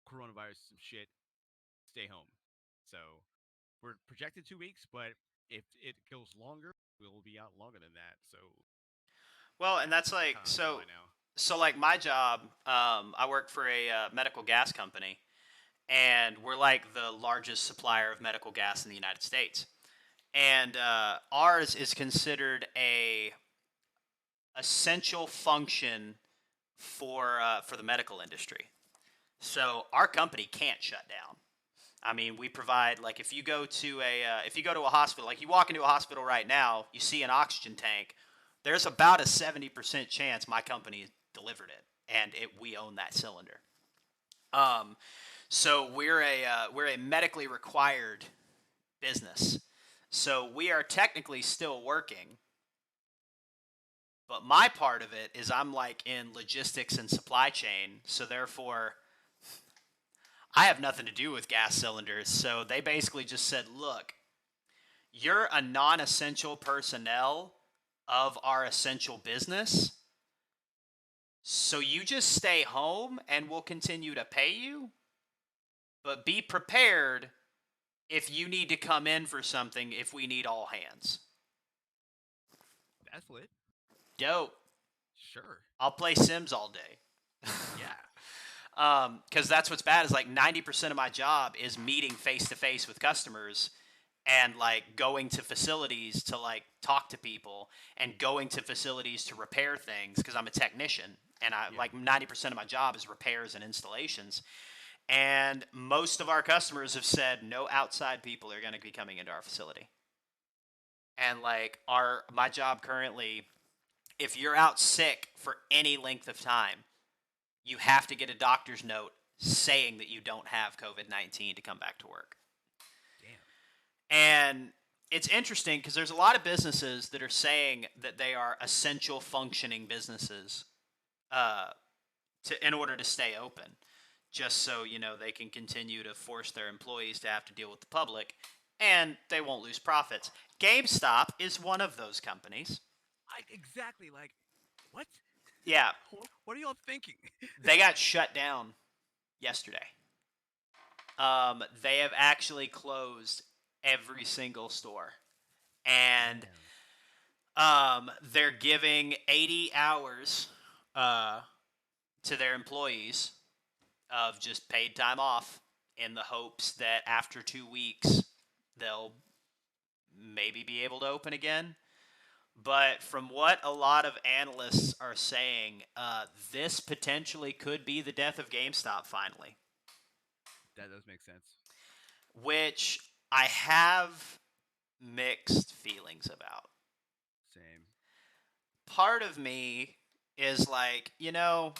Coronavirus is some shit. Stay home. So we're projected 2 weeks, but if it goes longer, we'll be out longer than that. So Well, and that's we're like kind of so. semi now. So like my job, I work for a medical gas company, and we're like the largest supplier of medical gas in the United States. And ours is considered a essential function for the medical industry. So our company can't shut down. I mean, we provide, like, if you go to a hospital, like you walk into a hospital right now, you see an oxygen tank. There's about a 70% chance my company delivered it, and we own that cylinder. Um, so we're a medically required business. So we are technically still working, but my part of it is I'm like in logistics and supply chain. So therefore, I have nothing to do with gas cylinders. So they basically just said, look, you're a non essential personnel of our essential business. So you just stay home and we'll continue to pay you. But be prepared if you need to come in for something if we need all hands. That's lit. Dope. Sure. I'll play Sims all day. Yeah. Because that's what's bad is like 90% of my job is meeting face to face with customers and like going to facilities to like talk to people and going to facilities to repair things because I'm a technician and I like 90% of my job is repairs and installations. And most of our customers have said no outside people are going to be coming into our facility. And like my job currently, if you're out sick for any length of time, you have to get a doctor's note saying that you don't have COVID-19 to come back to work. Damn. And it's interesting because there's a lot of businesses that are saying that they are essential functioning businesses in order to stay open, just so, you know, they can continue to force their employees to have to deal with the public and they won't lose profits. GameStop is one of those companies. Exactly. Like, what? Yeah. What are y'all thinking? They got shut down yesterday. They have actually closed every single store. And they're giving 80 hours to their employees of just paid time off in the hopes that after 2 weeks they'll maybe be able to open again. But from what a lot of analysts are saying, this potentially could be the death of GameStop finally. That does make sense. Which I have mixed feelings about. Same. Part of me is like, you know,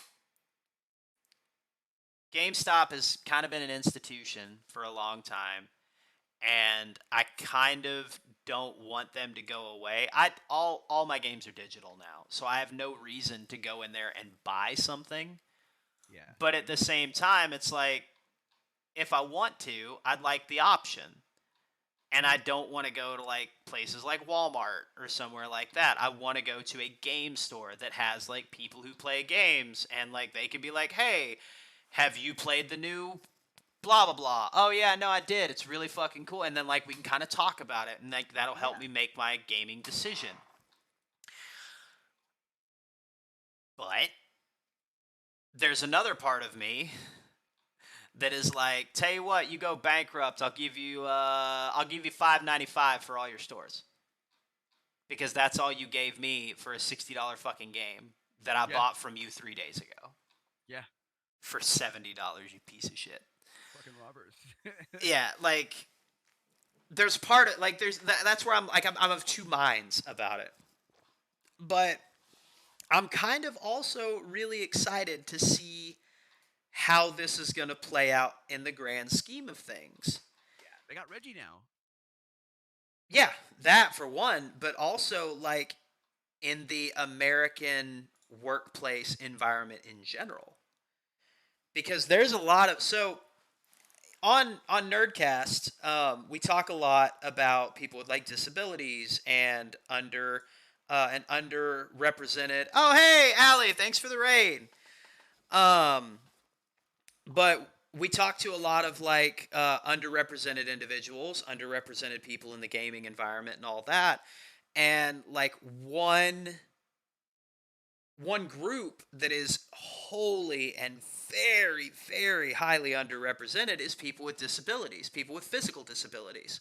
GameStop has kind of been an institution for a long time, and I kind of don't want them to go away. All my games are digital now, so I have no reason to go in there and buy something. Yeah. But at the same time, it's like if I want to, I'd like the option. And I don't want to go to like places like Walmart or somewhere like that. I want to go to a game store that has like people who play games and like they can be like, "Hey, have you played the new blah blah blah?" "Oh yeah, no, I did. It's really fucking cool." And then like we can kind of talk about it and like that'll help me make my gaming decision. But there's another part of me that is like, tell you what, you go bankrupt, I'll give you $5.95 for all your stores, because that's all you gave me for a $60 fucking game that I bought from you 3 days ago. Yeah. For $70, you piece of shit. Fucking robbers. Yeah, like there's part of like that's where I'm like I'm of two minds about it, but I'm kind of also really excited to see how this is going to play out in the grand scheme of things. Yeah, they got Reggie now. Yeah, that for one, but also like in the American workplace environment in general. Because there's a lot of on Nerdcast, we talk a lot about people with like disabilities and underrepresented. Oh hey, Allie, thanks for the raid. But we talk to a lot of like underrepresented individuals, underrepresented people in the gaming environment, and all that. And like one group that is wholly and very, very highly underrepresented is people with disabilities, people with physical disabilities.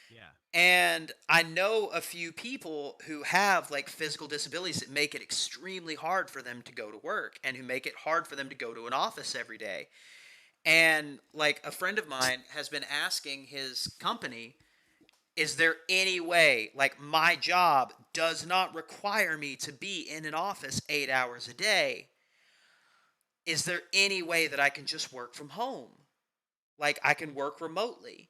Yeah. And I know a few people who have like physical disabilities that make it extremely hard for them to go to work and who make it hard for them to go to an office every day. And like a friend of mine has been asking his company, is there any way, like my job does not require me to be in an office 8 hours a day? Is there any way that I can just work from home? Like I can work remotely?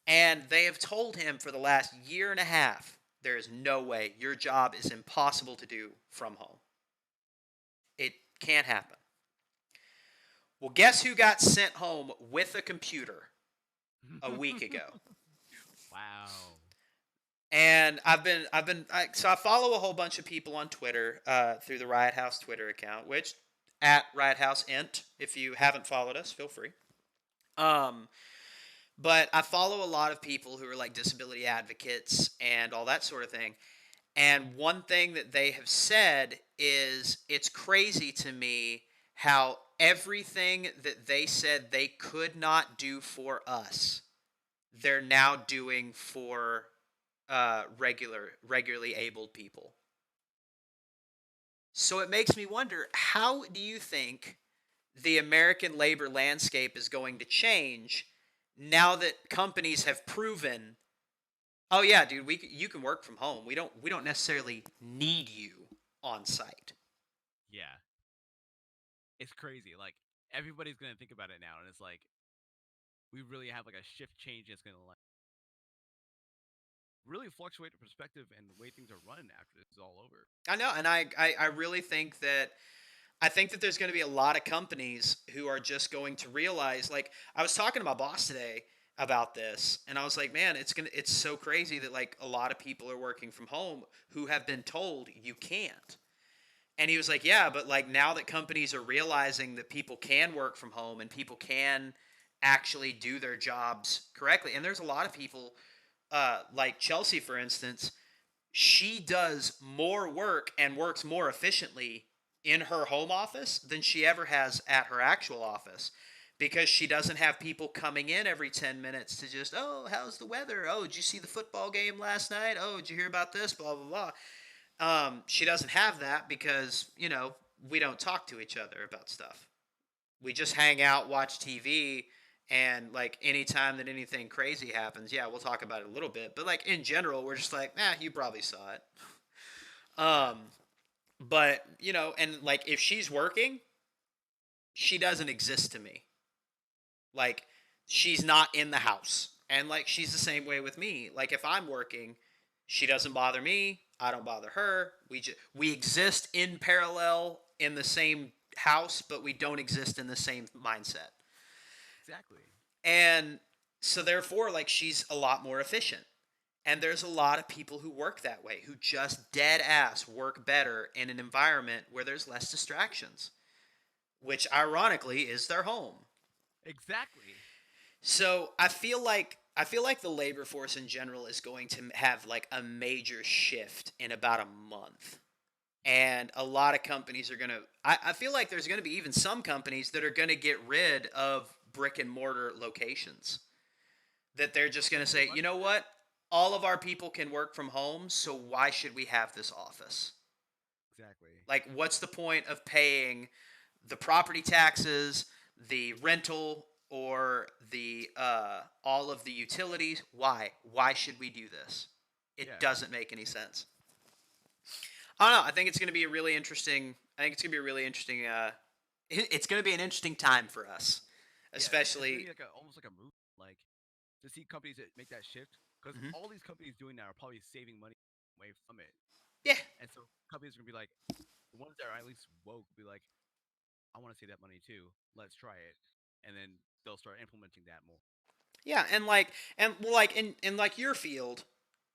And they have told him for the last year and a half, there is no way. Your job is impossible to do from home. It can't happen. Well, guess who got sent home with a computer a week ago? Wow. And so I follow a whole bunch of people on Twitter through the Riot House Twitter account, which at Riot House Int. If you haven't followed us, feel free. But I follow a lot of people who are like disability advocates and all that sort of thing. And one thing that they have said is it's crazy to me how everything that they said they could not do for us, they're now doing for regularly abled people. So it makes me wonder, how do you think the American labor landscape is going to change now that companies have proven, oh yeah, dude, you can work from home. We don't necessarily need you on site. Yeah. It's crazy. Like everybody's gonna think about it now, and it's like we really have like a shift change that's gonna like really fluctuate the perspective and the way things are run after this is all over. I know, and I really think that there's going to be a lot of companies who are just going to realize, like I was talking to my boss today about this, and I was like, man, it's so crazy that like a lot of people are working from home who have been told you can't. And he was like, yeah, but like now that companies are realizing that people can work from home and people can actually do their jobs correctly. And there's a lot of people, like Chelsea, for instance, she does more work and works more efficiently in her home office than she ever has at her actual office, because she doesn't have people coming in every 10 minutes to just, oh, how's the weather? Oh, did you see the football game last night? Oh, did you hear about this? Blah, blah, blah. She doesn't have that because, we don't talk to each other about stuff. We just hang out, watch TV, and like anytime that anything crazy happens, yeah, we'll talk about it a little bit. But like in general, we're just like, you probably saw it. Yeah. Um, but and like if she's working, she doesn't exist to me. Like she's not in the house, and like she's the same way with me. Like if I'm working, she doesn't bother me. I don't bother her. We exist in parallel in the same house, but we don't exist in the same mindset. Exactly. And so therefore, like she's a lot more efficient. And there's a lot of people who work that way, who just dead ass work better in an environment where there's less distractions, which ironically is their home. Exactly. So I feel like the labor force in general is going to have like a major shift in about a month. And a lot of companies are gonna I feel like there's gonna be even some companies that are gonna get rid of brick and mortar locations. That they're just gonna Pretty say, you much. know what? All of our people can work from home, so why should we have this office? Exactly. Like, what's the point of paying the property taxes, the rental, or the all of the utilities? Why? Why should we do this? It Yeah. doesn't make any sense. I don't know. I think it's going to be a really interesting. I think it's going to be a really interesting. It's going to be an interesting time for us, Yeah. It's gonna especially. be like almost like a move. Like to see companies that make that shift, because Mhm. all these companies doing that are probably saving money away from it. Yeah, And so companies are gonna be like, the ones that are at least woke will be like, I want to save that money too. Let's try it, and then they'll start implementing that more. yeah, and well, like in like your field,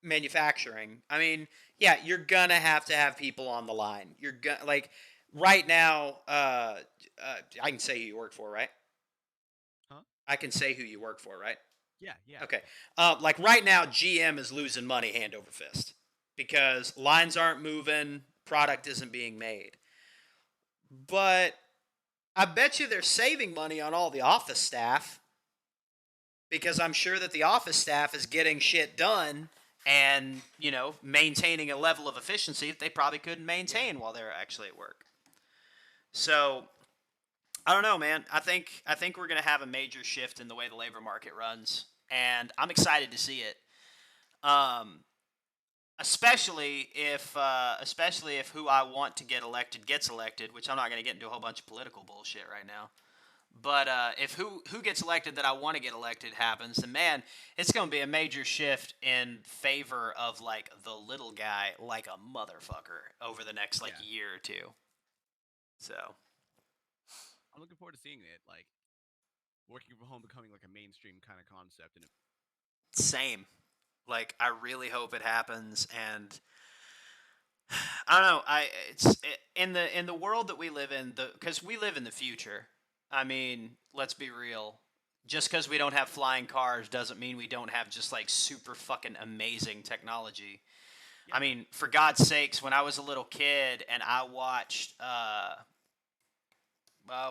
manufacturing. I mean, yeah, you're gonna have to have people on the line. You're gonna like right now. I can say who you work for, right? Huh? I can say who you work for, right? Yeah. Yeah. Okay. Like right now, GM is losing money hand over fist because lines aren't moving, product isn't being made. But I bet you they're saving money on all the office staff because I'm sure that the office staff is getting shit done and, maintaining a level of efficiency that they probably couldn't Yeah. maintain while they're actually at work. So I don't know, man. I think we're gonna have a major shift in the way the labor market runs, and I'm excited to see it. Um, especially if who I want to get elected gets elected, which I'm not gonna get into a whole bunch of political bullshit right now. But if who gets elected that I want to get elected happens, then man, it's going to be a major shift in favor of like the little guy, like a motherfucker, over the next like Yeah, year or two. So I'm looking forward to seeing it. Like working from home becoming like a mainstream kind of concept, and same. Like I really hope it happens, and I don't know. In the world that we live in, because we live in the future. I mean, let's be real. Just because we don't have flying cars doesn't mean we don't have just like super fucking amazing technology. I yeah, mean, for God's sakes, when I was a little kid and I watched,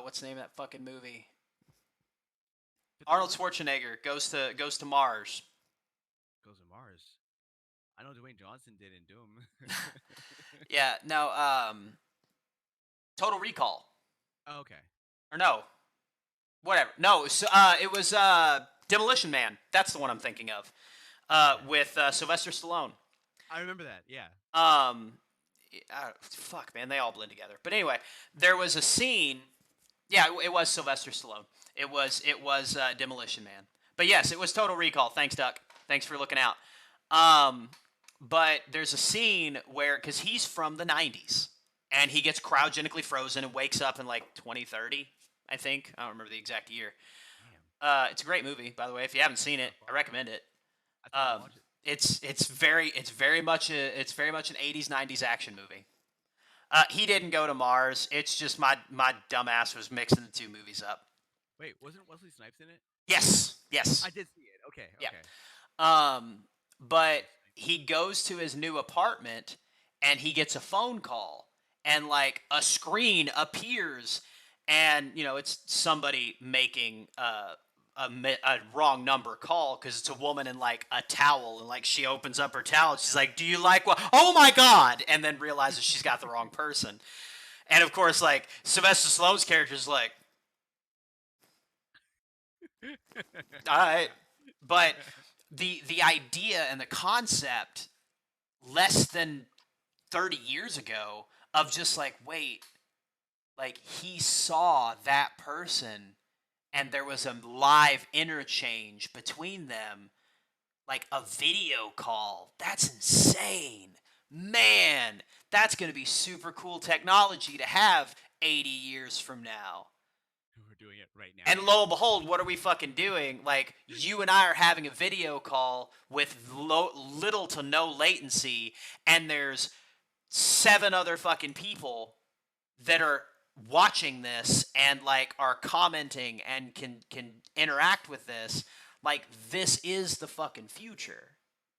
what's the name of that fucking movie? Fifth Arnold Element Schwarzenegger goes to Mars. goes to Mars. I know Dwayne Johnson did in Doom. Yeah, no, Total Recall Oh, okay, or no, whatever. No, so, it was Demolition Man. That's the one I'm thinking of. okay, With Sylvester Stallone. I remember that. Yeah, Um, fuck, man, they all blend together. But anyway, there was a scene. Yeah, it was Sylvester Stallone. It was Demolition Man. But yes, it was Total Recall. Thanks, Duck. Thanks for looking out. Um, but there's a scene where because he's from the '90s and he gets cryogenically frozen and wakes up in like 2030. I think I don't remember the exact year. damn, It's a great movie, by the way. If you haven't seen it, not I far from. recommend it. I think I'll Um, watch it. it's very much an '80s '90s action movie. He didn't go to Mars. It's just my dumbass was mixing the two movies up. Wait, wasn't Wesley Snipes in it? Yes, yes, I did see it. Okay, yeah. okay. But Wesley Snipes. he goes to his new apartment and he gets a phone call and like a screen appears and it's somebody making a wrong number call because it's a woman in like a towel and like she opens up her towel. She's like, "Do you like what? Oh my god!" And then realizes she's got the wrong person. And of course, like Sylvester Stallone's character is like, "All right," but the idea and the concept less than 30 years ago of just like, wait, like he saw that person and there was a live interchange between them, like a video call. That's insane. Man, that's going to be super cool technology to have 80 years from now. We're doing it right now. And lo and behold, what are we fucking doing? Like, you and I are having a video call with little to no latency, and there's 7 other fucking people that are watching this and like are commenting and can interact with this. Like, this is the fucking future.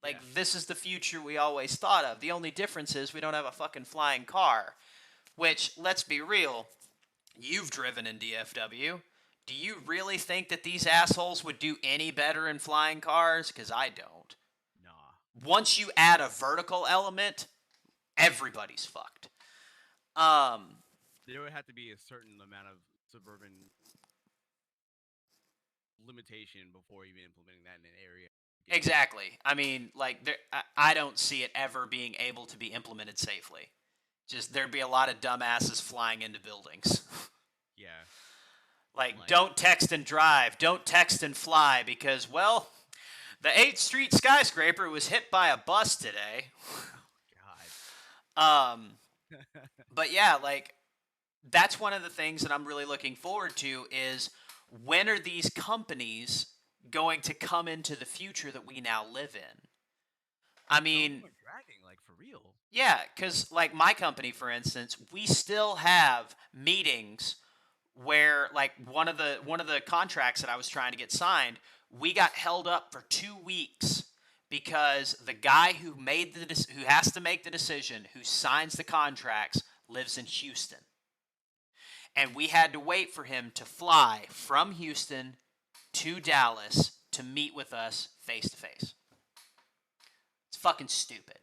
Like, Yeah. this is the future we always thought of. The only difference is we don't have a fucking flying car. Which, let's be real, you've driven in DFW. Do you really think that these assholes would do any better in flying cars? Because I don't. Nah. Once you add a vertical element, everybody's fucked. Um, There would have to be a certain amount of suburban limitation before even implementing that in an area. Game. exactly. I mean, like, I don't see it ever being able to be implemented safely. Just there'd be a lot of dumbasses flying into buildings. Yeah. Like, Like, don't text and drive, don't text and fly because, well, the 8th Street skyscraper was hit by a bus today. Um, God. but yeah, like, that's one of the things that I'm really looking forward to is when are these companies going to come into the future that we now live in? I Some of them mean, are dragging, like for real. yeah, because like my company, for instance, we still have meetings where like one of the contracts that I was trying to get signed, we got held up for 2 weeks because the guy who has to make the decision, who signs the contracts, lives in Houston, and we had to wait for him to fly from Houston to Dallas to meet with us face to face. It's fucking stupid.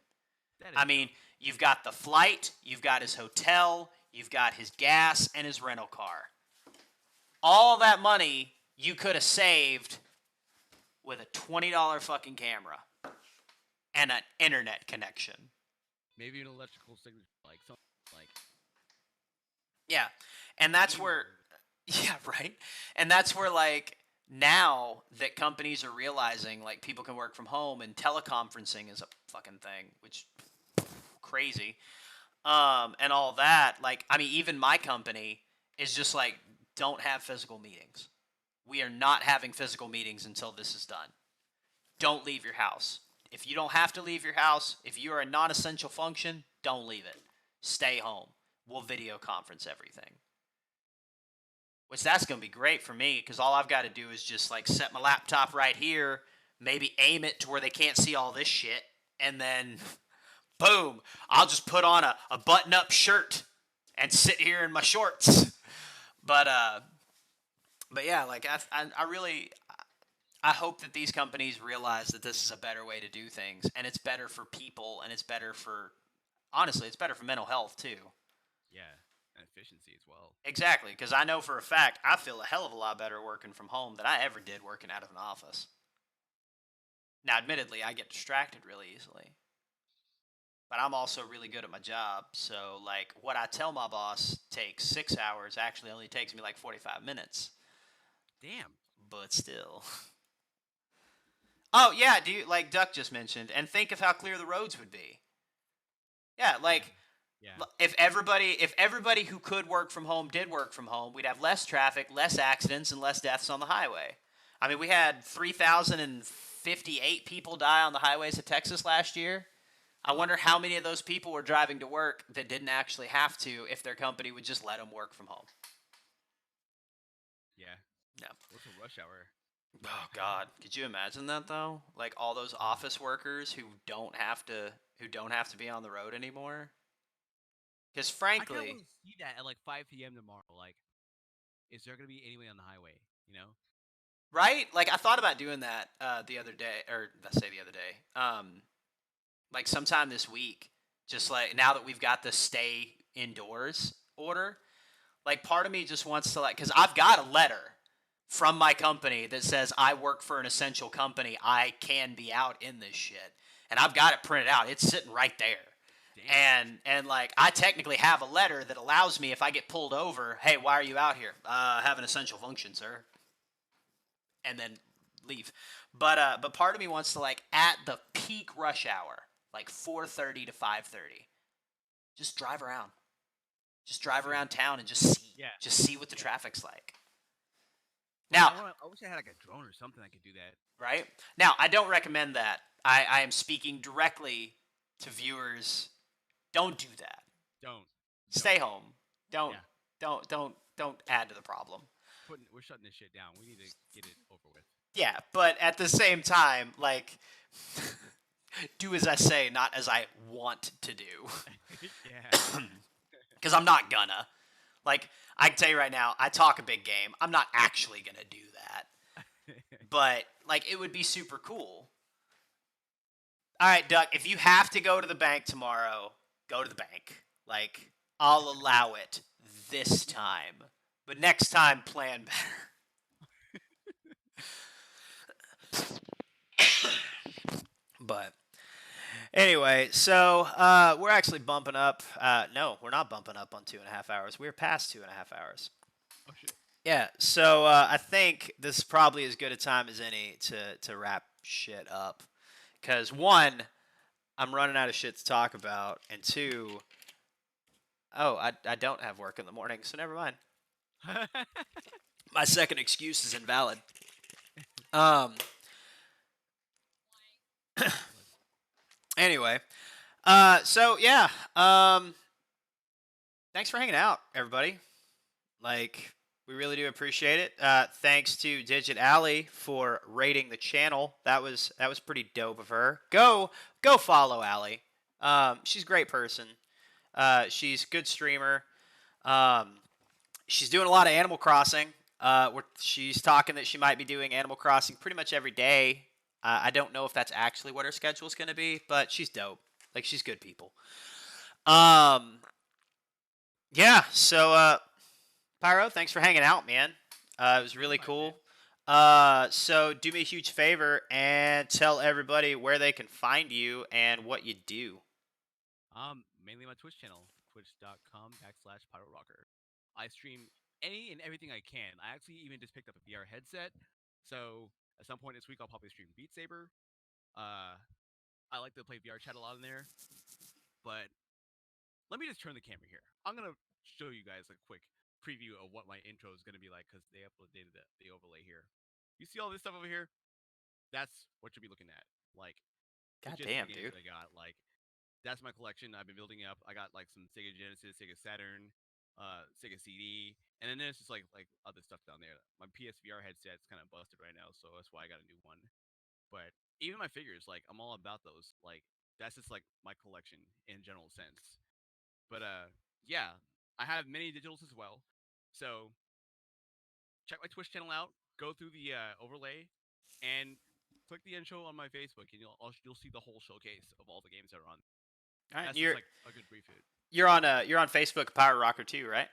That I is mean, dumb. you've got the flight, you've got his hotel, you've got his gas and his rental car. All that money you could have saved with a $20 fucking camera and an internet connection. Maybe an electrical signature, like something like Yeah. And that's email. where yeah, right. And that's where like now that companies are realizing like people can work from home and teleconferencing is a fucking thing, which crazy. And all that, like I mean even my company is just like don't have physical meetings. We are not having physical meetings until this is done. Don't leave your house. If you don't have to leave your house, if you are a non-essential function, don't leave it. Stay home. We'll video conference everything. Which that's going to be great for me because all I've got to do is just like set my laptop right here, maybe aim it to where they can't see all this shit, and then boom, I'll just put on a button-up shirt and sit here in my shorts. But yeah, like I really I hope that these companies realize that this is a better way to do things, and it's better for people, and it's better for honestly, it's better for mental health too. Yeah, and efficiency as well. Exactly, because I know for a fact I feel a hell of a lot better working from home than I ever did working out of an office. Now, admittedly, I get distracted really easily, but I'm also really good at my job. So, like, what I tell my boss takes 6 hours actually only takes me like 45 minutes. Damn. But still. Oh, yeah, like Duck just mentioned, and think of how clear the roads would be. Yeah, like Yeah. if everybody who could work from home did work from home, we'd have less traffic, less accidents, and less deaths on the highway. I mean, we had 3,058 people die on the highways of Texas last year. I wonder how many of those people were driving to work that didn't actually have to if their company would just let them work from home. Yeah. Yeah. What's a rush hour? Oh God, could you imagine that though? Like all those office workers who don't have to be on the road anymore. Because I kind of frankly, want to see that at like 5 p.m. tomorrow. Like, is there gonna be anybody on the highway? You know? right? Like I thought about doing that the other day, or let's say the other day, like sometime this week. Just like now that we've got the stay indoors order, like part of me just wants to like, because I've got a letter from my company that says I work for an essential company. I can be out in this shit, and I've got it printed out. It's sitting right there. Damn. And like I technically have a letter that allows me if I get pulled over, hey, why are you out here? I have an essential function, sir. And then leave. But part of me wants to like at the peak rush hour, like 4:30 to 5:30, just drive around. Just drive around town and Yeah. just see what the traffic's like. Now, I wish I had like a drone or something that could do that. right? Now, I don't recommend that. I am speaking directly to viewers. Don't do that. Don't. Stay home. Don't Yeah. don't add to the problem. We're shutting this shit down. We need to get it over with. Yeah, but at the same time, like do as I say, not as I want to do. Yeah. Because I'm not gonna. Like, I can tell you right now, I talk a big game. I'm not actually gonna do that. But, like, it would be super cool. Alright, Duck, if you have to go to the bank tomorrow, go to the bank. Like, I'll allow it this time. But next time, plan better. But anyway, so we're actually bumping up. No, we're not bumping up on 2.5 hours. We're past 2.5 hours. Oh shit. Yeah, so I think this is probably as good a time as any to wrap shit up. Because one, I'm running out of shit to talk about, and two, oh, I don't have work in the morning, so never mind. My second excuse is invalid. Anyway, so yeah, thanks for hanging out, everybody. Like, we really do appreciate it. Thanks to Digit Alley for rating the channel. That was pretty dope of her. Go follow Alley. She's a great person. She's a good streamer. She's doing a lot of Animal Crossing. She's talking that she might be doing Animal Crossing pretty much every day. I don't know if that's actually what her schedule is going to be, but she's dope. Like, she's good people. Yeah, so Pyro, thanks for hanging out, man. It was You don't really mind, man. cool. So do me a huge favor and tell everybody where they can find you and what you do. Mainly my Twitch channel, twitch.com/Pyrorocker. I stream any and everything I can. I actually even just picked up a VR headset, so at some point this week I'll probably stream Beat Saber. Uh, I like to play VR chat a lot in there, but let me just turn the camera here. I'm gonna show you guys a quick preview of what my intro is gonna be like because they uploaded the overlay here. You see all this stuff over here? That's what you'll be looking at. Like the God gist of damn, the games dude. that I got. Like that's my collection I've been building up. I got like some Sega Genesis, Sega Saturn, Sega CD, and then there's just like other stuff down there. My PSVR headset's kind of busted right now, so that's why I got a new one. But even my figures, like I'm all about those. Like that's just like my collection in general sense. But yeah, I have many digitals as well. So check my Twitch channel out. Go through the overlay, and click the intro on my Facebook, and you'll see the whole showcase of all the games that are on. All right, That's just like a good brief you're on Facebook, Power Rocker too, right?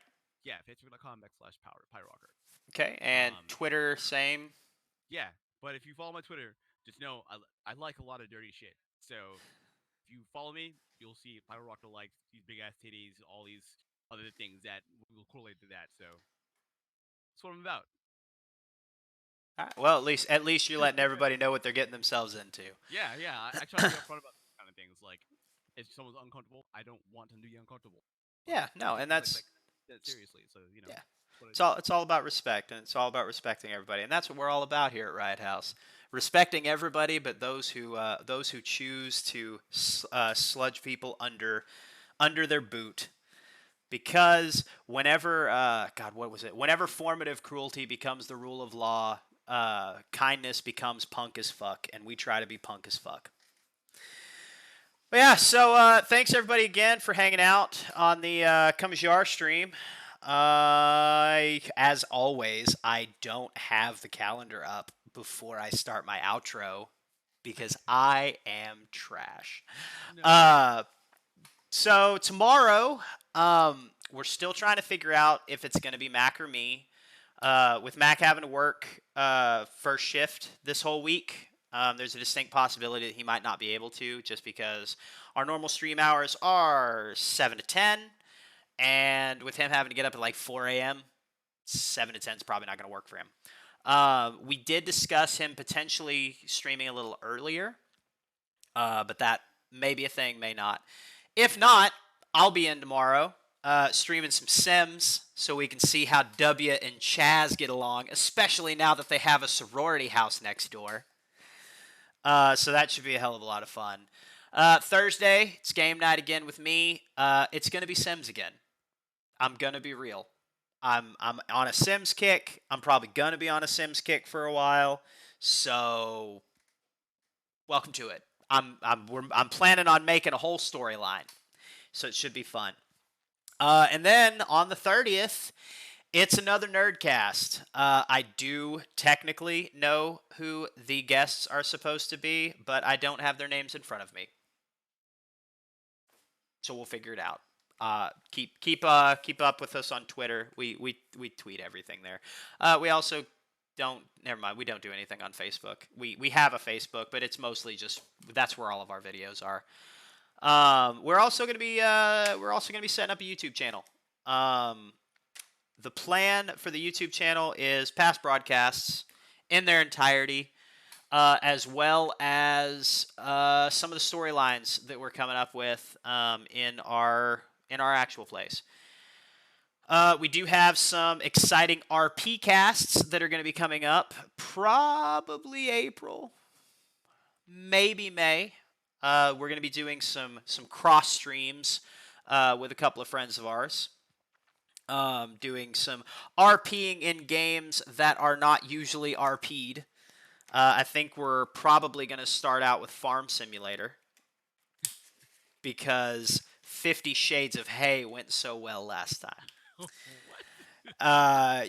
yeah, facebook.com/Pyrorocker. Okay, and Um, Twitter, same. yeah, but if you follow my Twitter, just know I like a lot of dirty shit. So if you follow me, you'll see Pyrorocker likes these big ass titties, all these other things that will correlate to that. So that's what I'm about. All right, well, at least you're letting everybody know what they're getting themselves into. Yeah. I try to be upfront about these kind of things. Like if someone's uncomfortable, I don't want them to be uncomfortable. Like Yeah, no, I and feel like that's that seriously. So yeah. that's what I It's do. all about respect, and it's all about respecting everybody, and that's what we're all about here at Riot House. Respecting everybody, but those who choose to sludge people under their boot, because whenever God, what was it? Whenever formative cruelty becomes the rule of law, kindness becomes punk as fuck, and we try to be punk as fuck. But yeah, so thanks everybody again for hanging out on the Come As You Are stream. As always, I don't have the calendar up before I start my outro because I am trash. No. Uh, so tomorrow, we're still trying to figure out if it's going to be Mac or me. With Mac having to work first shift this whole week, there's a distinct possibility that he might not be able to, just because our normal stream hours are 7 to 10, and with him having to get up at like 4 a.m., 7 to 10 is probably not going to work for him. We did discuss him potentially streaming a little earlier, but that may be a thing, may not. If not, I'll be in tomorrow streaming some Sims so we can see how W and Chaz get along, especially now that they have a sorority house next door. So that should be a hell of a lot of fun. Thursday, it's game night again with me. It's going to be Sims again. I'm going to be real. I'm on a Sims kick. I'm probably going to be on a Sims kick for a while. So welcome to it. I'm planning on making a whole storyline. So it should be fun. And then on the 30th, it's another Nerdcast. I do technically know who the guests are supposed to be, but I don't have their names in front of me. So we'll figure it out. Keep up with us on Twitter. We tweet everything there. We also don't. Never mind. We don't do anything on Facebook. We have a Facebook, but it's mostly just that's where all of our videos are. We're also gonna be setting up a YouTube channel. The plan for the YouTube channel is past broadcasts in their entirety, as well as some of the storylines that we're coming up with in our actual plays. We do have some exciting RP casts that are going to be coming up, probably April, maybe May. We're going to be doing some cross streams with a couple of friends of ours. Doing some RPing in games that are not usually RP'd. I think we're probably going to start out with Farm Simulator because 50 Shades of Hay went so well last time. what?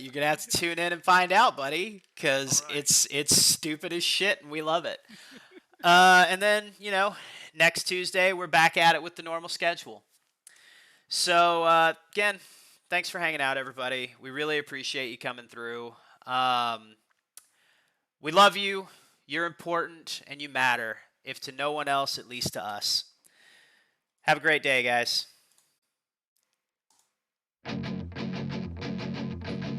You're going to have to tune in and find out, buddy, because All right. it's stupid as shit and we love it. And then, next Tuesday, we're back at it with the normal schedule. So, again, thanks for hanging out, everybody. We really appreciate you coming through. We love you. You're important and you matter. If to no one else, at least to us. Have a great day, guys.